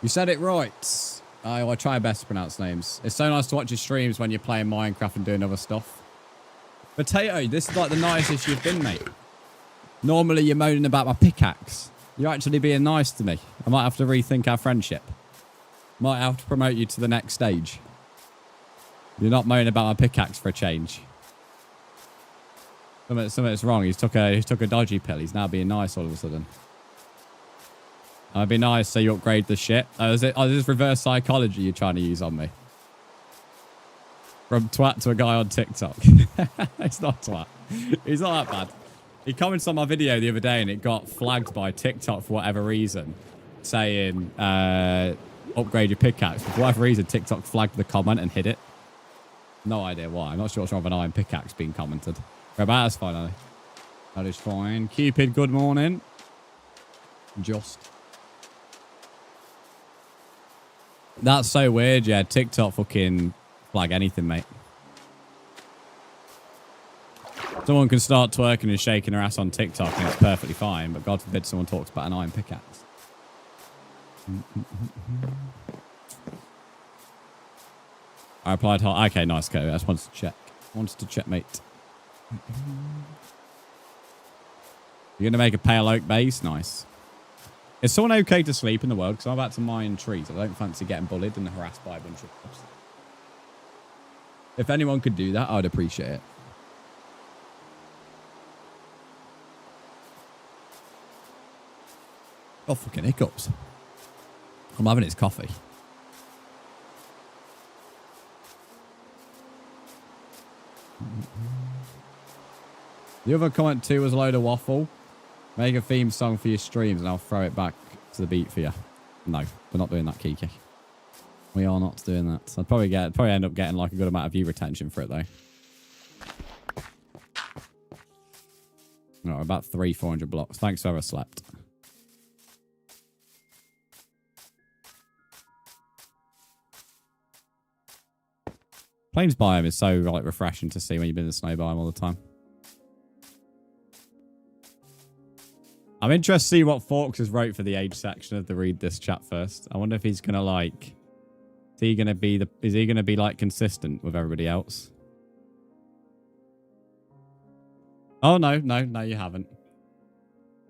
You said it right. I try my best to pronounce names. It's so nice to watch your streams when you're playing Minecraft and doing other stuff. Potato, this is like the nicest you've been, mate. Normally you're moaning about my pickaxe. You're actually being nice to me. I might have to rethink our friendship. Might have to promote you to the next stage. You're not moaning about my pickaxe for a change. Something's wrong. He's took a dodgy pill. He's now being nice all of a sudden. I'd be nice so you upgrade the shit. Is this reverse psychology you're trying to use on me? From twat to a guy on TikTok. It's not twat. He's not that bad. He commented on my video the other day and it got flagged by TikTok for whatever reason. Saying, upgrade your pickaxe. For whatever reason, TikTok flagged the comment and hid it. No idea why. I'm not sure what's wrong with an iron pickaxe being commented. But that's fine, Ali. That is fine. Cupid, good morning. Just. That's so weird, yeah. TikTok fucking flag anything, mate. Someone can start twerking and shaking her ass on TikTok and it's perfectly fine, but God forbid someone talks about an iron pickaxe. I replied, okay, nice, go. I just wanted to check. Wanted to check, mate. You're going to make a pale oak base? Nice. Is someone okay to sleep in the world? Because I'm about to mine trees. I don't fancy getting bullied and harassed by a bunch of cops. If anyone could do that, I'd appreciate it. Oh, fucking hiccups. I'm having his coffee. The other comment too was a load of waffle. Make a theme song for your streams and I'll throw it back to the beat for you. No, we're not doing that, Kiki. We are not doing that. I'd probably end up getting like a good amount of view retention for it though. No, about 400 blocks. Thanks for whoever slept. Plains biome is so like refreshing to see when you've been in the snow biome all the time. I'm interested to see what Forks has wrote for the age section of the read this chat first. I wonder if he's gonna like, is he gonna be like consistent with everybody else? Oh no, you haven't.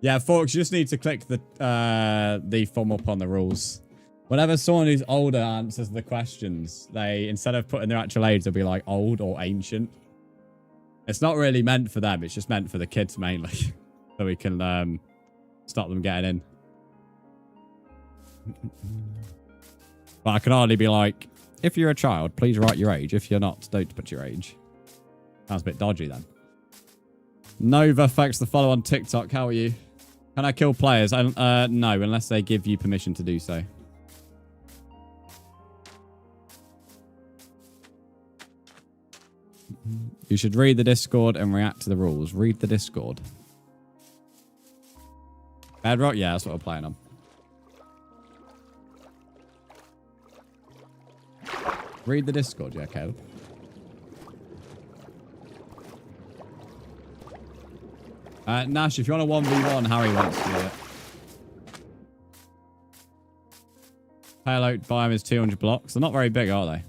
Yeah, Forks, you just need to click the thumb up on the rules. Whenever someone who's older answers the questions, they, instead of putting their actual age, they'll be like old or ancient. It's not really meant for them. It's just meant for the kids mainly. So we can stop them getting in. But I can hardly be like, if you're a child, please write your age. If you're not, don't put your age. Sounds a bit dodgy then. Nova, thanks for the follow on TikTok. How are you? Can I kill players? No, unless they give you permission to do so. You should read the Discord and react to the rules. Read the Discord. Bedrock? Yeah, that's what we're playing on. Read the Discord, yeah, Caleb. Nash, if you want a 1v1, Harry wants to do it. Payload biome is 200 blocks. They're not very big, are they?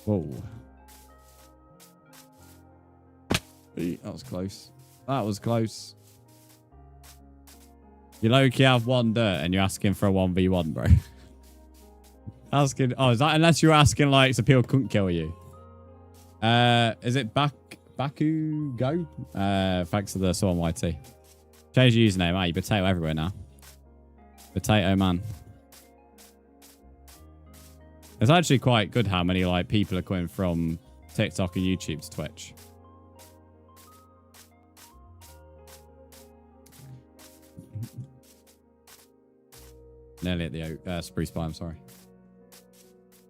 Whoa. That was close. That was close. You low-key have one dirt and you're asking for a 1v1, bro. Asking... Oh, is that unless you're asking, like, so people couldn't kill you? Is it Baku Go? Thanks for the Swan YT. Change your username. You potato everywhere now. Potato man. It's actually quite good how many, like, people are coming from TikTok and YouTube to Twitch. Nearly at the Spruce Biome, sorry.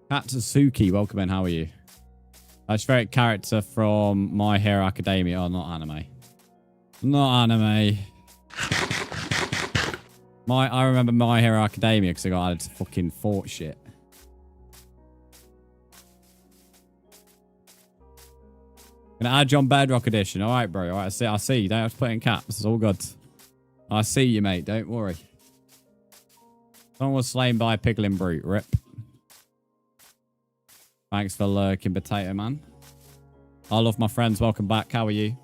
Katsuki, welcome in. How are you? That's your favorite character from My Hero Academia. Oh, not anime. Not anime. I remember My Hero Academia because I got added to fucking Fort shit. Gonna add you on Bedrock Edition. All right, bro. All right, I see. You don't have to put it in caps. It's all good. I see you, mate. Don't worry. Someone was slain by a piglin brute. Rip. Thanks for lurking, Potato Man. I love my friends. Welcome back. How are you?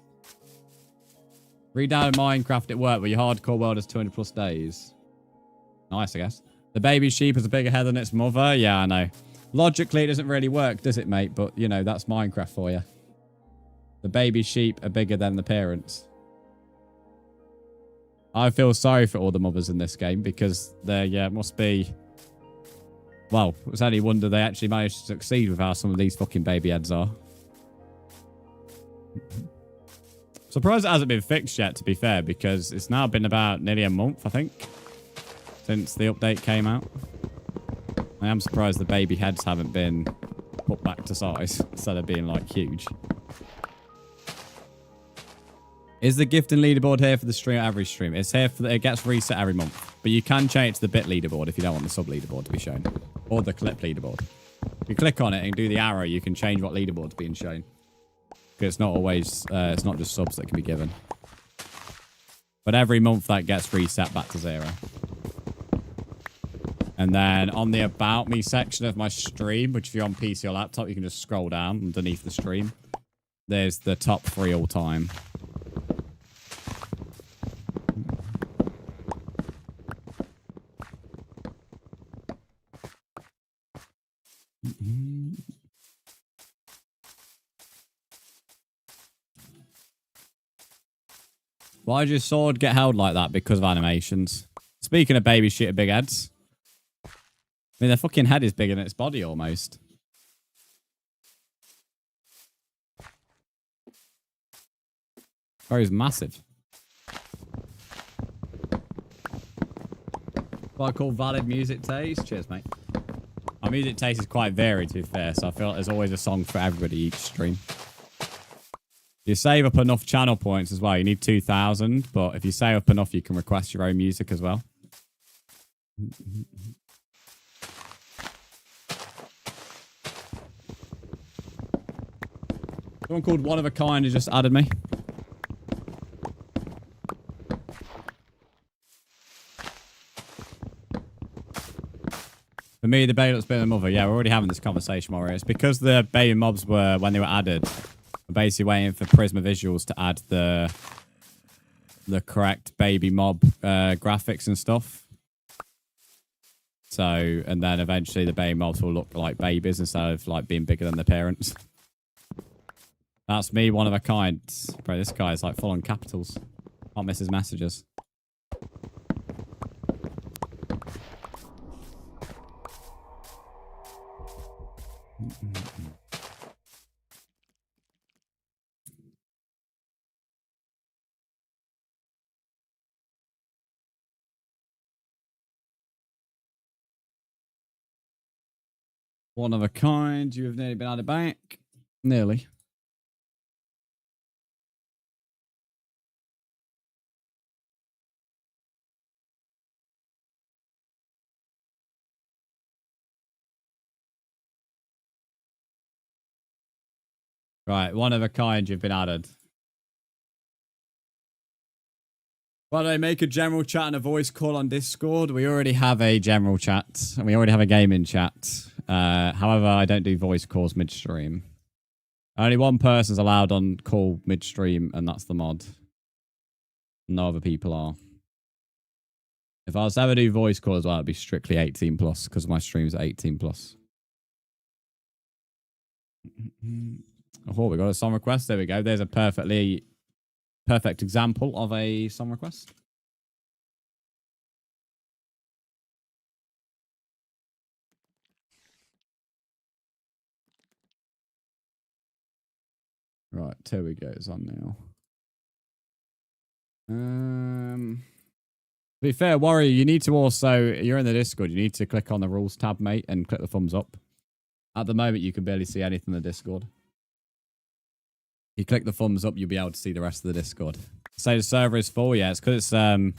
Redownload Minecraft at work, where your hardcore world has 200 plus days. Nice, I guess. The baby sheep has a bigger head than its mother. Yeah, I know. Logically, it doesn't really work, does it, mate? But, you know, that's Minecraft for you. The baby sheep are bigger than the parents. I feel sorry for all the mothers in this game because they must be... Well, it's only a wonder they actually managed to succeed with how some of these fucking baby heads are. Surprised it hasn't been fixed yet, to be fair, because it's now been about nearly a month, I think, since the update came out. I am surprised the baby heads haven't been put back to size instead of being, like, huge. Is the gifting leaderboard here for the stream or every stream? It's here for it gets reset every month. But you can change it to the bit leaderboard if you don't want the sub leaderboard to be shown. Or the clip leaderboard. If you click on it and do the arrow, you can change what leaderboard's being shown. Because it's not always, it's not just subs that can be given. But every month that gets reset back to 0. And then on the About Me section of my stream, which if you're on PC or laptop, you can just scroll down underneath the stream. There's the top 3 all time. Why did your sword get held like that? Because of animations. Speaking of baby shit and big heads. I mean, their fucking head is bigger than its body almost. Bro's massive. What I call valid music taste. Cheers, mate. My music taste is quite varied, to be fair, so I feel like there's always a song for everybody each stream. You save up enough channel points as well. You need 2,000, but if you save up enough, you can request your own music as well. Someone called One of a Kind has just added me. For me, the baby looks better than the mother. Yeah, we're already having this conversation, Mario. It's because the baby mobs were, when they were added, I'm basically waiting for Prisma Visuals to add the correct baby mob graphics and stuff. So, and then eventually the baby mobs will look like babies instead of like being bigger than their parents. That's me, one of a kind. Bro, this guy's like full on capitals. Can't miss his messages. One of a kind. You have nearly been added back. Nearly. Right, one of a kind, you've been added. By the way, make a general chat and a voice call on Discord. We already have a general chat, and we already have a gaming chat. However, I don't do voice calls midstream. Only one person's allowed on call midstream, and that's the mod. No other people are. If I was to ever do voice calls as well, it'd be strictly 18 plus, because my streams are 18 plus. Oh, we got a song request. There we go. There's a perfect example of a song request. Right, here we go. It's on now. To be fair, Warrior, you need to also, you're in the Discord, you need to click on the rules tab, mate, and click the thumbs up. At the moment, you can barely see anything in the Discord. You click the thumbs up, you'll be able to see the rest of the Discord. Say the server is full, yeah, it's because it's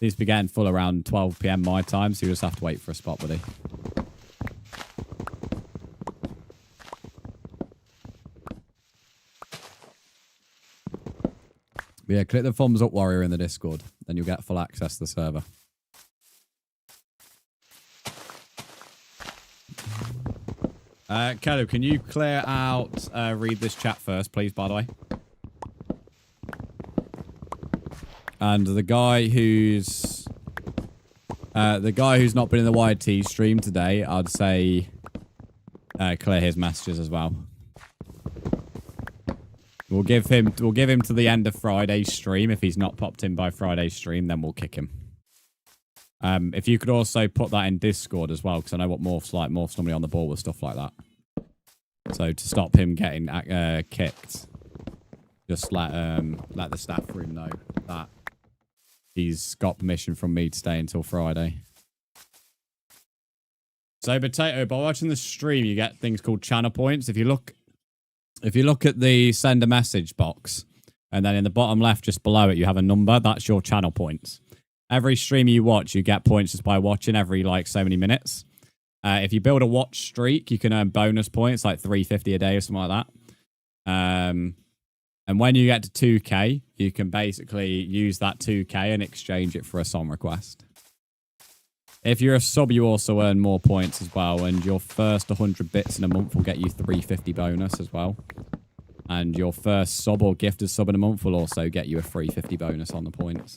needs to be getting full around 12 PM my time, so you just have to wait for a spot, buddy. But yeah, click the thumbs up, Warrior, in the Discord. Then you'll get full access to the server. Kelly, can you clear out, read this chat first, please, by the way? And the guy who's not been in the YT stream today, I'd say clear his messages as well. We'll give him to the end of Friday's stream. If he's not popped in by Friday's stream, then we'll kick him. If you could also put that in Discord as well, because I know what Morph's like. Morph's normally on the ball with stuff like that. So to stop him getting kicked, just let the staff room know that he's got permission from me to stay until Friday. So Potato, by watching the stream, you get things called channel points. If you look at the send a message box, and then in the bottom left, just below it, you have a number. That's your channel points. Every stream you watch, you get points just by watching every like so many minutes. If you build a watch streak, you can earn bonus points like 350 a day or something like that. And when you get to 2k, you can basically use that 2k and exchange it for a song request. If you're a sub, you also earn more points as well, and your first 100 bits in a month will get you 350 bonus as well. And your first sub or gifted sub in a month will also get you a 350 bonus on the points.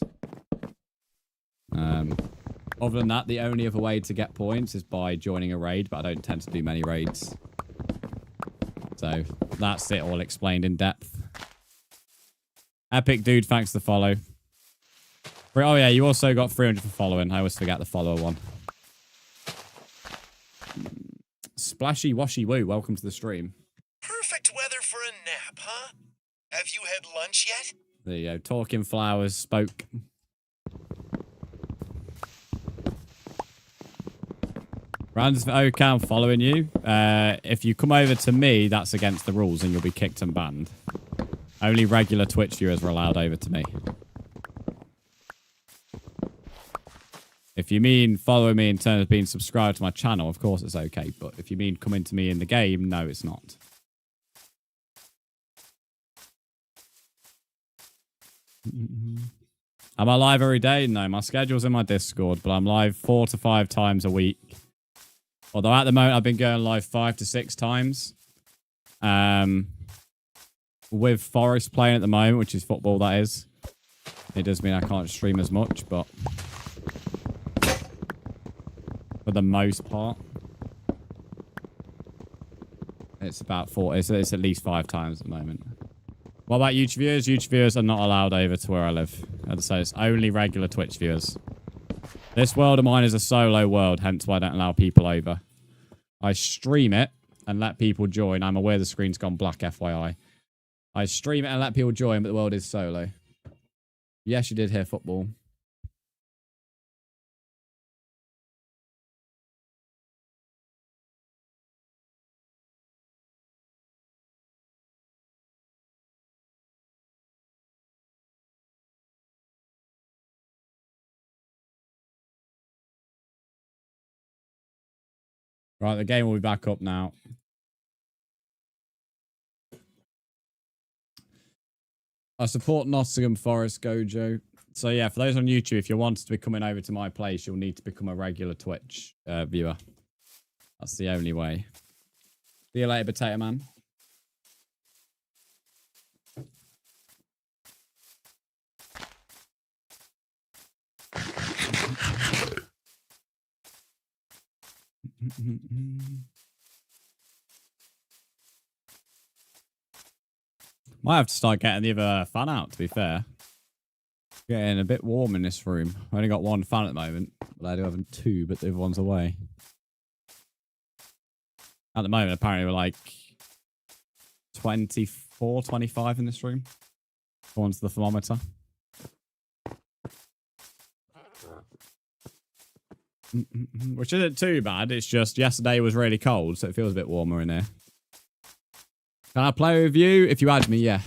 Other than that, the only other way to get points is by joining a raid, but I don't tend to do many raids. So that's it, all explained in depth. Epic Dude, thanks for the follow. Oh yeah, you also got 300 for following. I always forget the follower one. Splashy Washy Woo, welcome to the stream. Perfect weather for a nap, huh? Have you had lunch yet? There you go. Talking Flowers spoke. Brzndz, okay, I'm following you. If you come over to me, that's against the rules and you'll be kicked and banned. Only regular Twitch viewers are allowed over to me. If you mean follow me in terms of being subscribed to my channel, of course it's okay. But if you mean coming to me in the game, no, it's not. Am I live every day? No, my schedule's in my Discord, but I'm live 4 to 5 times a week. Although at the moment I've been going live 5 to 6 times. with Forest playing at the moment, which is football, that is. It does mean I can't stream as much, but for the most part, it's about 40. It's at least 5 times at the moment. What about YouTube viewers? YouTube viewers are not allowed over to where I live. As I say, it's only regular Twitch viewers. This world of mine is a solo world, hence why I don't allow people over. I stream it and let people join. I'm aware the screen's gone black, FYI. I stream it and let people join, but the world is solo. Yes, you did hear football. Right, the game will be back up now. I support Nottingham Forest, Gojo. So yeah, for those on YouTube, if you wanted to be coming over to my place, you'll need to become a regular Twitch viewer. That's the only way. See you later, Potato Man. Might have to start getting the other fan out, to be fair. Getting a bit warm in this room. I only got 1 fan at the moment, but I do have 2, but the other one's away. At the moment, apparently we're like 24, 25 in this room. According to the thermometer. Which isn't too bad. It's just yesterday was really cold, so it feels a bit warmer in here. Can I play with you? If you add me, yeah.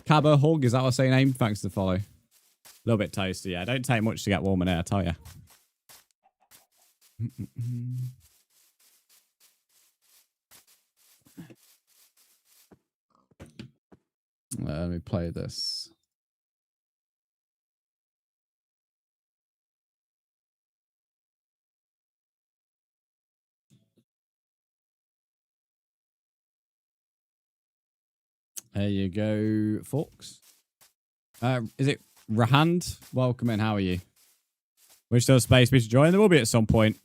Cabo Hug, is that what I say your name? Thanks for the follow. A little bit toasty, yeah. Don't take much to get warm in here, I tell you. Let me play this. There you go, folks. Is it Rahand? Welcome in. How are you? Wish there was space for me to join. There will be at some point.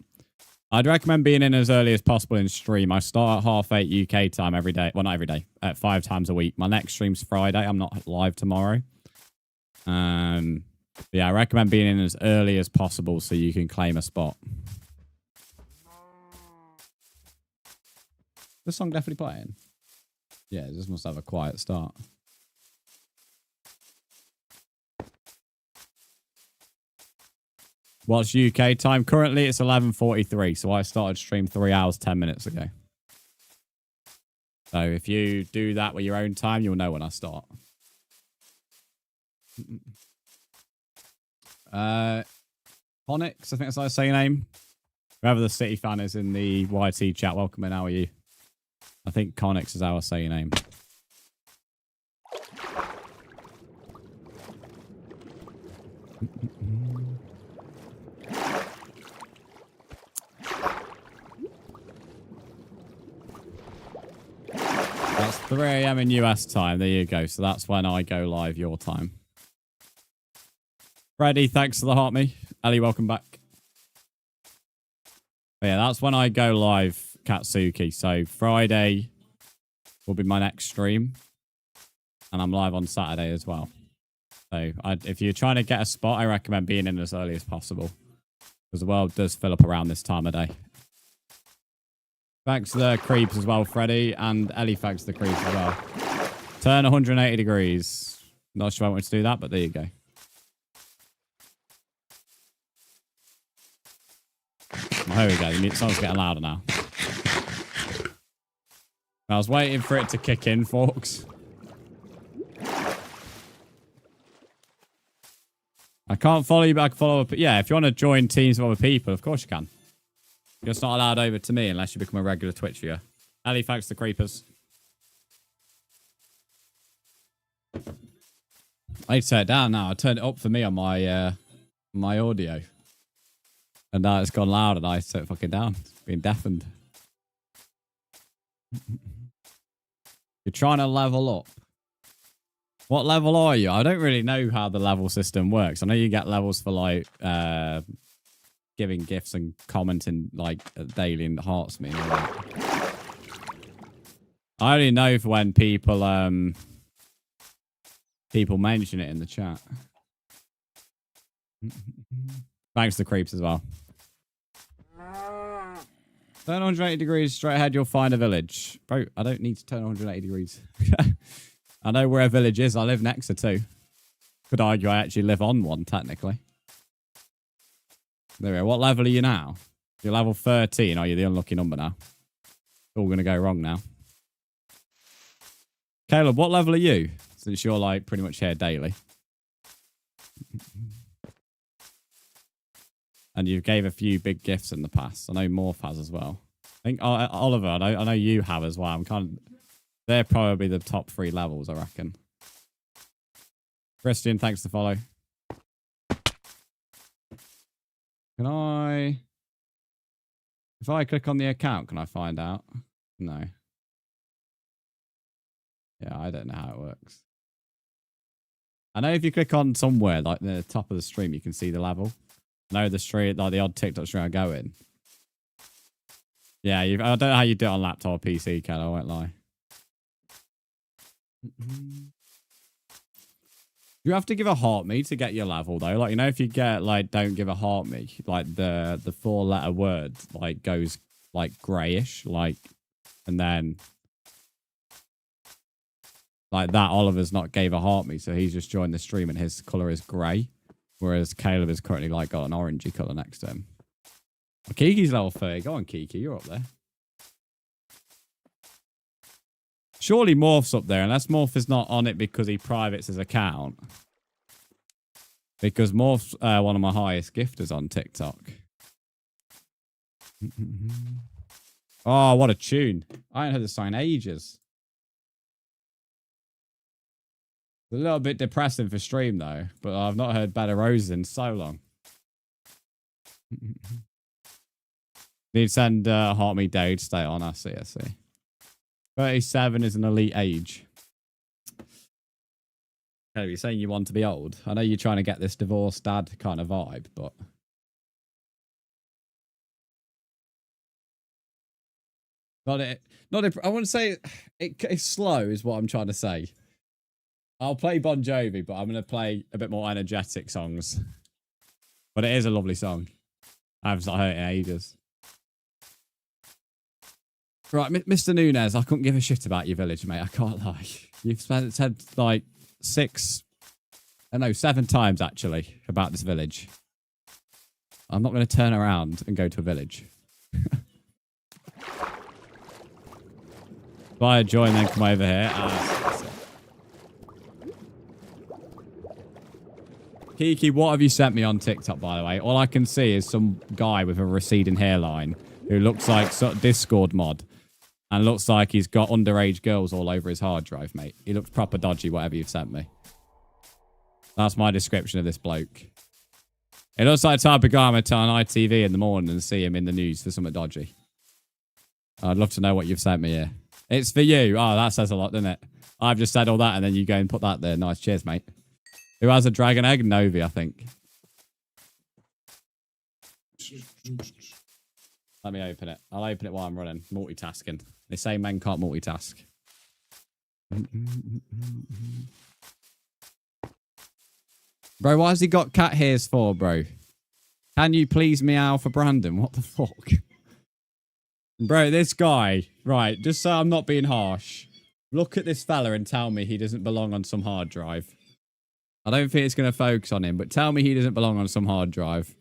I'd recommend being in as early as possible in stream. I start at 8:30 UK time every day. Well, not every day. 5 times a week. My next stream's Friday. I'm not live tomorrow. Yeah, I recommend being in as early as possible so you can claim a spot. This song definitely playing. Yeah, this must have a quiet start. What's UK time? Currently, it's 11:43, so I started stream 3 hours, 10 minutes ago. So if you do that with your own time, you'll know when I start. Onyx, I think that's how I say your name. Whoever the City fan is in the YT chat, welcome in. How are you? I think Connix is how I say your name. That's 3 AM in US time. There you go. So that's when I go live your time. Freddy, thanks for the heart me. Ellie, welcome back. But yeah, that's when I go live, Katsuki. So Friday will be my next stream. And I'm live on Saturday as well. So if you're trying to get a spot, I recommend being in as early as possible. Because the world does fill up around this time of day. Thanks for the creeps as well, Freddy. And Ellie, thanks for the creeps as well. Turn 180 degrees. Not sure I want to do that, but there you go. Oh, here we go. The song's getting louder now. I was waiting for it to kick in, folks. I can't follow you, but I can follow up. Yeah, if you want to join teams of other people, of course you can. You're just not allowed over to me unless you become a regular Twitch viewer. Ali, thanks to creepers. I need to turn it down now. I turned it up for me on my my audio. And now it's gone loud and I set it fucking down. It's been deafened. You're trying to level up. What level are you? I don't really know how the level system works. I know you get levels for like giving gifts and commenting like daily and hearts me. I only know for when people people mention it in the chat. Thanks to the creeps as well. Turn 180 degrees straight ahead, you'll find a village. Bro, I don't need to turn 180 degrees. I know where a village is. I live next to two. Could argue I actually live on one, technically. There we go. What level are you now? You're level 13. Are you the unlucky number now? It's all going to go wrong now. Caleb, what level are you? Since you're like pretty much here daily. And you gave a few big gifts in the past. I know Morph has as well. I think Oliver, I know you have as well. They're probably the top 3 levels, I reckon. Christian, thanks to follow. Can I... If I click on the account, can I find out? No. Yeah, I don't know how it works. I know if you click on somewhere, like the top of the stream, you can see the level. I know the stream, like the odd TikTok stream I go in. Yeah, I don't know how you do it on laptop or PC, Ken, I won't lie. You have to give a heart me to get your level though. Like, you know, if you get like don't give a heart me, like the 4-letter word like goes like grayish, like, and then like that Oliver's not gave a heart me, so he's just joined the stream and his colour is grey. Whereas Caleb is currently like got an orangey colour next to him. Well, Kiki's level 30. Go on, Kiki, you're up there. Surely Morph's up there, unless Morph is not on it because he privates his account. Because Morph's one of my highest gifters on TikTok. Oh, what a tune. I haven't heard this song in ages. It's a little bit depressing for stream, though. But I've not heard Better Roses in so long. Need to send Heart Me Day to stay on. I see. 37 is an elite age. Okay, you're saying you want to be old. I know you're trying to get this divorced dad kind of vibe, but... I wouldn't say it's slow is what I'm trying to say. I'll play Bon Jovi, but I'm going to play a bit more energetic songs. But it is a lovely song. I've not heard it in ages. Right, Mr. Nunez, I couldn't give a shit about your village, mate. I can't lie. You've said like 7 times, actually, about this village. I'm not going to turn around and go to a village. If I join, then come over here. Kiki, what have you sent me on TikTok, by the way? All I can see is some guy with a receding hairline who looks like Discord mod. And looks like he's got underage girls all over his hard drive, mate. He looks proper dodgy, whatever you've sent me. That's my description of this bloke. It looks like the type of guy I'm going to turn on ITV in the morning and see him in the news for something dodgy. I'd love to know what you've sent me here. It's for you. Oh, that says a lot, doesn't it? I've just said all that and then you go and put that there. Nice. Cheers, mate. Who has a dragon egg? Novi, I think. Let me open it. I'll open it while I'm running. Multitasking. They say men can't multitask. Bro, why has he got cat ears for, bro? Can you please meow for Brandon? What the fuck? Bro, this guy. Right, just so I'm not being harsh. Look at this fella and tell me he doesn't belong on some hard drive. I don't think it's going to focus on him, but tell me he doesn't belong on some hard drive.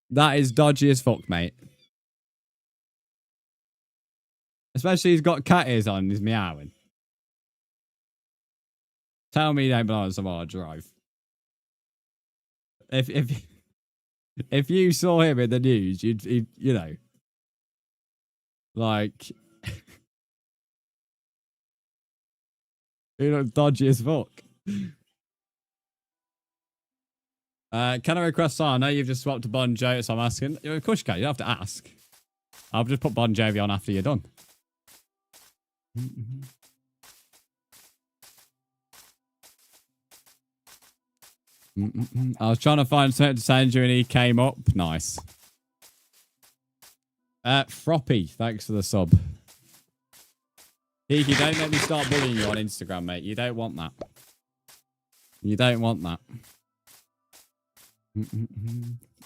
That is dodgy as fuck, mate. Especially he's got cat ears on and he's meowing. Tell me he don't belong on some hard drive. If you saw him in the news, you'd you know. Like... he looks dodgy as fuck. Can I request I know you've just swapped to Bon Jovi, so I'm asking. Of course you can. You don't have to ask. I'll just put Bon Jovi on after you're done. I was trying to find something to send you and he came up. Nice. Froppy, thanks for the sub. Kiki, don't let me start bullying you on Instagram, mate. You don't want that. You don't want that.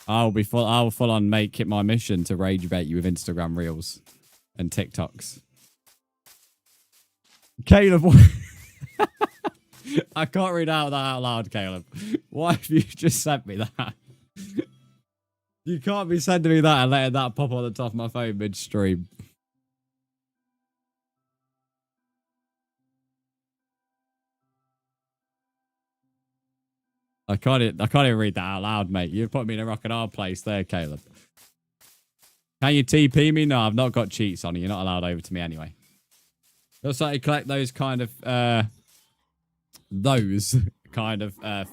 I will full on make it my mission to rage bait you with Instagram reels and TikToks. Caleb, I can't read out that out loud, Caleb. Why have you just sent me that? You can't be sending me that and letting that pop on the top of my phone midstream. I can't even read that out loud, mate. You've put me in a rock and hard place there, Caleb. Can you TP me? No, I've not got cheats on you. You're not allowed over to me anyway. Looks like you collect those kind of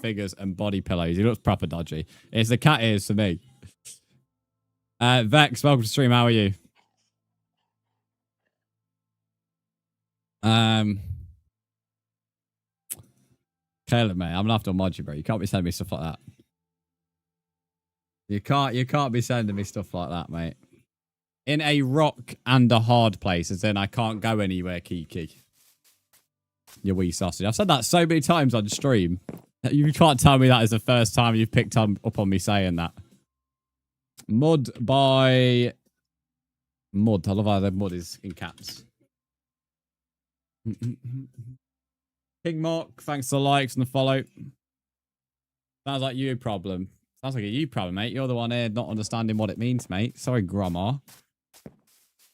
figures and body pillows. He looks proper dodgy. It's the cat ears for me. Vex, welcome to stream. How are you? Caleb, mate, I'm gonna have to mod you, bro. You can't be sending me stuff like that. You can't be sending me stuff like that, mate. In a rock and a hard place, as in I can't go anywhere, Kiki. You wee sausage. I've said that so many times on stream. You can't tell me that is the first time you've picked up on me saying that. Mud by Mud. I love how the mud is in caps. King Mark, thanks for the likes and the follow. Sounds like you problem. Sounds like a you problem, mate. You're the one here not understanding what it means, mate. Sorry, Grandma.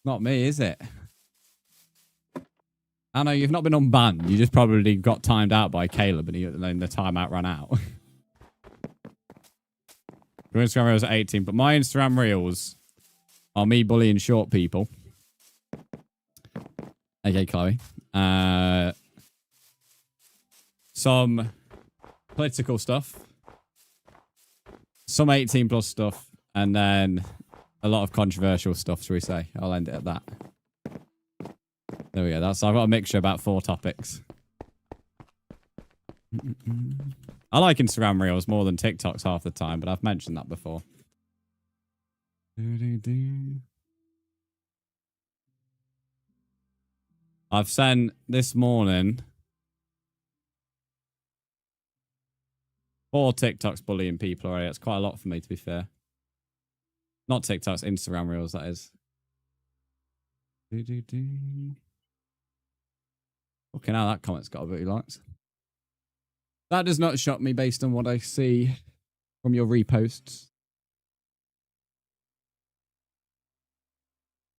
Not me, is it? I know you've not been unbanned. You just probably got timed out by Caleb and then the timeout ran out. Your Instagram reels are 18, but my Instagram reels are me bullying short people. Okay, Chloe. Some political stuff. Some 18 plus stuff. And then a lot of controversial stuff, shall we say. I'll end it at that. There we go. I've got a mixture about 4 topics. I like Instagram Reels more than TikToks half the time, but I've mentioned that before. I've sent this morning 4 TikToks bullying people already. That's quite a lot for me, to be fair. Not TikToks, Instagram Reels, that is. Okay, now that comment's got a bit of likes. That does not shock me based on what I see from your reposts.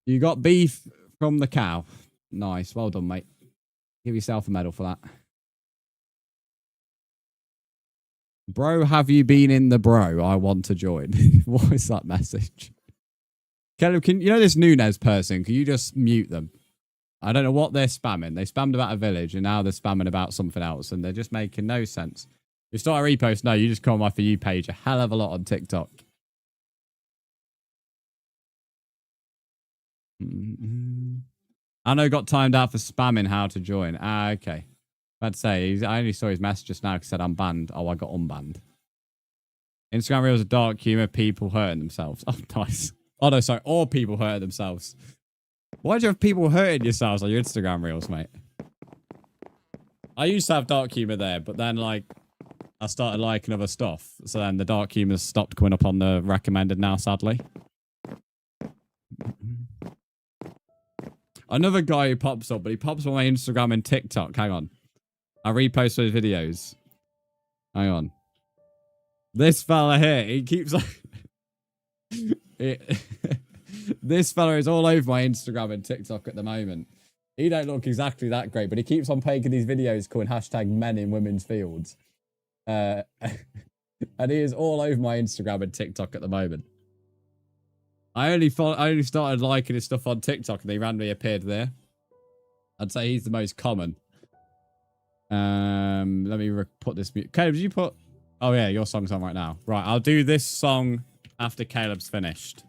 You got beef from the cow. Nice. Well done, mate. Give yourself a medal for that. Bro, have you been in the bro? I want to join. What is that message? Caleb, you know this Nunez person? Can you just mute them? I don't know what they're spamming. They spammed about a village and now they're spamming about something else and they're just making no sense. You start a repost, no, you just come on my For You page a hell of a lot on TikTok. I know got timed out for spamming how to join. Ah, okay. I'd say, I only saw his message just now because said I'm banned. Oh, I got unbanned. Instagram Reels are dark humor, people hurting themselves. Oh, nice. Oh, no, sorry. All people hurting themselves. Why do you have people hurting yourselves on your Instagram Reels, mate? I used to have dark humor there, but then, like, I started liking other stuff. So then the dark humor stopped coming up on the recommended now, sadly. Another guy who pops up, but he pops on my Instagram and TikTok. Hang on. I repost those videos. Hang on. This fella here, he keeps like... This fella is all over my Instagram and TikTok at the moment. He don't look exactly that great, but he keeps on making these videos calling hashtag men in women's fields. And he is all over my Instagram and TikTok at the moment. I only started liking his stuff on TikTok and he randomly appeared there. I'd say he's the most common. Let me put this... Caleb, did you put... Oh yeah, your song's on right now. Right, I'll do this song after Caleb's finished.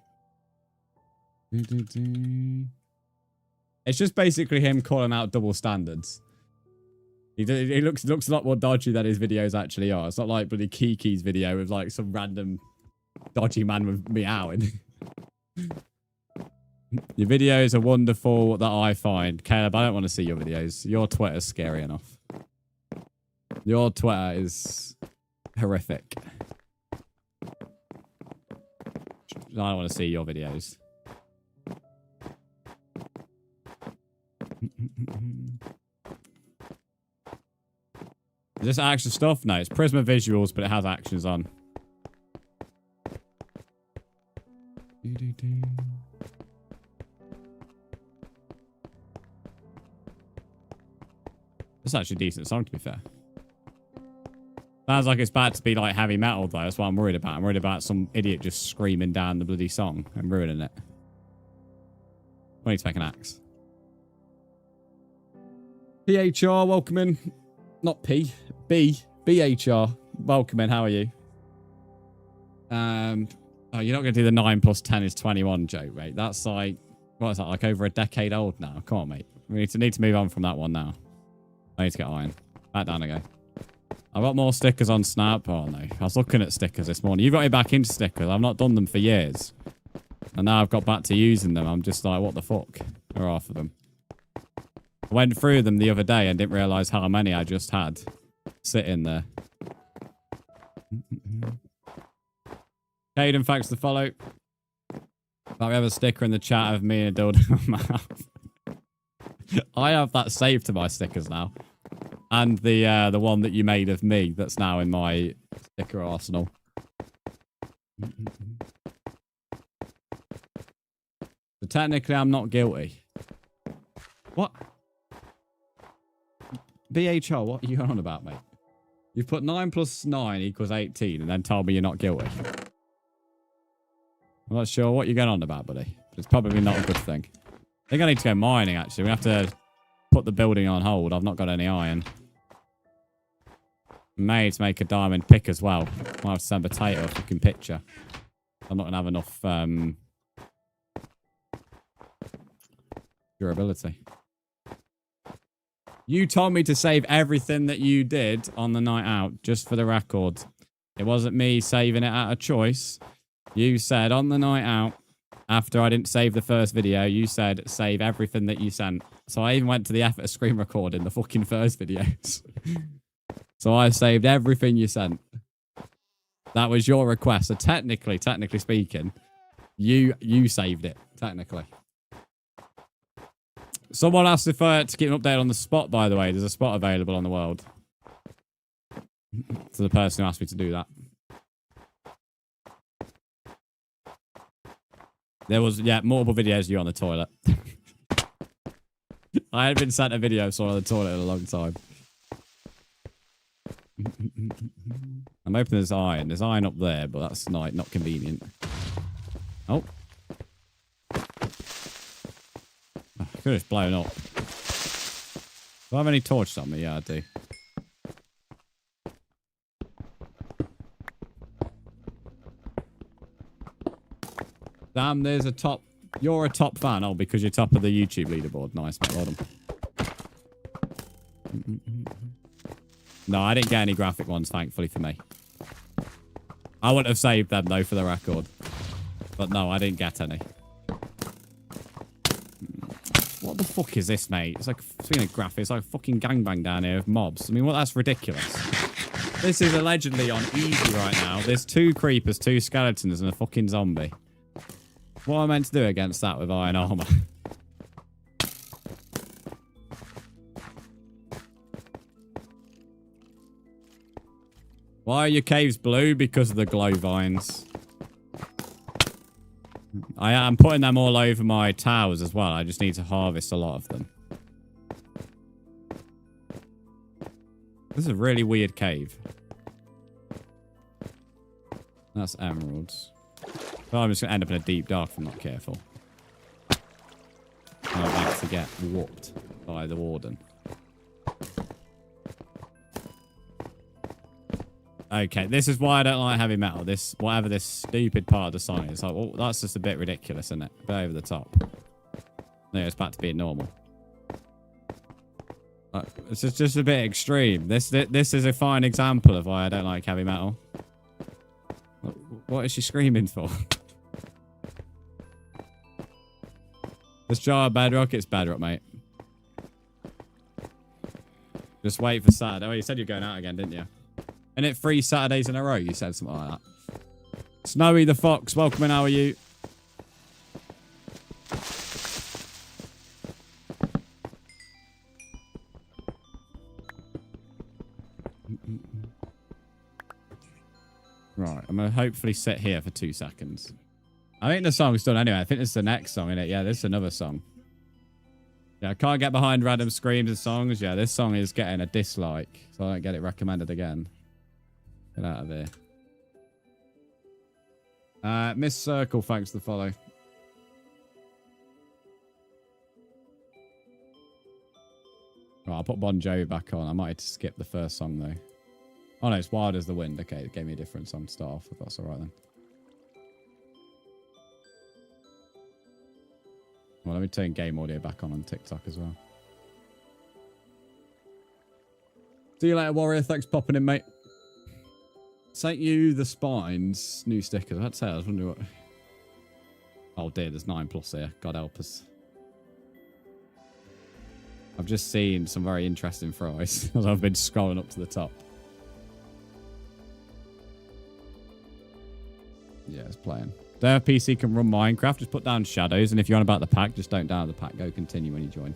It's just basically him calling out double standards. He looks a lot more dodgy than his videos actually are. It's not like bloody Kiki's video with like some random dodgy man with meowing. Your videos are wonderful that I find. Caleb, I don't want to see your videos. Your Twitter's scary enough. Your Twitter is horrific. I don't want to see your videos. Is this action stuff? No, it's Prisma visuals, but it has actions on. It's actually a decent song, to be fair. Sounds like it's about to be like heavy metal, though. That's what I'm worried about. I'm worried about some idiot just screaming down the bloody song and ruining it. I need to make an axe. PHR, welcome in. Not P. B. BHR, welcome in. How are you? Oh, you're not going to do the 9 plus 10 is 21 joke, mate. That's like, what is that, like over a decade old now? Come on, mate. We need to move on from that one now. I need to get iron. Back down again. I've got more stickers on Snap. Oh, no. I was looking at stickers this morning. You got me back into stickers. I've not done them for years. And now I've got back to using them. I'm just like, what the fuck? There are half of them. I went through them the other day and didn't realise how many I just had sitting there. Caden, thanks for the follow. But we have a sticker in the chat of me and a dildo mouth. I have that saved to my stickers now. And the one that you made of me that's now in my sticker arsenal. So technically I'm not guilty. What? BHR, what are you on about, mate? You've put 9 plus 9 equals 18 and then told me you're not guilty. I'm not sure what you're going on about, buddy. But it's probably not a good thing. I think I need to go mining, actually. We have to put the building on hold. I've not got any iron. May to make a diamond pick as well. I'll have to send potato a fucking picture. I'm not going to have enough durability. You told me to save everything that you did on the night out, just for the record. It wasn't me saving it out of choice. You said on the night out, after I didn't save the first video, you said save everything that you sent. So I even went to the effort of screen recording the fucking first videos. So I saved everything you sent. That was your request. So technically speaking, you saved it, technically. Someone asked if to keep an update on the spot, by the way. There's a spot available on the world. To the person who asked me to do that. There was, yeah, multiple videos of you on the toilet. I hadn't been sent a video of someone on the toilet in a long time. I'm hoping there's iron. There's iron up there, but that's not convenient. Oh. I could have just blown up. Do I have any torches on me? Yeah, I do. Damn, there's a top. You're a top fan. Oh, because you're top of the YouTube leaderboard. Nice, mate. Well done. No, I didn't get any graphic ones, thankfully for me. I wouldn't have saved them, though, for the record. But no, I didn't get any. What the fuck is this, mate? It's like, speaking of graphics, it's like a fucking gangbang down here of mobs. I mean, that's ridiculous. This is allegedly on easy right now. There's 2 creepers, 2 skeletons, and a fucking zombie. What am I meant to do against that with iron armor? Why are your caves blue? Because of the glow vines. I am putting them all over my towers as well. I just need to harvest a lot of them. This is a really weird cave. That's emeralds. Well, I'm just going to end up in a deep dark if I'm not careful. I'm about to get whooped by the warden. Okay, this is why I don't like heavy metal. This, whatever this stupid part of the song is. Like, well, that's just a bit ridiculous, isn't it? A bit over the top. No, it's back to being normal. It's just a bit extreme. This is a fine example of why I don't like heavy metal. What is she screaming for? This jar bedrock, it's bedrock, mate. Just wait for Saturday. Oh, you said you're going out again, didn't you? And it 3 Saturdays in a row, you said something like that. Snowy the Fox, welcome in, how are you? Right, I'm going to hopefully sit here for 2 seconds. I think the song's done anyway. I think this is the next song, isn't it? Yeah, this is another song. Yeah, I can't get behind random screams and songs. Yeah, this song is getting a dislike, so I don't get it recommended again. Get out of here. Miss Circle, thanks for the follow. Right, I'll put Bon Jovi back on. I might have to skip the first song, though. Oh, no, it's Wild as the Wind. Okay, it gave me a different song to start off with. That's all right, then. Well, let me turn game audio back on TikTok as well. See you later, Warrior. Thanks for popping in, mate. Sent you the Spines new stickers. I had to say, I was wondering what... Oh, dear, there's 9+ here. God help us. I've just seen some very interesting fries as I've been scrolling up to the top. Yeah, it's playing. Their PC can run Minecraft. Just put down shadows. And if you're on about the pack, just don't download the pack. Go continue when you join.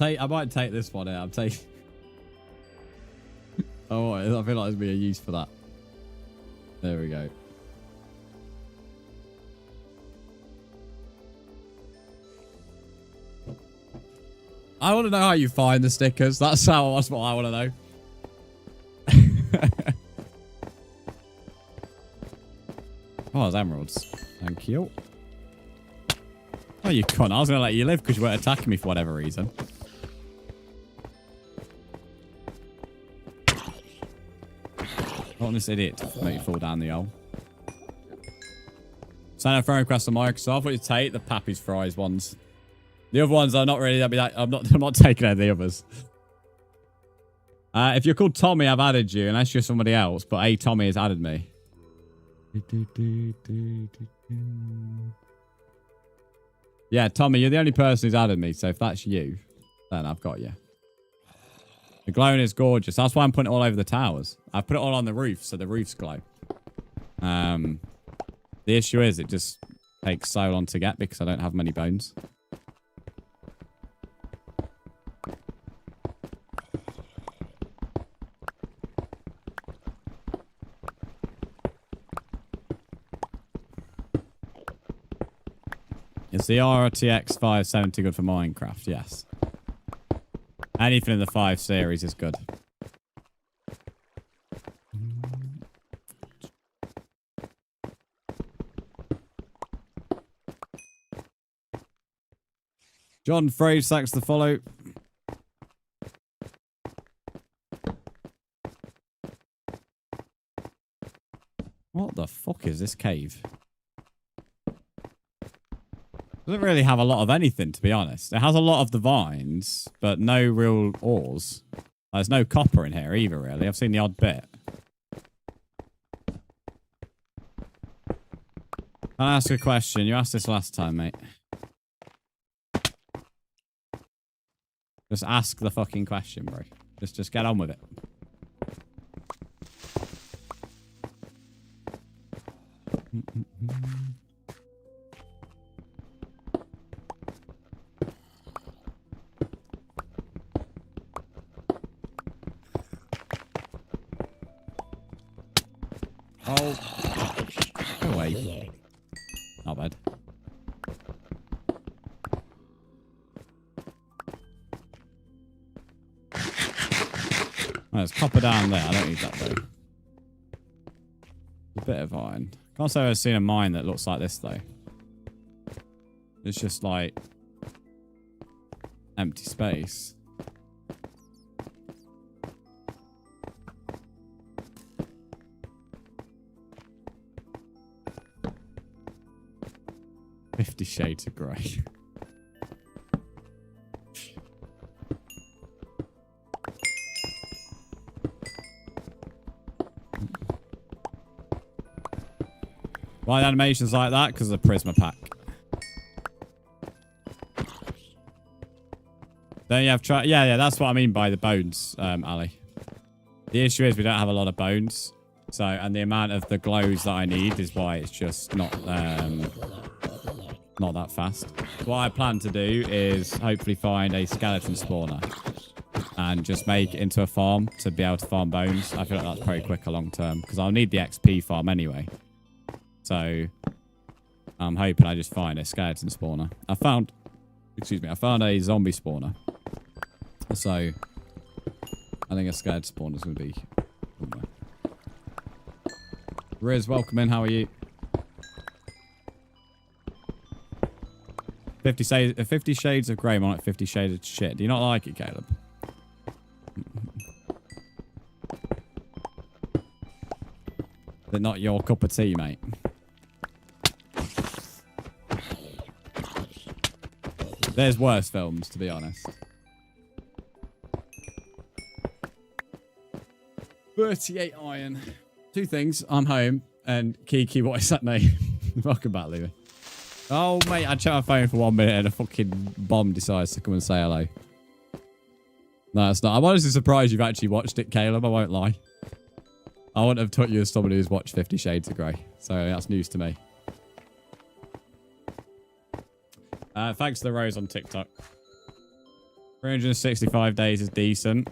I might take this one out. I'm taking... Oh, I feel like there's be a use for that. There we go. I want to know how you find the stickers. That's what I want to know. Oh, there's emeralds. Thank you. Oh, you cunt. I was going to let you live because you weren't attacking me for whatever reason. What this idiot to make you fall down the hole. Sign up friend request on Microsoft. What you take? The Pappy's Fries ones. The other ones are not really that. I'm not taking any of the others. If you're called Tommy, I've added you, unless you're somebody else. But a Tommy has added me. Yeah, Tommy, you're the only person who's added me. So if that's you, then I've got you. The glowing is gorgeous. That's why I'm putting it all over the towers. I've put it all on the roof, so the roofs glow. The issue is it just takes so long to get because I don't have many bones. Is the RTX 570 good for Minecraft? Yes. Anything in the 5 series is good. John Fraser, thanks for the follow. What the fuck is this cave? Doesn't really have a lot of anything, to be honest. It has a lot of the vines, but no real ores. There's no copper in here either, really. I've seen the odd bit. Can I ask a question? You asked this last time, mate. Just ask the fucking question, bro. Just get on with it. Oh. Go away. Not bad. there's copper down there. I don't need that though. A bit of iron. Can't say I've seen a mine that looks like this though. It's just like empty space. $50 Shades of Grey. Why the animations like that? Because of the Prisma pack. Then you have yeah, that's what I mean by the bones, Ali. The issue is we don't have a lot of bones. So, and the amount of the glows that I need is why it's just not that fast. What I plan to do is hopefully find a skeleton spawner and just make it into a farm to be able to farm bones. I feel like that's probably quicker long term because I'll need the XP farm anyway. So I'm hoping I just find a skeleton spawner. I found a zombie spawner. So I think a skeleton spawner is going to be somewhere. Riz, welcome in. How are you? 50 Shades of Grey, more like 50 Shades of Shit. Do you not like it, Caleb? They're not your cup of tea, mate. There's worse films, to be honest. 38 iron. Two things. I'm home. And Kiki, what is that name? Welcome back, Louie. Oh, mate, I checked my phone for 1 minute and a fucking bomb decides to come and say hello. No, it's not. I'm honestly surprised you've actually watched it, Caleb. I won't lie. I wouldn't have took you as somebody who's watched 50 Shades of Grey. So that's news to me. Thanks to the rose on TikTok. 365 days is decent.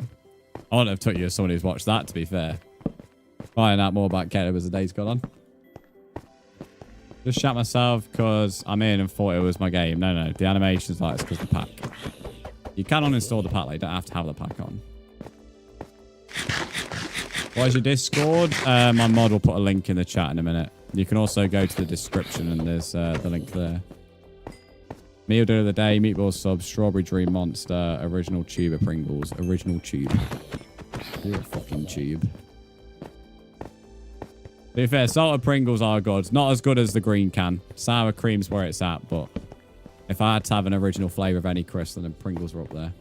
I wouldn't have took you as someone who's watched that, to be fair. Finding out more about Caleb as the day's gone on. Just shat myself because I'm in and thought it was my game. No. The animation's like it's because of the pack. You can uninstall the pack. Like, you don't have to have the pack on. What is your Discord? My mod will put a link in the chat in a minute. You can also go to the description and there's the link there. Meal dinner of the day, meatball sub, strawberry dream monster, original tube of Pringles. Original tube. You're a fucking tube. To be fair, salted Pringles are good. Not as good as the green can. Sour cream's where it's at, but if I had to have an original flavour of any crisp, then Pringles are up there.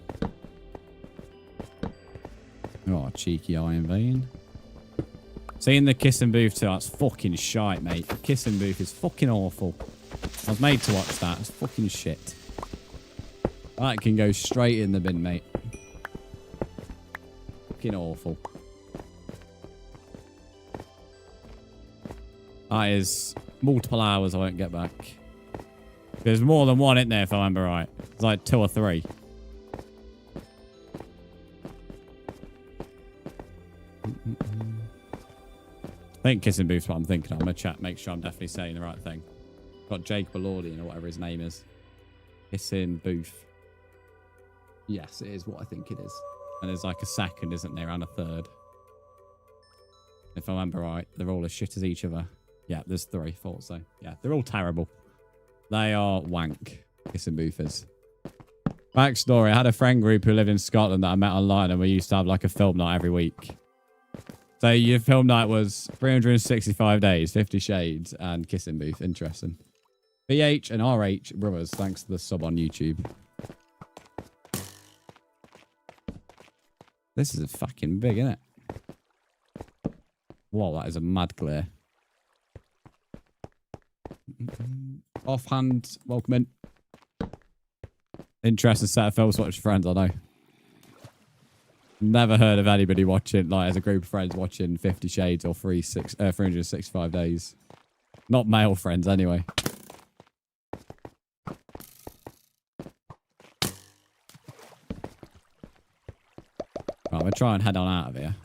Oh, cheeky iron vein. Seeing the kissing booth too, that's fucking shite, mate. The kissing booth is fucking awful. I was made to watch that. It's fucking shit. That can go straight in the bin, mate. Fucking awful. That is multiple hours I won't get back. There's more than one in there, if I remember right. It's like 2 or 3. I think kissing booth's what I'm thinking of. I'm going to chat, make sure I'm definitely saying the right thing. Got Jake Balordian or whatever his name is. Kissing booth. Yes, it is what I think it is. And there's like a second, isn't there? And a third. If I remember right, they're all as shit as each other. Yeah, there's 3. Thought so. Yeah, they're all terrible. They are wank. Kissing boothers. Backstory. I had a friend group who lived in Scotland that I met online and we used to have like a film night every week. So your film night was 365 days, 50 Shades and Kissing Booth. Interesting. BH and RH brothers. Thanks to the sub on YouTube. This is fucking big, isn't it? Whoa, that is a mad glare. Offhand, welcome in. Interesting set of films to watch with friends, I know. Never heard of anybody watching, like, as a group of friends watching 50 Shades or 365 days. Not male friends, anyway. Right, we'll try and head on out of here.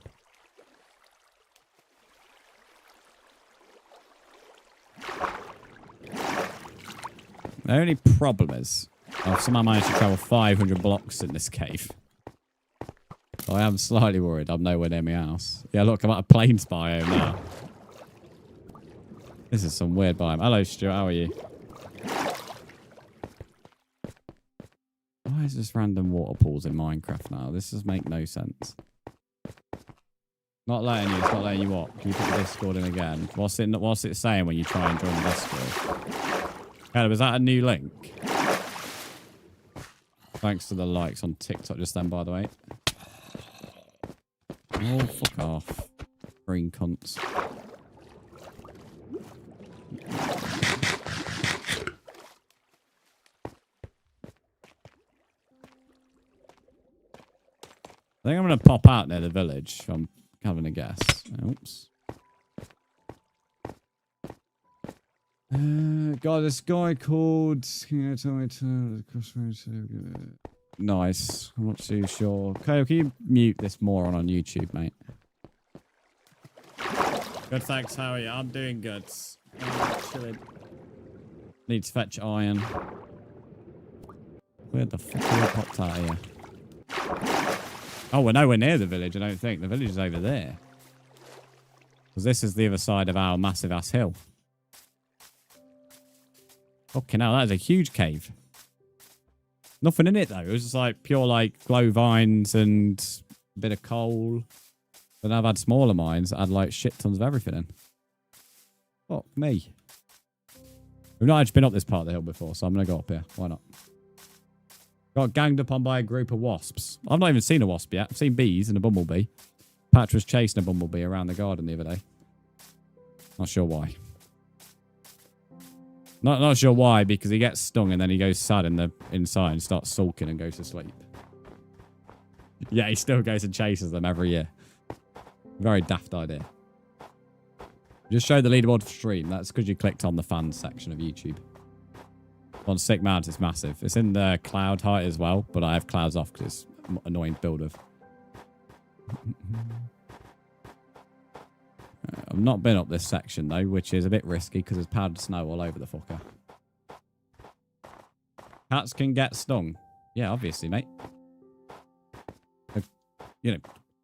The only problem is, I've somehow managed to travel 500 blocks in this cave. So I am slightly worried I'm nowhere near my house. Yeah, look, I'm at a plains biome now. This is some weird biome. Hello, Stuart. How are you? Why is this random water pools in Minecraft now? This does make no sense. Not letting you. It's not letting you what? Can you put the Discord in again? What's it saying when you try and join the Discord? Caleb, is that a new link? Thanks to the likes on TikTok just then, by the way. Oh, fuck off. Green cunts. I think I'm going to pop out near the village. I'm having a guess. Oops. God, this guy called... Can you tell me to... Nice. I'm not too sure. Okay, can you mute this moron on YouTube, mate? Good, thanks. How are you? I'm doing good. Chilling. Need to fetch iron. Where the fuck are we popped out here? Oh, we're nowhere near the village, I don't think. The village is over there. Because this is the other side of our massive ass hill. Fucking hell, that is a huge cave. Nothing in it, though. It was just like pure, like, glow vines and a bit of coal. But I've had smaller mines that had, like, shit tons of everything in. Fuck me. We've not actually been up this part of the hill before, so I'm going to go up here. Why not? Got ganged up on by a group of wasps. I've not even seen a wasp yet. I've seen bees and a bumblebee. Patch was chasing a bumblebee around the garden the other day. Not sure why. Not sure why, because he gets stung and then he goes sad in the inside and starts sulking and goes to sleep. Yeah, he still goes and chases them every year. Very daft idea. Just show the leaderboard for stream. That's because you clicked on the fans section of YouTube. On Sick Mount, it's massive. It's in the cloud height as well, but I have clouds off because it's annoying to build with. I've not been up this section, though, which is a bit risky because there's powdered snow all over the fucker. Cats can get stung. Yeah, obviously, mate. You know,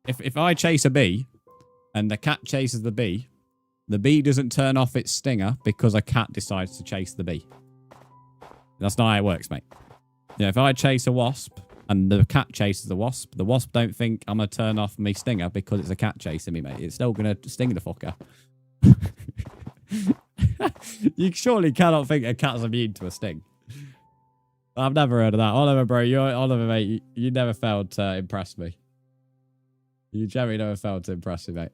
if I chase a bee and the cat chases the bee doesn't turn off its stinger because a cat decides to chase the bee. That's not how it works, mate. Yeah, if I chase a wasp and the cat chases the wasp don't think I'm going to turn off my stinger because it's a cat chasing me, mate. It's still going to sting the fucker. You surely cannot think a cat's immune to a sting. I've never heard of that. Oliver, bro, Oliver, mate, you never failed to impress me. You generally never failed to impress me, mate.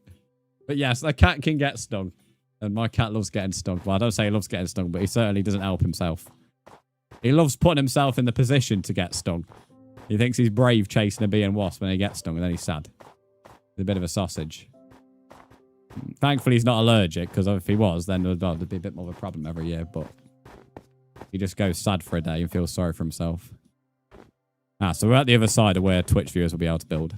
But yes, a cat can get stung. And my cat loves getting stung. Well, I don't say he loves getting stung, but he certainly doesn't help himself. He loves putting himself in the position to get stung. He thinks he's brave chasing a bee and wasp when he gets stung, and then he's sad. He's a bit of a sausage. Thankfully, he's not allergic, because if he was, then there'd be a bit more of a problem every year, but he just goes sad for a day and feels sorry for himself. So we're at the other side of where Twitch viewers will be able to build.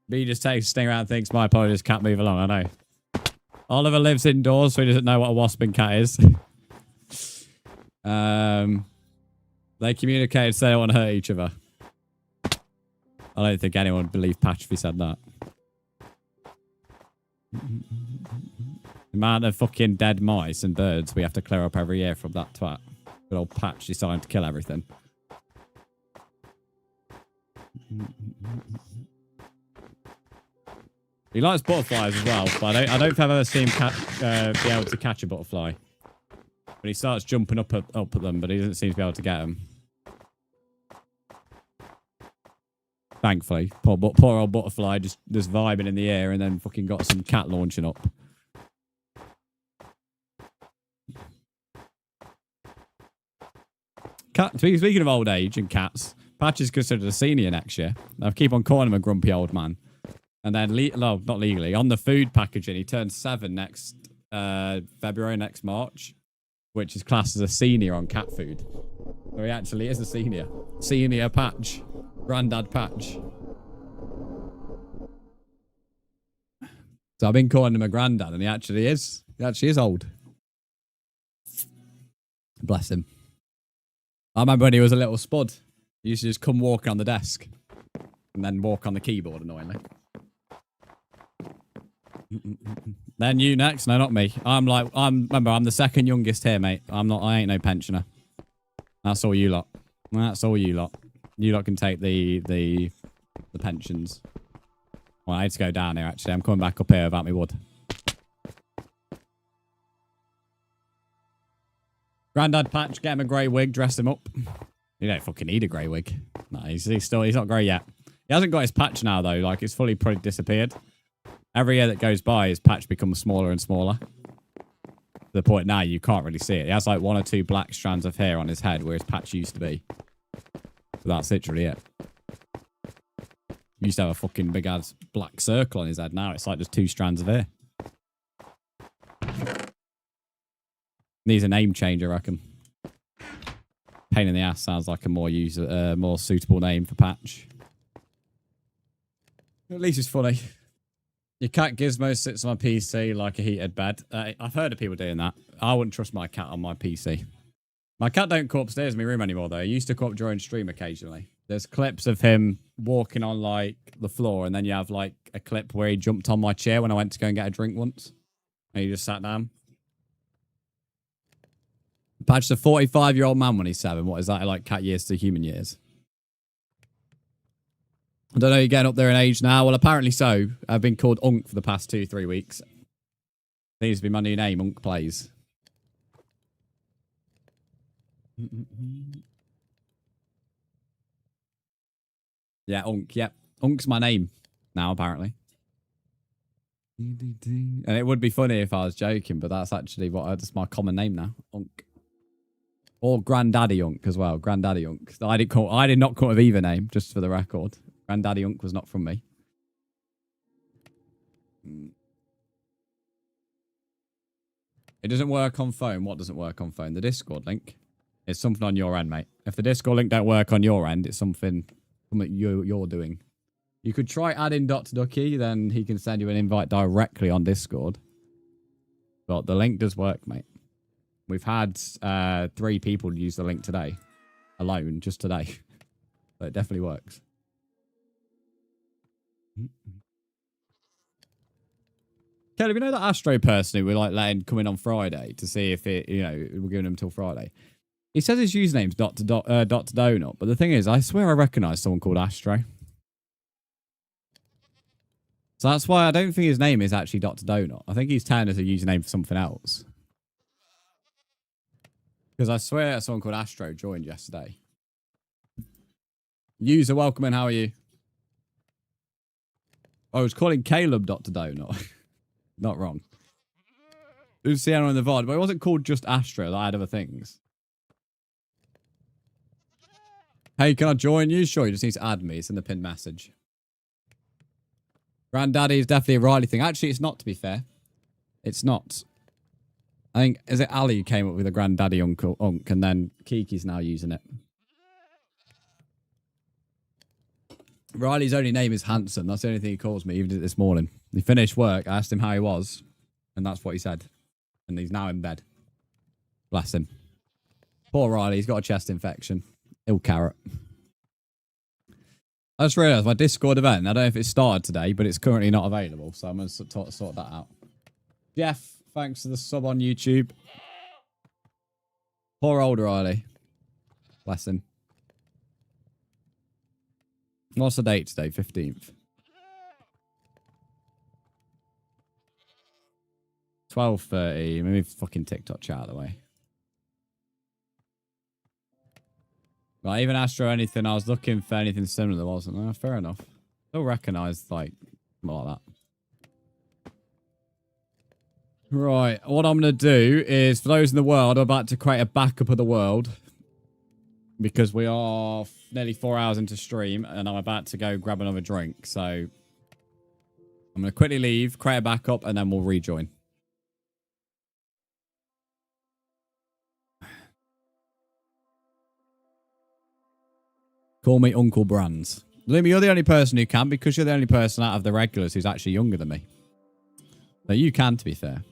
Bee just takes a sting around and thinks, my apologies, cat, move along, I know. Oliver lives indoors, so he doesn't know what a wasp and cat is. They communicated, so they don't want to hurt each other. I don't think anyone would believe Patch if he said that. The amount of fucking dead mice and birds we have to clear up every year from that twat. Good old Patch deciding to kill everything. He likes butterflies as well, but I don't think I've ever seen him be able to catch a butterfly. But he starts jumping up at them, but he doesn't seem to be able to get them. Thankfully. Poor old butterfly just vibing in the air and then fucking got some cat launching up. Speaking of old age and cats, Patch is considered a senior next year. I keep on calling him a grumpy old man. And then, no, not legally, on the food packaging, he turns 7 next February, next March, which is classed as a senior on cat food. So he actually is a senior. Senior Patch. Grandad Patch. So I've been calling him a granddad, and he actually is. He actually is old. Bless him. I remember when he was a little spud. You used to just come walking on the desk. And then walk on the keyboard, annoyingly. Then you next. No, not me. Remember, I'm the second youngest here, mate. I ain't no pensioner. That's all you lot. That's all you lot. You lot can take the pensions. Well, I had to go down here, actually. I'm coming back up here without my wood. Grandad Patch, get him a grey wig, dress him up. You don't fucking need a grey wig. No, he's not grey yet. He hasn't got his patch now, though. Like, it's fully probably disappeared. Every year that goes by, his patch becomes smaller and smaller. To the point now, you can't really see it. He has, like, 1 or 2 black strands of hair on his head where his patch used to be. But that's literally it. He used to have a fucking big-ass black circle on his head. Now it's, like, just 2 strands of hair. Needs a name change, I reckon. Pain in the ass sounds like a more suitable name for patch. At least it's funny. Your cat Gizmo sits on my PC like a heated bed. I've heard of people doing that. I wouldn't trust my cat on my PC. My cat don't come upstairs in my room anymore, though. He used to come up during stream occasionally. There's clips of him walking on, like, the floor, and then you have, like, a clip where he jumped on my chair when I went to go and get a drink once. And he just sat down. Patch's a 45-year-old man when he's 7. What is that, like, cat years to human years? I don't know, you're getting up there in age now. Well, apparently so. I've been called Unk for the past 2-3 weeks. Needs to be my new name, Unk Plays. Yeah, Unk, yep. Unk's my name now, apparently. And it would be funny if I was joking, but that's actually that's my common name now, Unk. Or Granddaddy Unk as well, Granddaddy Unk. I did not come up with either name, just for the record. Granddaddy Unk was not from me. It doesn't work on phone. What doesn't work on phone? The Discord link. It's something on your end, mate. If the Discord link don't work on your end, it's something you're doing. You could try adding Dr. Ducky, then he can send you an invite directly on Discord. But the link does work, mate. We've had 3 people use the link today. Alone, just today. But it definitely works. Kelly, you know that Astro person who we're like letting come in on Friday to see if it, we're giving him till Friday. He says his username's Dr. Donut, but the thing is, I swear I recognise someone called Astro. So that's why I don't think his name is actually Dr. Donut. I think he's telling us a username for something else. Because I swear someone called Astro joined yesterday. User, welcome in. How are you? I was calling Caleb Dr. Donut. Not wrong. It was Sienna in the VOD, but it wasn't called just Astro. I had other things. Hey, can I join you? Sure, you just need to add me. It's in the pinned message. Granddaddy is definitely a Riley thing. Actually, it's not, to be fair. It's not. I think, is it Ali who came up with a Granddaddy Unk, and then Kiki's now using it. Riley's only name is Handsome. That's the only thing he calls me, even this morning. He finished work, I asked him how he was, and that's what he said. And he's now in bed. Bless him. Poor Riley, he's got a chest infection. Ill carrot. I just realised my Discord event, I don't know if it started today, but it's currently not available, so I'm going to sort that out. Jeff, thanks for the sub on YouTube. Poor old Riley. Bless him. What's the date today? 15th. 12:30. Maybe fucking TikTok chat out of the way. Right, even Astro anything, I was looking for anything similar, there wasn't there? Fair enough. Still recognised, like, more like that. Right, what I'm going to do is, for those in the world, I'm about to create a backup of the world. Because we are nearly 4 hours into stream, and I'm about to go grab another drink, so I'm going to quickly leave, create a backup, and then we'll rejoin. Call me Uncle Brzndz. Lumi, you're the only person who can, because you're the only person out of the regulars who's actually younger than me. So you can, to be fair.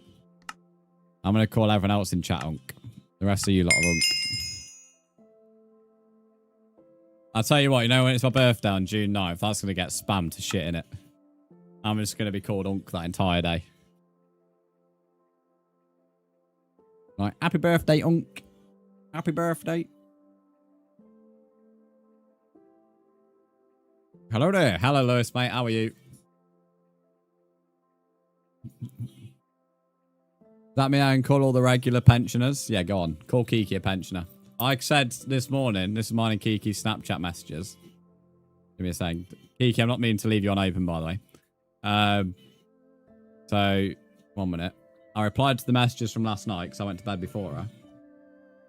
I'm going to call everyone else in chat Unk. The rest of you lot are Unk. I'll tell you what, you know, when it's my birthday on June 9th, that's going to get spammed to shit in it. I'm just going to be called Unk that entire day. Like, happy birthday, Unk. Happy birthday. Hello there. Hello, Lewis, mate. How are you? Does that mean I can call all the regular pensioners? Yeah, go on. Call Kiki a pensioner. Like I said this morning, this is mine and Kiki's Snapchat messages. Give me a second. Kiki, I'm not meaning to leave you on open, by the way. So, 1 minute. I replied to the messages from last night because I went to bed before her.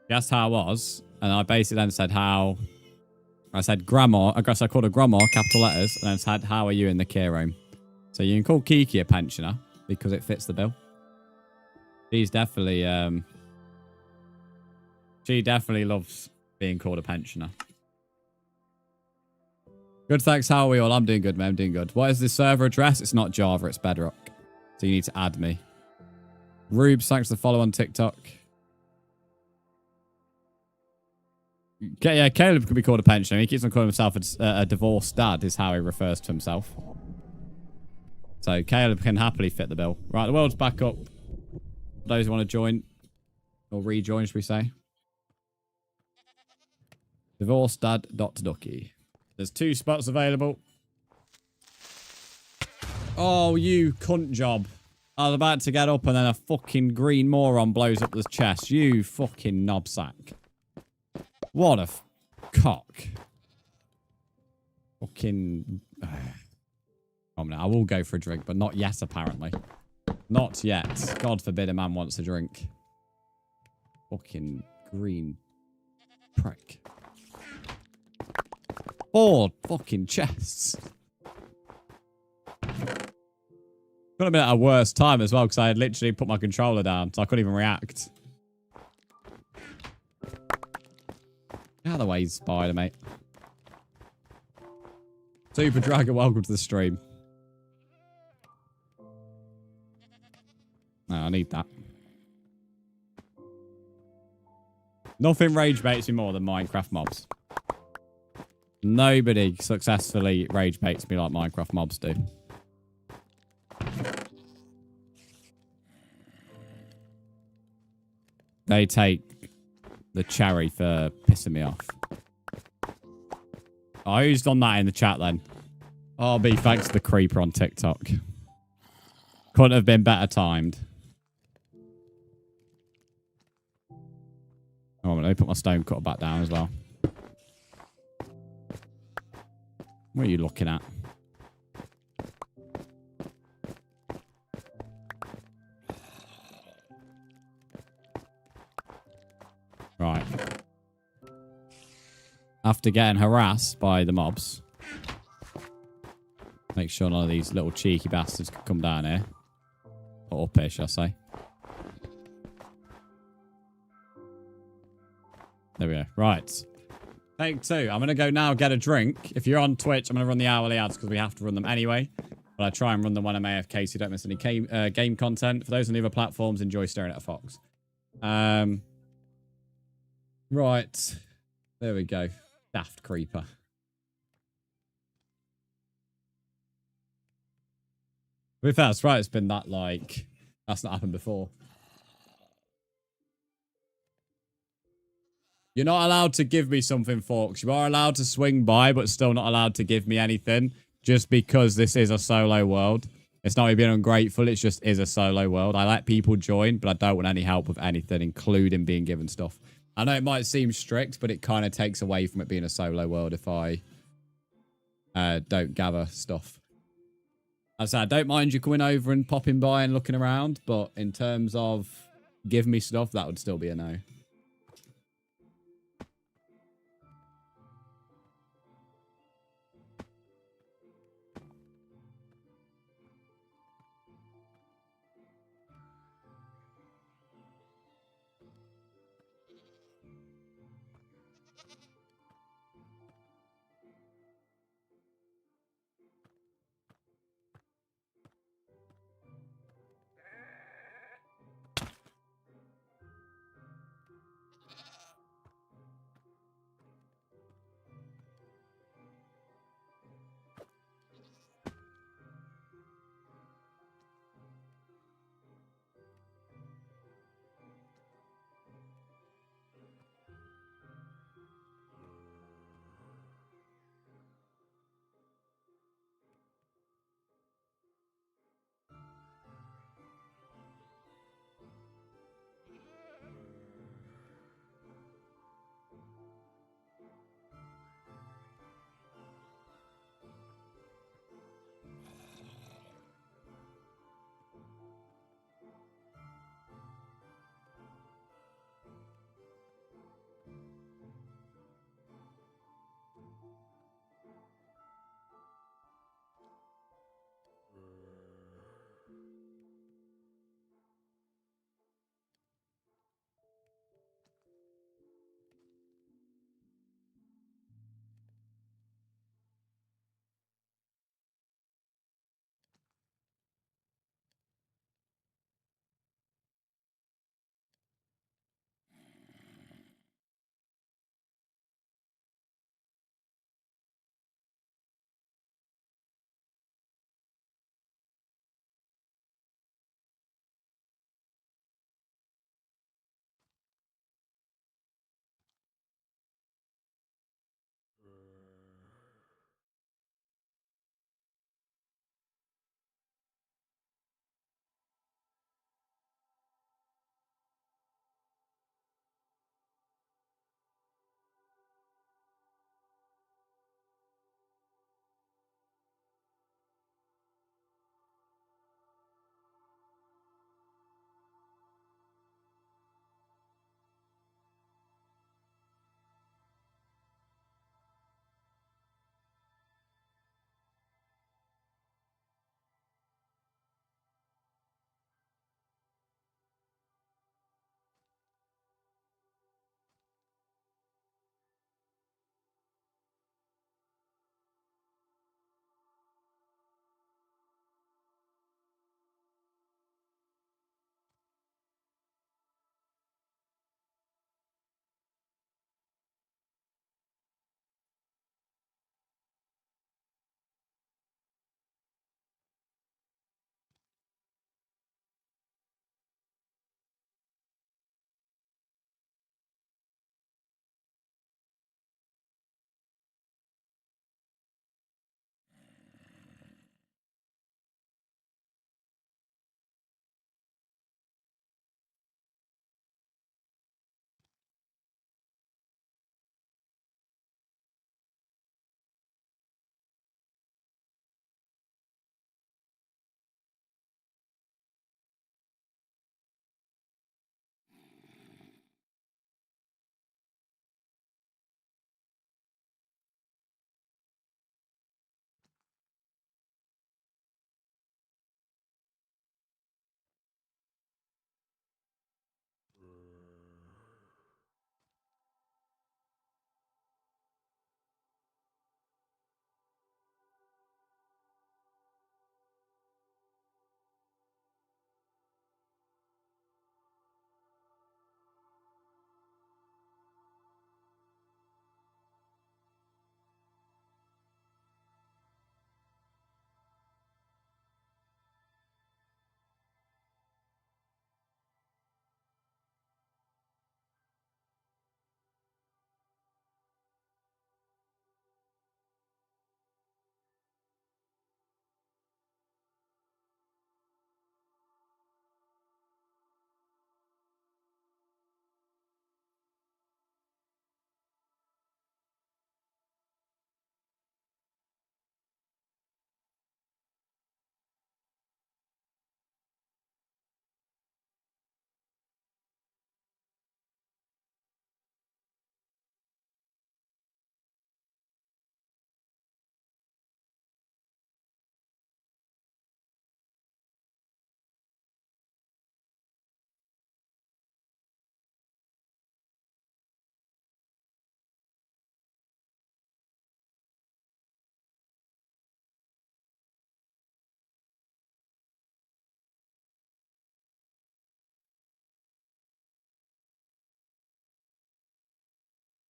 She asked how I was, and I basically then said how... I said grandma, I guess I called her grandma, capital letters, and then said, how are you in the care room? So you can call Kiki a pensioner because it fits the bill. She's definitely, she definitely loves being called a pensioner. Good, thanks. How are we all? I'm doing good, man. I'm doing good. What is the server address? It's not Java, it's Bedrock. So you need to add me. Rubes, thanks for the follow on TikTok. Yeah, Caleb could be called a pensioner. He keeps on calling himself a divorced dad, is how he refers to himself. So Caleb can happily fit the bill. Right, the world's back up. For those who want to join, or rejoin, should we say? Divorced dad .ducky. There's 2 spots available. Oh, you cunt job. I was about to get up and then a fucking green moron blows up the chest. You fucking knobsack. What a cock. Fucking... I will go for a drink, but not yet, apparently. Not yet. God forbid a man wants a drink. Fucking green prick. 4 fucking chests. Could have been at a worse time as well, because I had literally put my controller down, so I couldn't even react. Get out of the way, spider, mate. Super Dragon, welcome to the stream. No, I need that. Nothing rage baits me more than Minecraft mobs. Nobody successfully rage baits me like Minecraft mobs do. They take the cherry for pissing me off. Oh, who's done that in the chat then? Oh, B, thanks to the creeper on TikTok. Couldn't have been better timed. Oh, let me put my stone cutter back down as well. What are you looking at? Right. After getting harassed by the mobs, make sure none of these little cheeky bastards can come down here. Or up here, shall I say. There we go. Right. Take 2. I'm going to go now get a drink. If you're on Twitch, I'm going to run the hourly ads because we have to run them anyway. But I try and run them when I'm AFK so you don't miss any game content. For those on the other platforms, enjoy staring at a fox. Right. There we go. Daft creeper. If that's right, it's been that, like... That's not happened before. You're not allowed to give me something, Forks. You are allowed to swing by, but still not allowed to give me anything. Just because this is a solo world. It's not me being ungrateful, it just is a solo world. I let people join, but I don't want any help with anything, including being given stuff. I know it might seem strict, but it kind of takes away from it being a solo world if I don't gather stuff. As I said, I don't mind you coming over and popping by and looking around, but in terms of give me stuff, that would still be a no.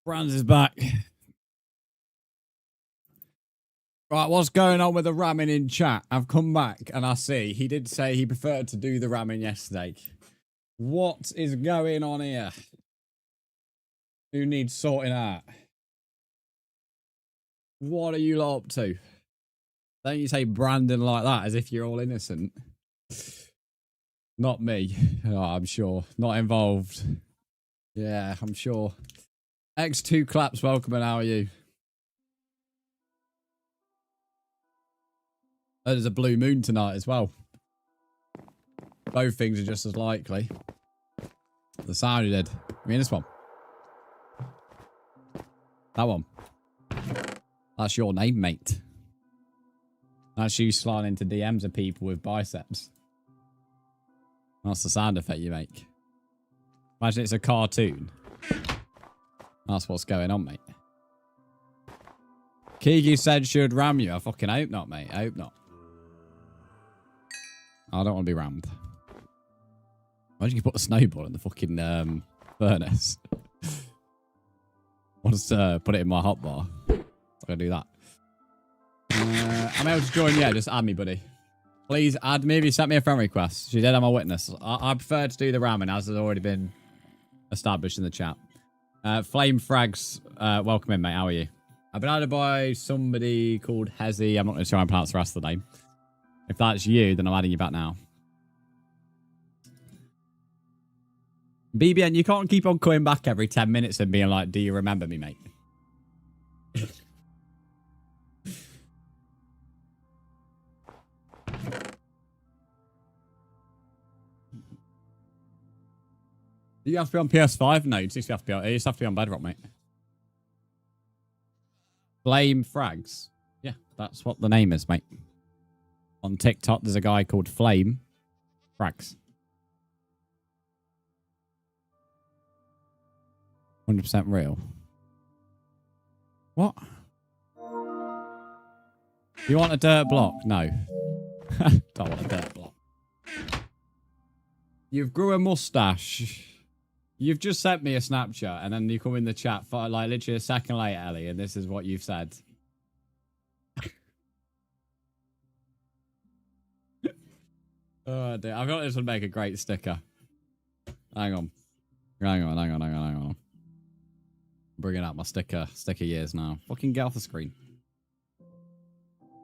Brzndz is back. Right, what's going on with the ramming in chat? I've come back and I see he did say he preferred to do the ramming yesterday. What is going on here? Who needs sorting out? What are you lot up to? Don't you say Brandon like that as if you're all innocent. Not me. Oh, I'm sure. Not involved. Yeah, I'm sure. X2 Claps, welcome and how are you? Oh, there's a blue moon tonight as well. Both things are just as likely. The sound you did. I mean this one. That one. That's your name, mate. That's you sliding into DMs of people with biceps. That's the sound effect you make. Imagine it's a cartoon. That's what's going on, mate. Kiki said she would ram you. I fucking hope not, mate. I hope not. I don't want to be rammed. Why did you put a snowball in the fucking furnace? I'll just put it in my hotbar. I'm gonna do that. I'm able to join. Yeah, just add me, buddy. Please add me if you sent me a friend request. She did. I'm a witness. I prefer to do the ramming as has already been established in the chat. Flame Frags, welcome in, mate. How are you? I've been added by somebody called Hezi. I'm not going to try and pronounce the rest of the name. If that's you, then I'm adding you back now. BBN, you can't keep on coming back every 10 minutes and being like, do you remember me, mate? Do you have to be on PS5? No, you just have to be on bedrock, mate. Flame Frags. Yeah, that's what the name is, mate. On TikTok, there's a guy called Flame Frags. 100% real. What? You want a dirt block? No. Don't want a dirt block. You've grew a mustache. You've just sent me a Snapchat and then you come in the chat for like literally a second later, Ellie, and this is what you've said. Oh, dear. I thought this would make a great sticker. Hang on. Hang on. Bringing out my sticker years now. Fucking get off the screen.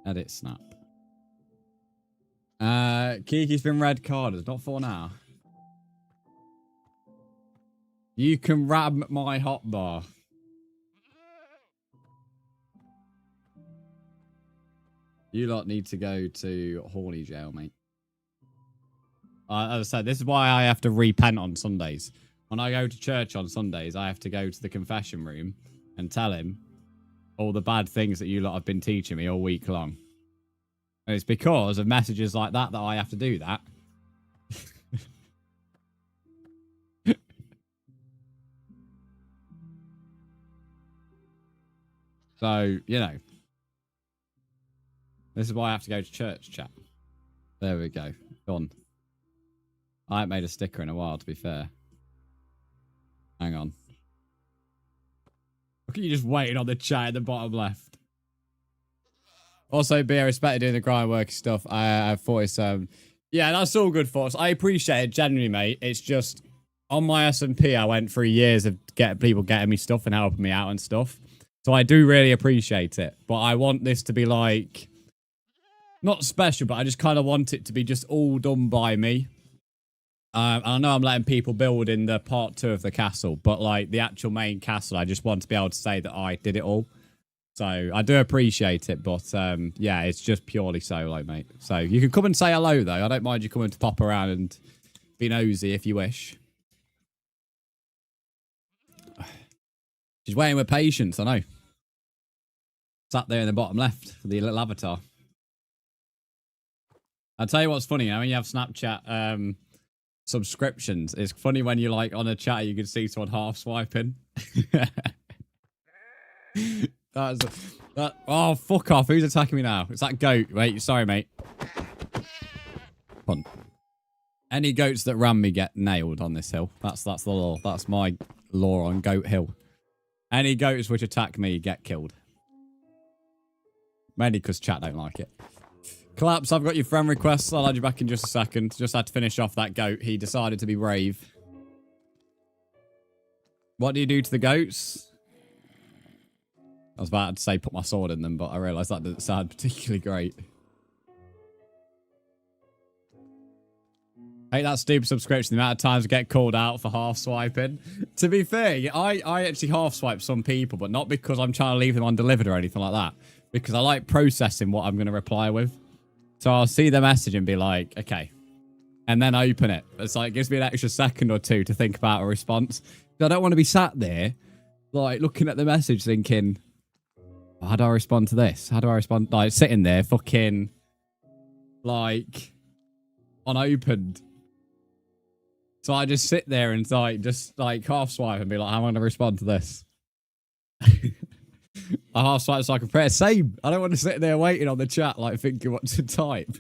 Edit snap. Kiki's been red carded. Not for now. You can ram my hotbar. You lot need to go to Horny jail, mate. As I said, this is why I have to repent on Sundays. When I go to church on Sundays, I have to go to the confession room and tell him all the bad things that you lot have been teaching me all week long. And it's because of messages like that that I have to do that. So, you know. This is why I have to go to church, chat. There we go. Done. I haven't made a sticker in a while, to be fair. Hang on. Look at you just waiting on the chat at the bottom left. Also, I respect doing the grind work stuff. I thought it's, yeah, that's all good for us. I appreciate it, genuinely, mate. It's just, on my S&P, I went through years of people getting me stuff and helping me out and stuff. So I do really appreciate it. But I want this to be like, not special, but I just kind of want it to be just all done by me. And I know I'm letting people build in the part 2 of the castle, but like the actual main castle, I just want to be able to say that I did it all. So I do appreciate it, but yeah, it's just purely solo, mate. So you can come and say hello, though. I don't mind you coming to pop around and be nosy if you wish. She's waiting with patience, I know. Sat there in the bottom left for the little avatar. I'll tell you what's funny, you know, when you have Snapchat subscriptions, it's funny when you're like on a chat, you can see someone half swiping. Oh, fuck off. Who's attacking me now? It's that goat. Wait, sorry, mate. Fun. Any goats that ram me get nailed on this hill. That's the law. That's my law on Goat Hill. Any goats which attack me get killed. Mainly because chat don't like it. Collapse, I've got your friend requests. I'll add you back in just a second. Just had to finish off that goat. He decided to be brave. What do you do to the goats? I was about to say put my sword in them, but I realised that didn't sound particularly great. I hate that stupid subscription. The amount of times I get called out for half swiping. To be fair, I actually half swipe some people, but not because I'm trying to leave them undelivered or anything like that. Because I like processing what I'm going to reply with. So I'll see the message and be like, okay. And then open it. It's like, it gives me an extra second or two to think about a response. I don't want to be sat there, like, looking at the message thinking, oh, how do I respond to this? How do I respond? Like, sitting there fucking, like, unopened. So I just sit there and like just like half swipe and be like, how am I going to respond to this? I half swipe so I can press same. I don't want to sit there waiting on the chat like thinking what to type.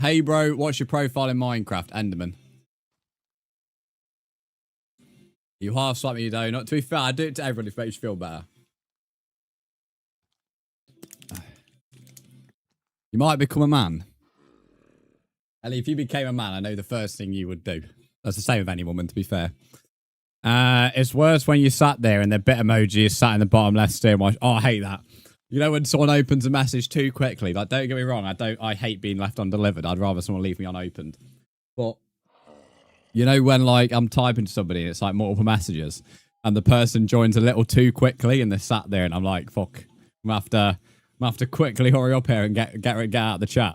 Hey bro, what's your profile in Minecraft? Enderman. You half swipe me, you don't. Not to be fair, I do it to everybody if it makes you feel better. You might become a man. Ellie, if you became a man, I know the first thing you would do. That's the same with any woman, to be fair. It's worse when you sat there and the bit emoji is sat in the bottom left steer. Oh, I hate that. You know when someone opens a message too quickly? Like, don't get me wrong, I hate being left undelivered. I'd rather someone leave me unopened. But, you know when, like, I'm typing to somebody and it's, like, multiple messages and the person joins a little too quickly and they're sat there and I'm like, fuck, I'm gonna have to quickly hurry up here and get out of the chat.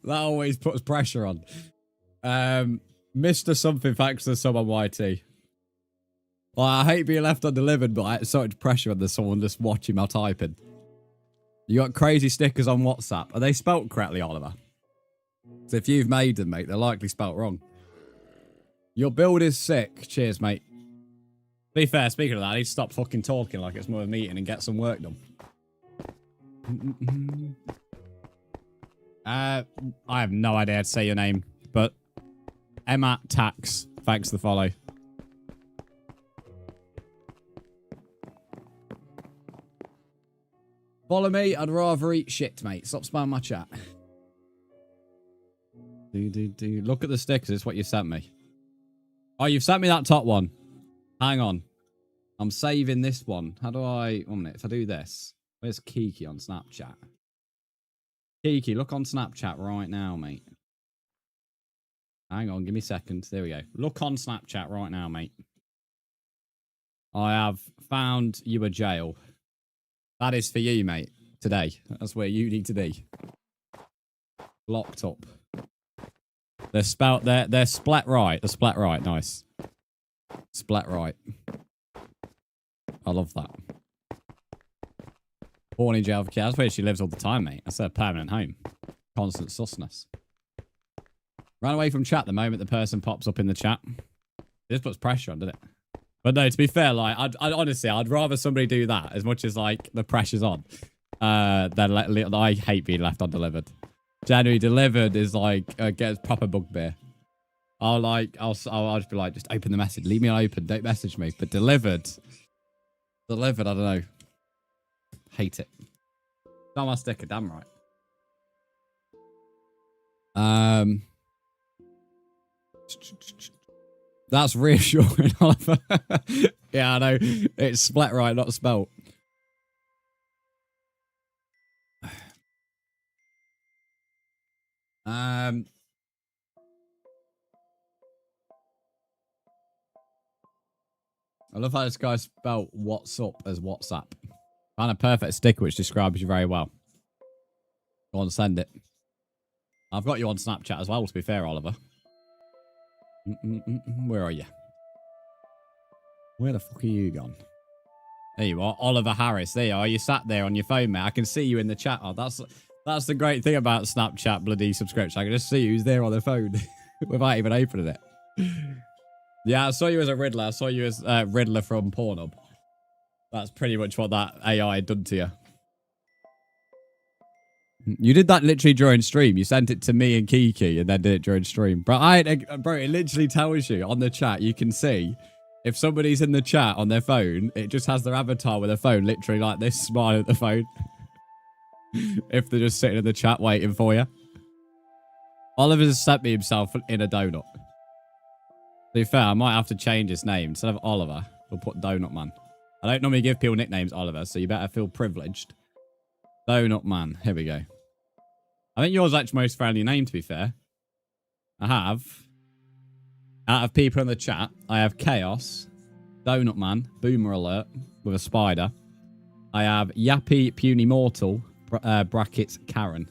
That always puts pressure on. Mr. Something, thanks to sub on YT. Well, I hate being left undelivered, but it's so much pressure when there's someone just watching my typing. You got crazy stickers on WhatsApp. Are they spelt correctly, Oliver? So if you've made them, mate, they're likely spelt wrong. Your build is sick. Cheers, mate. To be fair, speaking of that, I need to stop fucking talking like it's more of a meeting and get some work done. I have no idea how to say your name, but Emma Tax, thanks for the follow. Follow me, I'd rather eat shit, mate. Stop spamming my chat. Look at the stickers, it's what you sent me. Oh, you've sent me that top one. Hang on. I'm saving this one. How do I... 1 minute, if I do this. Where's Kiki on Snapchat? Kiki, look on Snapchat right now, mate. Hang on, give me a second. There we go. Look on Snapchat right now, mate. I have found you a jail. That is for you, mate. Today. That's where you need to be. Locked up. They're spelt... They're split right. They're split right. Nice. Split right. I love that. Born in jail for kids. That's where she lives all the time, mate. That's her permanent home. Constant susness. Run away from chat the moment the person pops up in the chat. This puts pressure on, doesn't it? But no, to be fair, like, I'd honestly, I'd rather somebody do that as much as, like, the pressure's on. Than I hate being left undelivered. January delivered is, like, gets proper bugbear. I'll just be like, just open the message. Leave me unopened. Don't message me. But delivered, I don't know. Hate it. Not my sticker, damn right. That's reassuring, Oliver. Yeah, I know. It's split right, not spelt. I love how this guy spelled what's up as WhatsApp. Found a perfect sticker which describes you very well. Go on, send it. I've got you on Snapchat as well, to be fair, Oliver. Where are you? Where the fuck are you gone? There you are, Oliver Harris. There you are. You sat there on your phone, mate. I can see you in the chat. Oh, that's the great thing about Snapchat bloody subscription. I can just see who's there on the phone without even opening it. Yeah, I saw you as a Riddler. I saw you as Riddler from Pornhub. That's pretty much what that AI had done to you. You did that literally during stream. You sent it to me and Kiki and then did it during stream. Bro, bro, it literally tells you on the chat, you can see if somebody's in the chat on their phone, it just has their avatar with their phone literally like this, smiling at the phone. If they're just sitting in the chat waiting for you. Oliver's sent me himself in a donut. To be fair, I might have to change his name. Instead of Oliver, we'll put Donut Man. I don't normally give people nicknames Oliver, so you better feel privileged. Donut Man. Here we go. I think yours is actually most friendly name, to be fair. I have, out of people in the chat, I have Chaos, Donut Man, Boomer Alert with a spider. I have Yappy Puny Mortal, brackets Karen.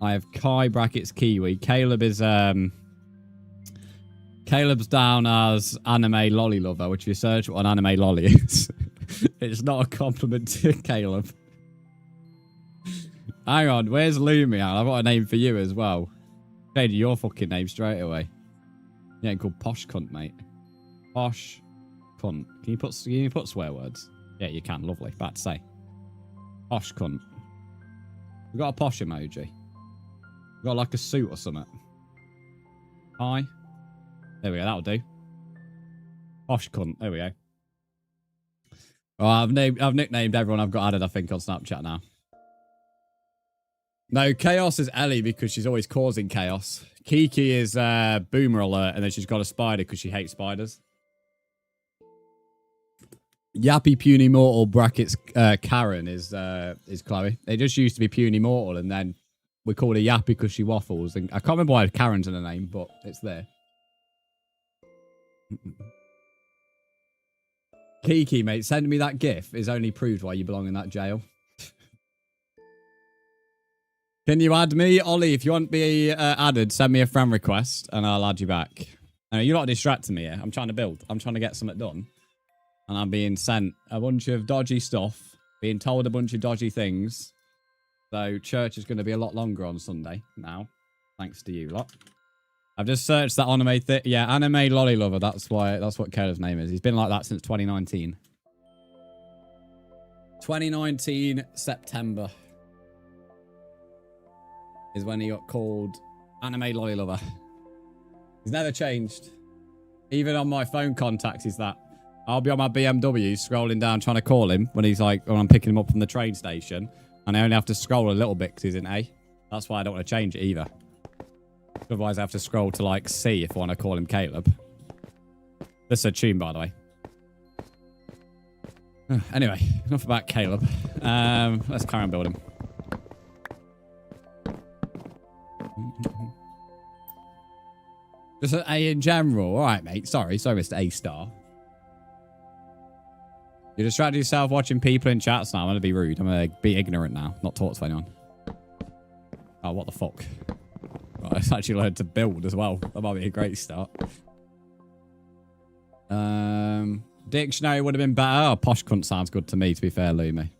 I have Kai, brackets Kiwi. Caleb is, Caleb's down as Anime Lolly Lover, which if you search what an Anime Lolly is, it's not a compliment to Caleb. Hang on, where's Lumian? I've got a name for you as well. Change your fucking name straight away. You ain't called Posh Cunt, mate. Posh Cunt. Can you put swear words? Yeah, you can. Lovely. About to say. Posh Cunt. We've got a posh emoji. We've got like a suit or something. Hi. There we go. That'll do. Posh Cunt. There we go. Oh, I've nicknamed everyone I've got added, I think, on Snapchat now. No, Chaos is Ellie because she's always causing chaos. Kiki is Boomer Alert, and then she's got a spider because she hates spiders. Yappy Puny Mortal brackets Karen is Chloe. It just used to be Puny Mortal, and then we called her Yappy because she waffles. And I can't remember why Karen's in her name, but it's there. Kiki, mate, send me that GIF. Is only proved why you belong in that jail. Can you add me? Ollie, if you want to be added, send me a friend request and I'll add you back. You're not distracting me here. I'm trying to build. I'm trying to get something done. And I'm being sent a bunch of dodgy stuff. Being told a bunch of dodgy things. So church is going to be a lot longer on Sunday now. Thanks to you lot. I've just searched that anime thing. Yeah, Anime Lolly Lover. That's what Caleb's name is. He's been like that since 2019. 2019 September. Is when he got called Anime Lolly Lover. He's never changed. Even on my phone contacts, he's that. I'll be on my BMW scrolling down trying to call him when I'm picking him up from the train station. And I only have to scroll a little bit because he's in A. That's why I don't want to change it either. Otherwise, I have to scroll to like C if I want to call him Caleb. This is a tune, by the way. Anyway, enough about Caleb. Let's carry on building. Just an A in general. All right, mate. Sorry, Mr. A-star. You distracted yourself watching people in chats now. I'm going to be rude. I'm going to be ignorant now. Not talk to anyone. Oh, what the fuck? Right, I've actually learned to build as well. That might be a great start. Dictionary would have been better. Oh, Posh Cunt sounds good to me, to be fair, Lumi.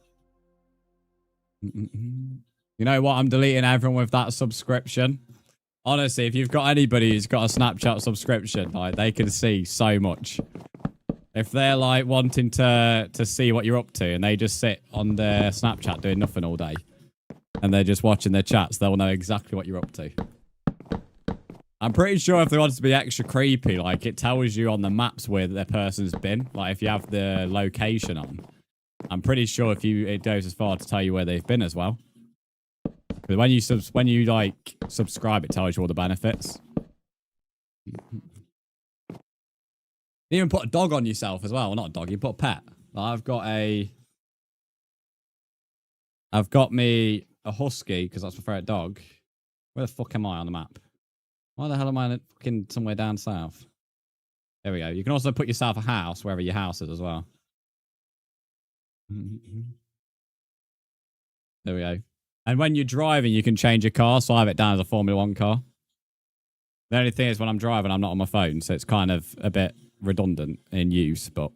You know what? I'm deleting everyone with that subscription. Honestly, if you've got anybody who's got a Snapchat subscription, like, they can see so much. If they're like wanting to see what you're up to and they just sit on their Snapchat doing nothing all day and they're just watching their chats, they'll know exactly what you're up to. I'm pretty sure if they want to be extra creepy, like it tells you on the maps where their person's been. Like if you have the location on, I'm pretty sure it goes as far to tell you where they've been as well. But when you like subscribe, it tells you all the benefits. You even put a dog on yourself as well. Well, not a dog, you put a pet. I've got me a husky because that's my favorite dog. Where the fuck am I on the map? Why the hell am I fucking somewhere down south? There we go. You can also put yourself a house wherever your house is as well. There we go. And when you're driving, you can change your car. So I have it down as a Formula 1 car. The only thing is when I'm driving, I'm not on my phone. So it's kind of a bit redundant in use, but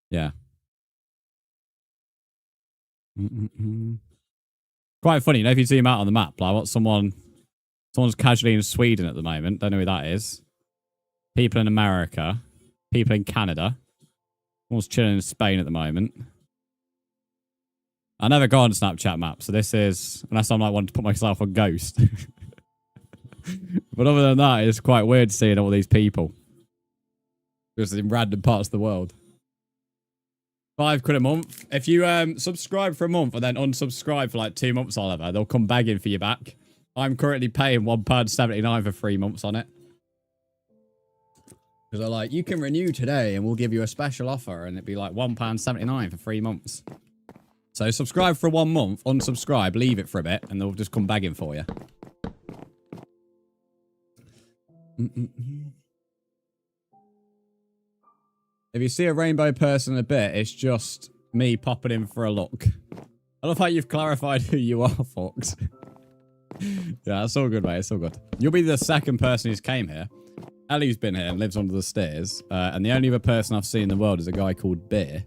yeah. Quite funny, you know, if you zoom out on the map, like what someone's casually in Sweden at the moment, don't know who that is. People in America, people in Canada, someone's chilling in Spain at the moment. I never go on Snapchat map, so this is, unless I'm like wanting to put myself on Ghost. But other than that, it's quite weird seeing all these people. Just in random parts of the world. £5 a month. If you subscribe for a month and then unsubscribe for like 2 months or whatever, they'll come begging for you back. I'm currently paying £1.79 for 3 months on it. Because they're like, you can renew today and we'll give you a special offer. And it'd be like £1.79 for 3 months. So subscribe for 1 month, unsubscribe, leave it for a bit, and they'll just come begging for you. If you see a rainbow person in a bit, it's just me popping in for a look. I love how you've clarified who you are, Fox. Yeah, it's all good, mate. It's all good. You'll be the second person who's came here. Ellie's been here and lives under the stairs. And the only other person I've seen in the world is a guy called Beer,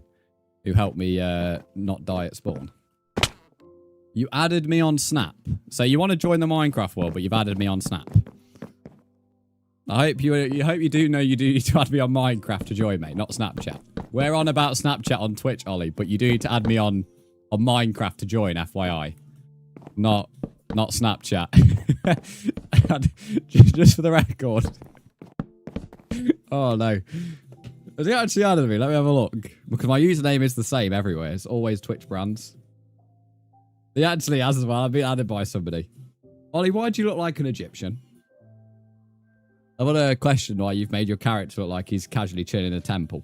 who helped me not die at spawn. You added me on Snap. So you want to join the Minecraft world, but you've added me on Snap. I hope you do know you do need to add me on Minecraft to join, mate, not Snapchat. We're on about Snapchat on Twitch, Ollie, but you do need to add me on Minecraft to join, FYI. Not Snapchat. Just for the record. Oh, no. Has he actually added me? Let me have a look. Because my username is the same everywhere. It's always Twitch Brzndz. He actually has as well. I've been added by somebody. Ollie, why do you look like an Egyptian? I want to question why you've made your character look like he's casually chilling in a temple.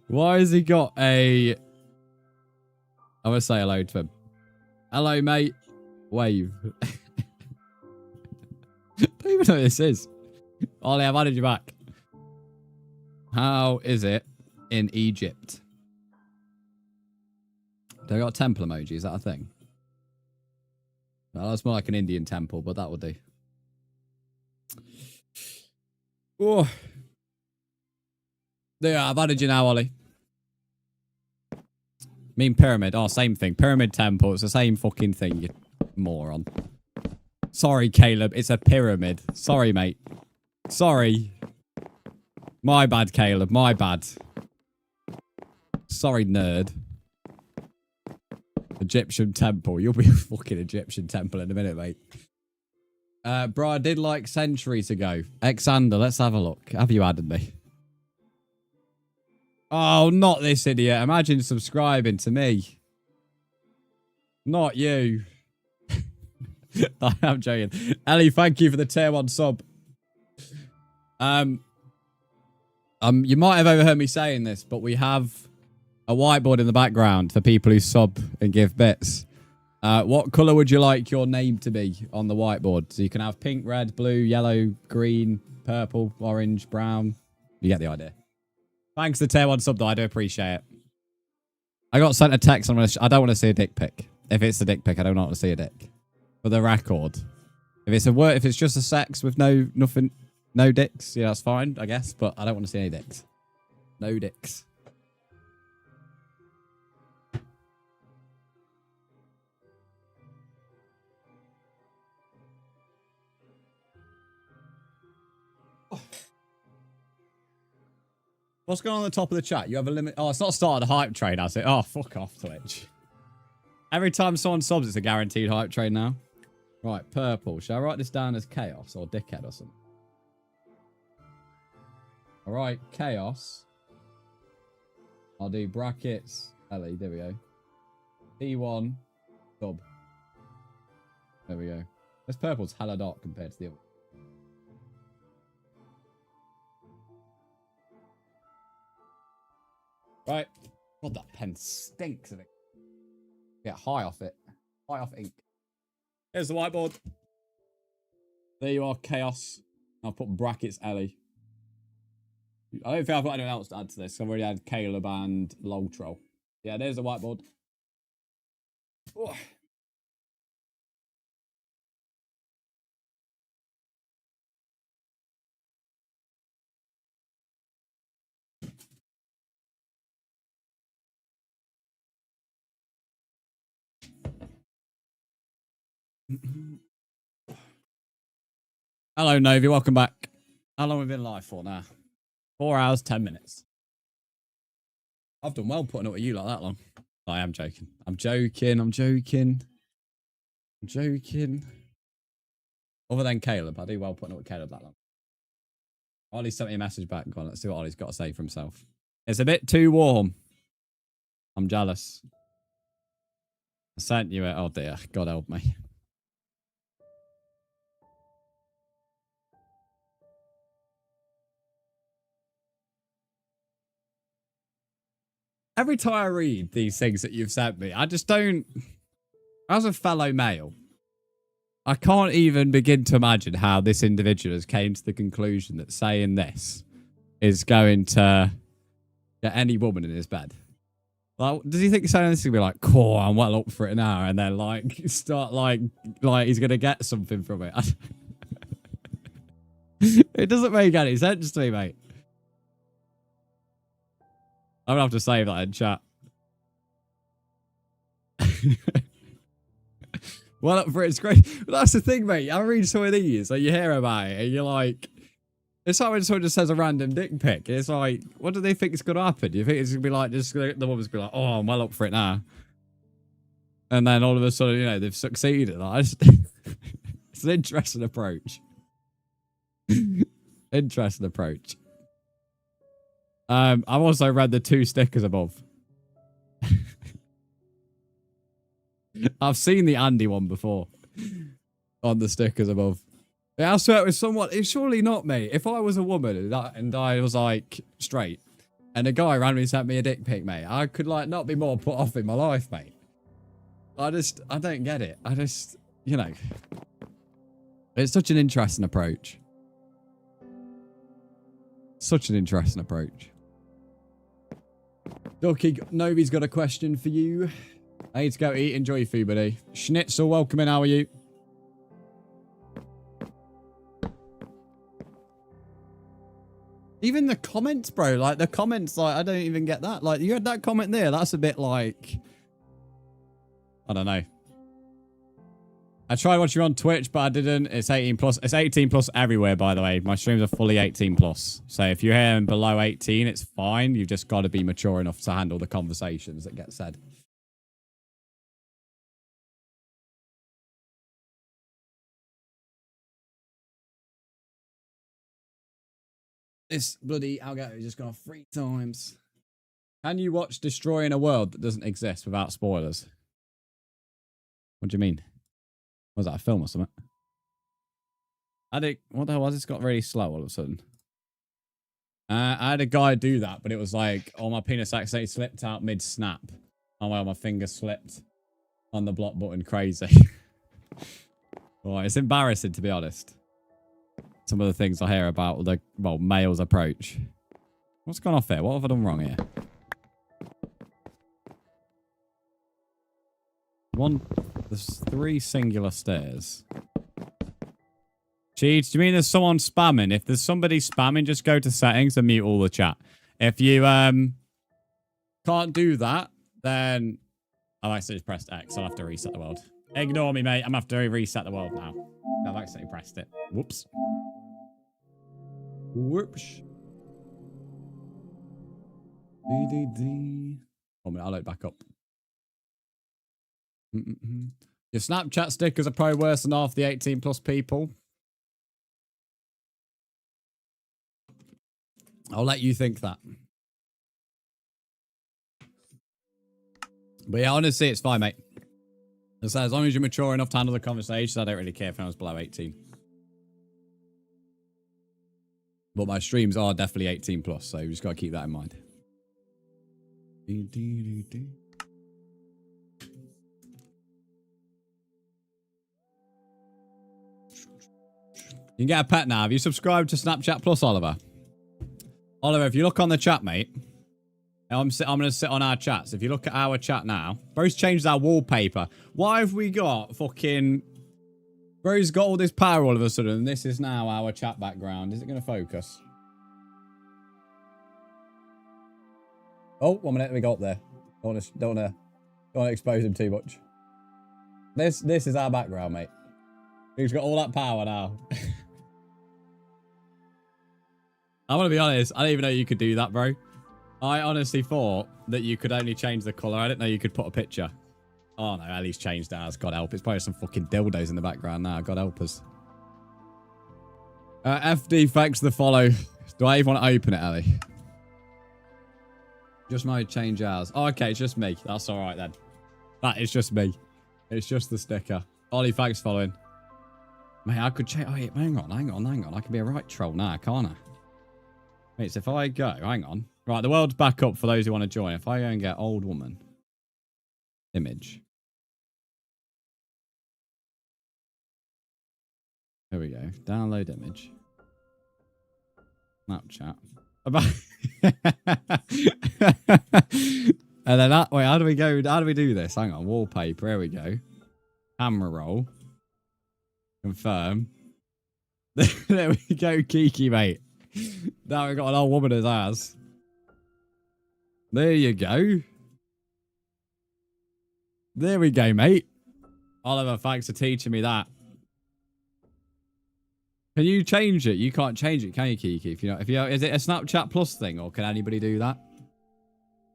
Why has he got a... I'm going to say hello to him. Hello, mate. Wave. I don't even know what this is. Ollie, I've added you back. How is it in Egypt? Do I got a temple emoji? Is that a thing? Well, that's more like an Indian temple, but that would do. Oh. Yeah, I've added you now, Ollie. Mean pyramid. Oh, same thing. Pyramid temple. It's the same fucking thing, you moron. Sorry, Caleb. It's a pyramid. Sorry, mate. Sorry. My bad, Caleb. My bad. Sorry, nerd. Egyptian temple. You'll be a fucking Egyptian temple in a minute, mate. Bro, I did like centuries ago. Xander, let's have a look. Have you added me? Oh, not this idiot. Imagine subscribing to me. Not you. I am joking. Ellie, thank you for the tier 1 sub. You might have overheard me saying this, but we have a whiteboard in the background for people who sub and give bits. What colour would you like your name to be on the whiteboard? So you can have pink, red, blue, yellow, green, purple, orange, brown. You get the idea. Thanks to tier 1 sub, though. I do appreciate it. I got sent a text. I don't want to see a dick pic. If it's a dick pic, I don't want to see a dick. For the record. If it's just a sex with no dicks, yeah, that's fine, I guess. But I don't want to see any dicks. No dicks. What's going on at the top of the chat? You have a limit. Oh, it's not started a hype train, has it? Oh, fuck off, Twitch. Every time someone subs, it's a guaranteed hype train now. Right, purple. Shall I write this down as chaos or dickhead or something? All right, chaos. I'll do brackets. Ellie, there we go. P1 sub. There we go. This purple's hella dark compared to the other. Right. God, that pen stinks of it. Get high off it. High off ink. Here's the whiteboard. There you are, chaos. I'll put brackets Ellie. I don't think I've got anyone else to add to this. I've already had Caleb and Loltroll. Yeah, there's the whiteboard. Oh. Hello, Novi. Welcome back. How long have we been live for now? 4 hours, 10 minutes. I've done well putting up with you like that long. I am joking. I'm joking. I'm joking. I'm joking. Other than Caleb, I do well putting up with Caleb that long. Ollie sent me a message back. Go on, let's see what Ollie's got to say for himself. It's a bit too warm. I'm jealous. I sent you it. Oh dear. God help me. Every time I read these things that you've sent me, I just don't... As a fellow male, I can't even begin to imagine how this individual has came to the conclusion that saying this is going to get any woman in his bed. Like, does he think saying this is going to be like, cool, I'm well up for it now, and then like start like he's going to get something from it? It doesn't make any sense to me, mate. I'm going to have to save that in chat. Well, up for it's great. But that's the thing, mate. I read some of these, and you hear about it, and you're like, it's like when someone just says a random dick pic. It's like, what do they think is going to happen? Do you think it's going to be like, just the woman's going to be like, oh, I'm well up for it now. And then all of a sudden, you know, they've succeeded. Like, it's an interesting approach. Interesting approach. I've also read the 2 stickers above. I've seen the Andy one before on the stickers above. Yeah, I swear it was somewhat. It's surely not me. If I was a woman and I was like straight, and a guy randomly sent me a dick pic, mate, I could like not be more put off in my life, mate. I don't get it. You know, it's such an interesting approach. Such an interesting approach. Ducky Novi's got a question for you. I need to go eat. Enjoy your food, buddy. Schnitzel, welcome in. How are you? Even the comments, bro. Like, the comments, like, I don't even get that. Like, you had that comment there. That's a bit like... I don't know. I tried watching you on Twitch, but I didn't. It's 18 plus. It's 18 plus everywhere, by the way. My streams are fully 18 plus. So if you're here and below 18, it's fine. You've just got to be mature enough to handle the conversations that get said. This bloody alligator just gone 3 times. Can you watch Destroying a World that doesn't exist without spoilers? What do you mean? Was that a film or something? What the hell was it? It's got really slow all of a sudden. I had a guy do that, but it was like, oh, my penis accidentally slipped out mid-snap. Oh, well, my finger slipped on the block button. Crazy. Well, it's embarrassing, to be honest. Some of the things I hear about the, well, male's approach. What's gone off here? What have I done wrong here? There's 3 singular stairs. Cheats, do you mean there's someone spamming? If there's somebody spamming, just go to settings and mute all the chat. If you can't do that, then I've accidentally pressed X. I'll have to reset the world. Ignore me, mate. I'm going to have to reset the world now. I've accidentally pressed it. Whoops. Whoops. Oh, I'll load back up. Your Snapchat stickers are probably worse than half the 18 plus people. I'll let you think that. But yeah, honestly, it's fine, mate. As long as you're mature enough to handle the conversations, I don't really care if I was below 18. But my streams are definitely 18 plus, so you just got to keep that in mind. You can get a pet now. Have you subscribed to Snapchat Plus, Oliver? Oliver, if you look on the chat, mate, I'm going to sit on our chats. If you look at our chat now, Bro's changed our wallpaper. Why have we got fucking... Bro's got all this power all of a sudden, and this is now our chat background. Is it going to focus? Oh, 1 minute. We got there. Don't want to expose him too much. This is our background, mate. He's got all that power now. I want to be honest. I didn't even know you could do that, bro. I honestly thought that you could only change the colour. I didn't know you could put a picture. Oh, no. Ellie's changed ours. God help. It's probably some fucking dildos in the background now. God help us. FD, thanks for the follow. Do I even want to open it, Ellie? Just might change ours. Oh, okay. It's just me. That's all right, then. That is just me. It's just the sticker. Ollie, thanks for following. Mate, I could change... Oh, yeah, hang on. I can be a right troll now, can't I? Wait, so if I go... Hang on. Right, the world's back up for those who want to join. If I go and get old woman... Image. Here we go. Download image. Snapchat. And then that... Wait, how do we go? How do we do this? Hang on. Wallpaper. Here we go. Camera roll. Confirm. There we go, Kiki, mate. Now we've got an old woman as ours. There you go. There we go, mate. Oliver, thanks for teaching me that. Can you change it? You can't change it, can you, Kiki? If you know, is it a Snapchat Plus thing, or can anybody do that?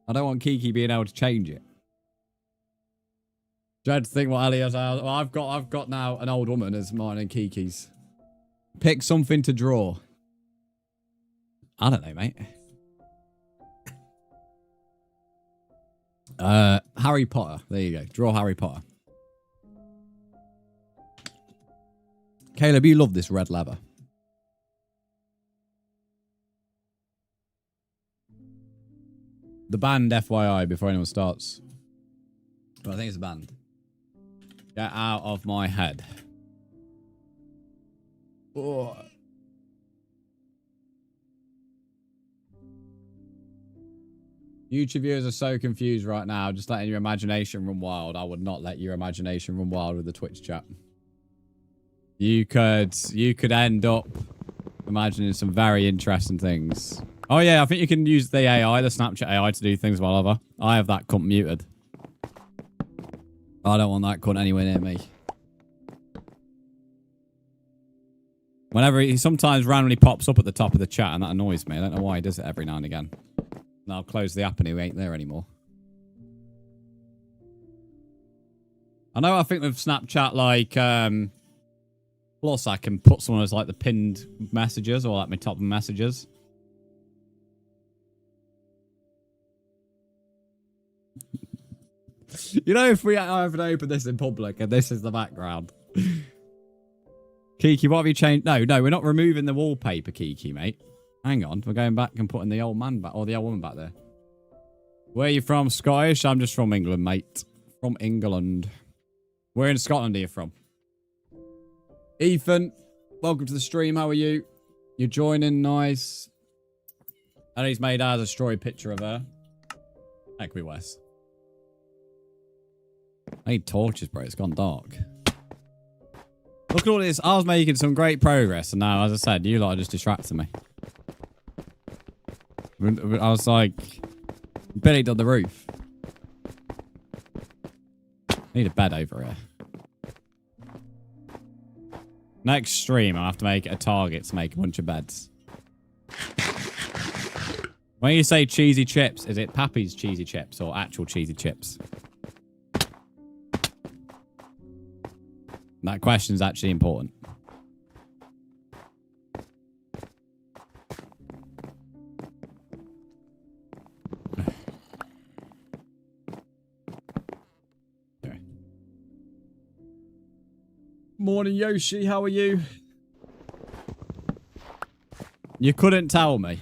I don't want Kiki being able to change it. Dread to think what Ellie has. Well, I've got now an old woman as mine and Kiki's. Pick something to draw. I don't know, mate. Harry Potter. There you go. Draw Harry Potter. Caleb, you love this red leather. The band, FYI, before anyone starts. Well, I think it's a band. Get out of my head. Oh. YouTube viewers are so confused right now. Just letting your imagination run wild. I would not let your imagination run wild with the Twitch chat. You could end up imagining some very interesting things. Oh yeah, I think you can use the AI, the Snapchat AI, to do things well over. I have that cunt muted. I don't want that cunt anywhere near me. Whenever he sometimes randomly pops up at the top of the chat, and that annoys me. I don't know why he does it every now and again. And I'll close the app and he ain't there anymore. I know, I think with Snapchat, like, Plus I can put someone as, like, the pinned messages or, like, my top messages. You know, if I haven't opened this in public and this is the background. Kiki, what have you changed? No, we're not removing the wallpaper, Kiki, mate. Hang on. We're going back and putting the old man back, or the old woman back there. Where are you from? Scottish? I'm just from England, mate. From England. Where in Scotland are you from? Ethan, welcome to the stream. How are you? You're joining. Nice. And he's made ours a story picture of her. That could be Wes. I need torches, bro. It's gone dark. Look at all this. I was making some great progress, and now, as I said, you lot are just distracting me. I was like, barely done the roof. Need a bed over here. Next stream, I'll have to make it a target to make a bunch of beds. When you say cheesy chips, is it Pappy's cheesy chips or actual cheesy chips? That question's actually important. Okay. Morning, Yoshi. How are you? You couldn't tell me.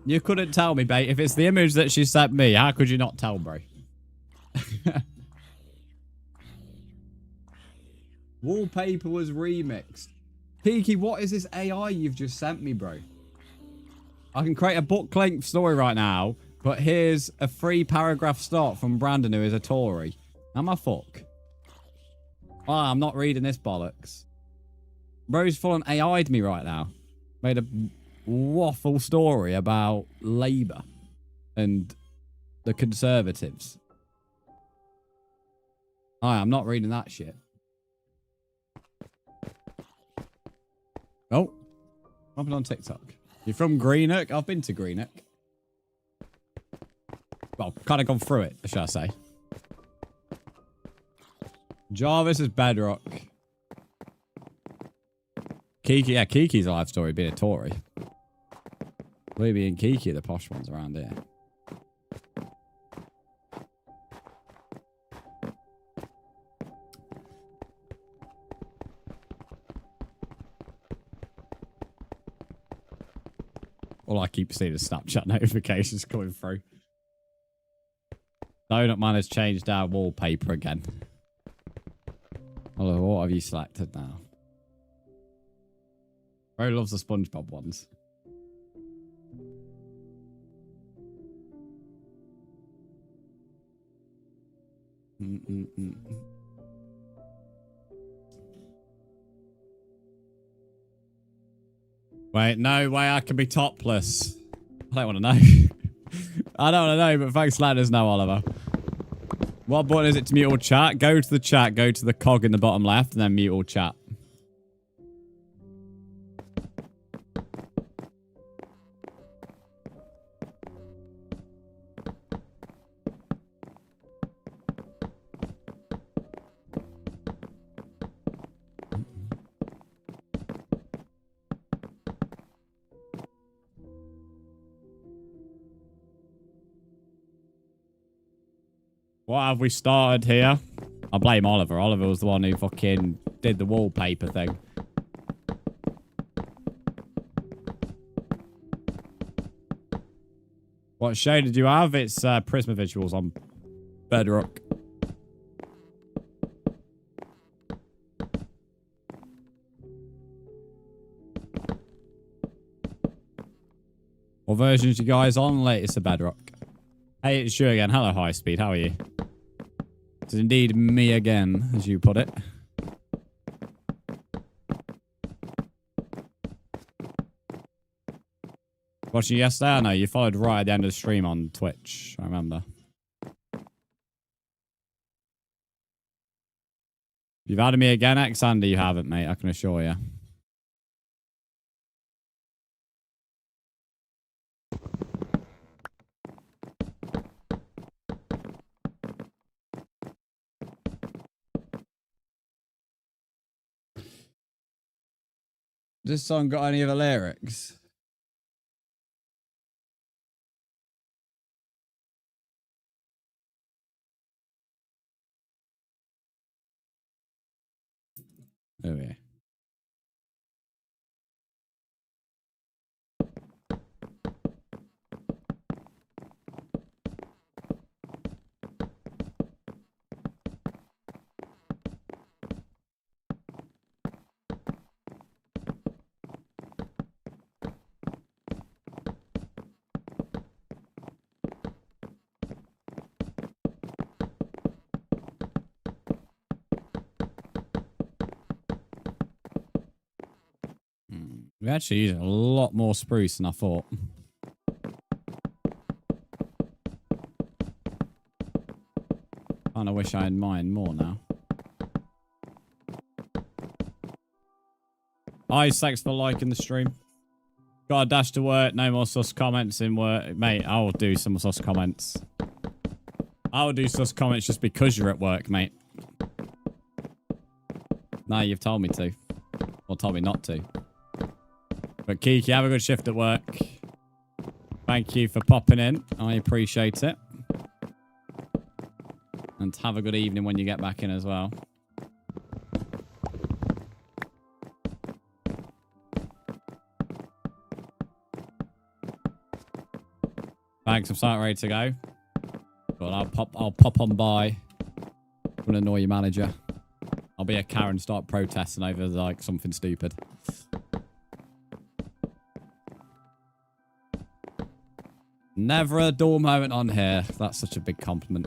You couldn't tell me, babe. If it's the image that she sent me, how could you not tell, bro? Wallpaper was remixed. Kiki, what is this AI you've just sent me, bro? I can create a book length story right now, but here's a 3-paragraph start from Brandon, who is a Tory. Am I fuck? Oh, I'm not reading this bollocks. Bro's full on AI'd me right now. Made a waffle story about Labour and the Conservatives. I'm not reading that shit. Oh, popping on TikTok. You're from Greenock? I've been to Greenock. Well, kind of gone through it, shall I say. Jarvis is bedrock. Kiki, yeah, Kiki's a life story, being a Tory. Ruby and Kiki are the posh ones around here. All I keep seeing is Snapchat notifications coming through. Donut Man has changed our wallpaper again. Hello, what have you selected now? Bro loves the SpongeBob ones. Wait, no way I can be topless. I don't want to know. I don't want to know, but thanks for letting us know, Oliver. What button is it to mute all chat? Go to the chat, go to the cog in the bottom left, and then mute all chat. What have we started here? I blame Oliver. Oliver was the one who fucking did the wallpaper thing. What shade did you have? It's Prisma Visuals on bedrock. What versions you guys on? Latest of bedrock. Hey, it's you again. Hello, High Speed. How are you? It's indeed me again, as you put it. Watching yesterday? I know you followed right at the end of the stream on Twitch. I remember. You've added me again, Xander. You haven't, mate. I can assure you. This song got any of the lyrics? Oh, yeah. We actually use a lot more spruce than I thought. Kinda wish I had mine more now. Eyes, thanks for liking the stream. Got a dash to work, no more sus comments in work. Mate, I'll do some sus comments. I'll do sus comments just because you're at work, mate. No, you've told me to. Or told me not to. But Kiki, have a good shift at work. Thank you for popping in. I appreciate it. And have a good evening when you get back in as well. Thanks, I'm starting ready to go. But I'll pop on by. I'm gonna annoy your manager. I'll be a Karen, start protesting over like something stupid. Never a dull moment on here. That's such a big compliment.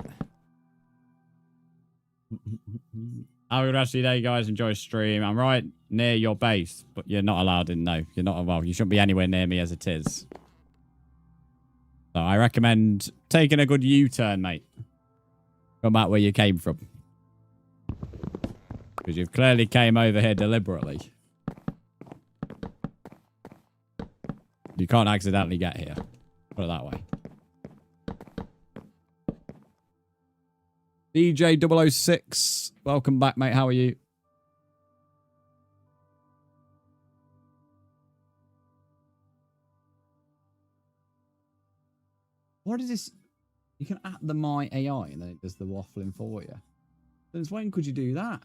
Have a good rest of your day, guys. Enjoy the stream. I'm right near your base, but you're not allowed in. No, you're not. Well, you shouldn't be anywhere near me as it is. So I recommend taking a good U-turn, mate. Come back where you came from. Because you've clearly came over here deliberately. You can't accidentally get here. Put it that way. DJ006. Welcome back, mate. How are you? What is this? You can add the My AI and then it does the waffling for you. Since when could you do that?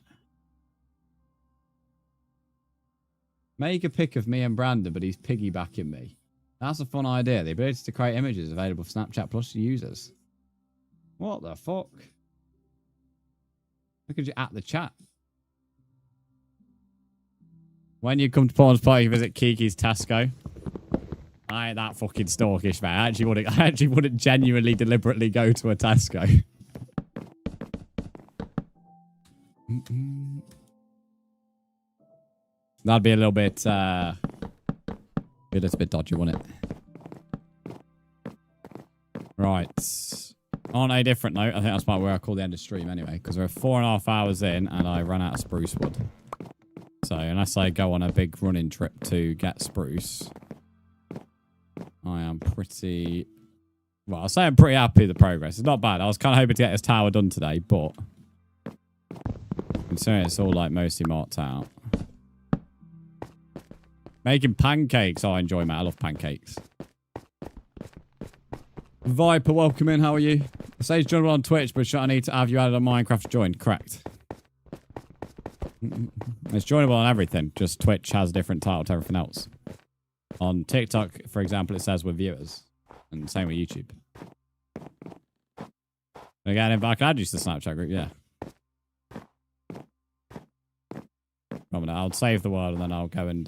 Make a pic of me and Brandon, but he's piggybacking me. That's a fun idea. The ability to create images available for Snapchat Plus users. What the fuck? How could you at the chat? When you come to Porn's party, visit Kiki's Tesco. I ain't that fucking stalkish, man. I actually wouldn't genuinely, deliberately go to a Tesco. That'd be a little bit dodgy, wouldn't it? Right. On a different note, I think that's about where I call the end of stream anyway, because we're 4.5 hours in and I ran out of spruce wood. So unless I go on a big running trip to get spruce, I am pretty... Well, I'll say I'm pretty happy with the progress. It's not bad. I was kind of hoping to get this tower done today, but considering it's all like mostly marked out. Making pancakes. Oh, I enjoy, mate. I love pancakes. Viper, welcome in. How are you? It says joinable on Twitch, but should I need to have you added on Minecraft to join? Correct. It's joinable on everything. Just Twitch has a different title to everything else. On TikTok, for example, it says with viewers. And same with YouTube. Again, if I can add you to the Snapchat group, yeah. I'll save the world and then I'll go and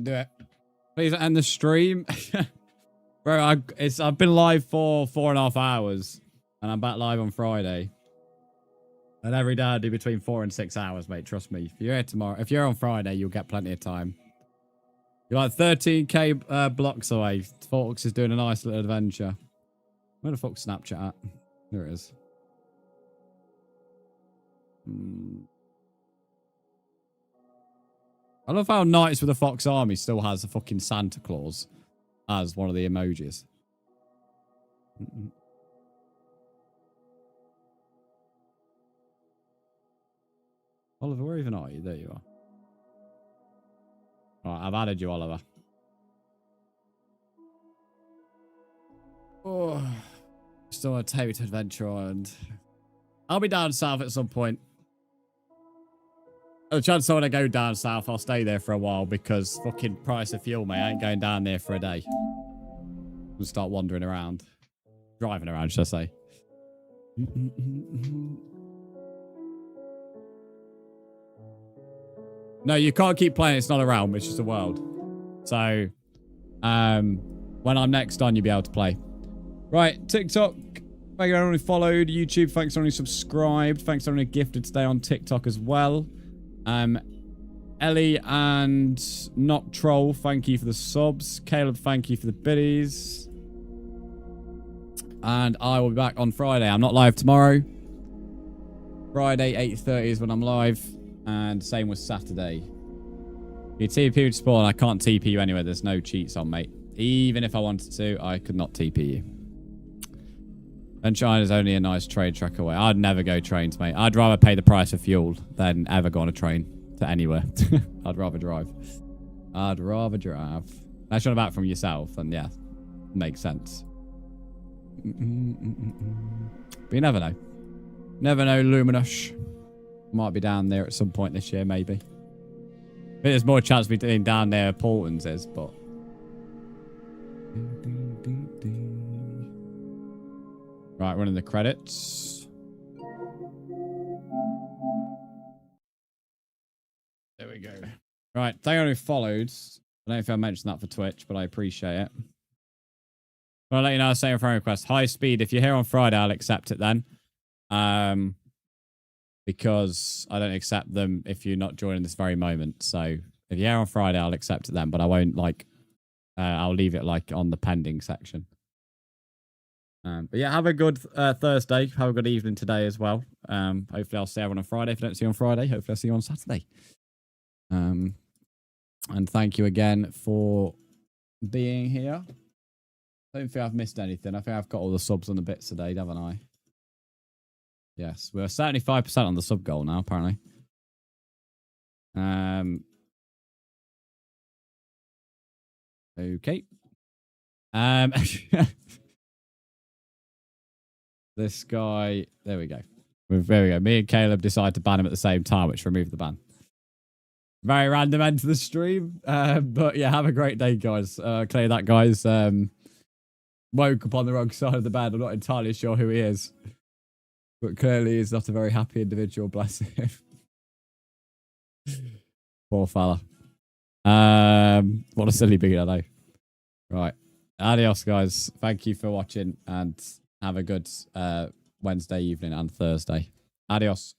do it. Please end the stream. Bro, I've been live for 4.5 hours and I'm back live on Friday. And every day I do between 4 and 6 hours, mate. Trust me. If you're here tomorrow, if you're on Friday, you'll get plenty of time. You're like 13k blocks away. Fox is doing a nice little adventure. Where the fuck's Snapchat at? There it is. I love how Knights with the Fox Army still has a fucking Santa Claus as one of the emojis. Oliver, where even are you? There you are. Alright, I've added you, Oliver. Oh, still a Tate Adventure Island. I'll be down south at some point. The chance when I go down south, I'll stay there for a while because fucking price of fuel, mate. I ain't going down there for a day. We'll start wandering around. Driving around, should I say. No, you can't keep playing. It's not a realm. It's just a world. So, when I'm next on, you'll be able to play. Right, TikTok. Thank you everyone who followed. YouTube, thanks to everyone who subscribed. Thanks to everyone who gifted today on TikTok as well. Ellie and Not Troll, thank you for the subs. Caleb, thank you for the biddies. And I will be back on Friday. I'm not live tomorrow. Friday, 8:30 is when I'm live. And same with Saturday. You TP to spawn, I can't TP you anywhere. There's no cheats on, mate. Even if I wanted to, I could not TP you. And China's only a nice trade track away. I'd never go trains, mate. I'd rather pay the price of fuel than ever go on a train to anywhere. I'd rather drive. I'd rather drive. That's not about from yourself, then yeah, makes sense. But you never know. Never know, Luminous. Might be down there at some point this year, maybe. I think there's more chance of me being down there at Portland's is, but... Right, running the credits. There we go. Right, thank you who followed. I don't know if I mentioned that for Twitch, but I appreciate it. I'll let you know, same friend request. High speed. If you're here on Friday, I'll accept it then. Because I don't accept them if you're not joining this very moment. So if you're here on Friday, I'll accept it then, but I won't like, I'll leave it like on the pending section. But yeah, have a good Thursday. Have a good evening today as well. Hopefully I'll see everyone on Friday. If I don't see you on Friday, hopefully I'll see you on Saturday. And thank you again for being here. I don't think I've missed anything. I think I've got all the subs on the bits today, haven't I? Yes, we're 75% on the sub goal now, apparently. Okay. This guy, there we go. There we go. Me and Caleb decided to ban him at the same time, which removed the ban. Very random end to the stream. But yeah, have a great day, guys. Clearly that guy's woke up on the wrong side of the bed. I'm not entirely sure who he is. But clearly he's not a very happy individual, bless him. Poor fella. What a silly beginner though. Right. Adios, guys. Thank you for watching and have a good Wednesday evening and Thursday. Adios.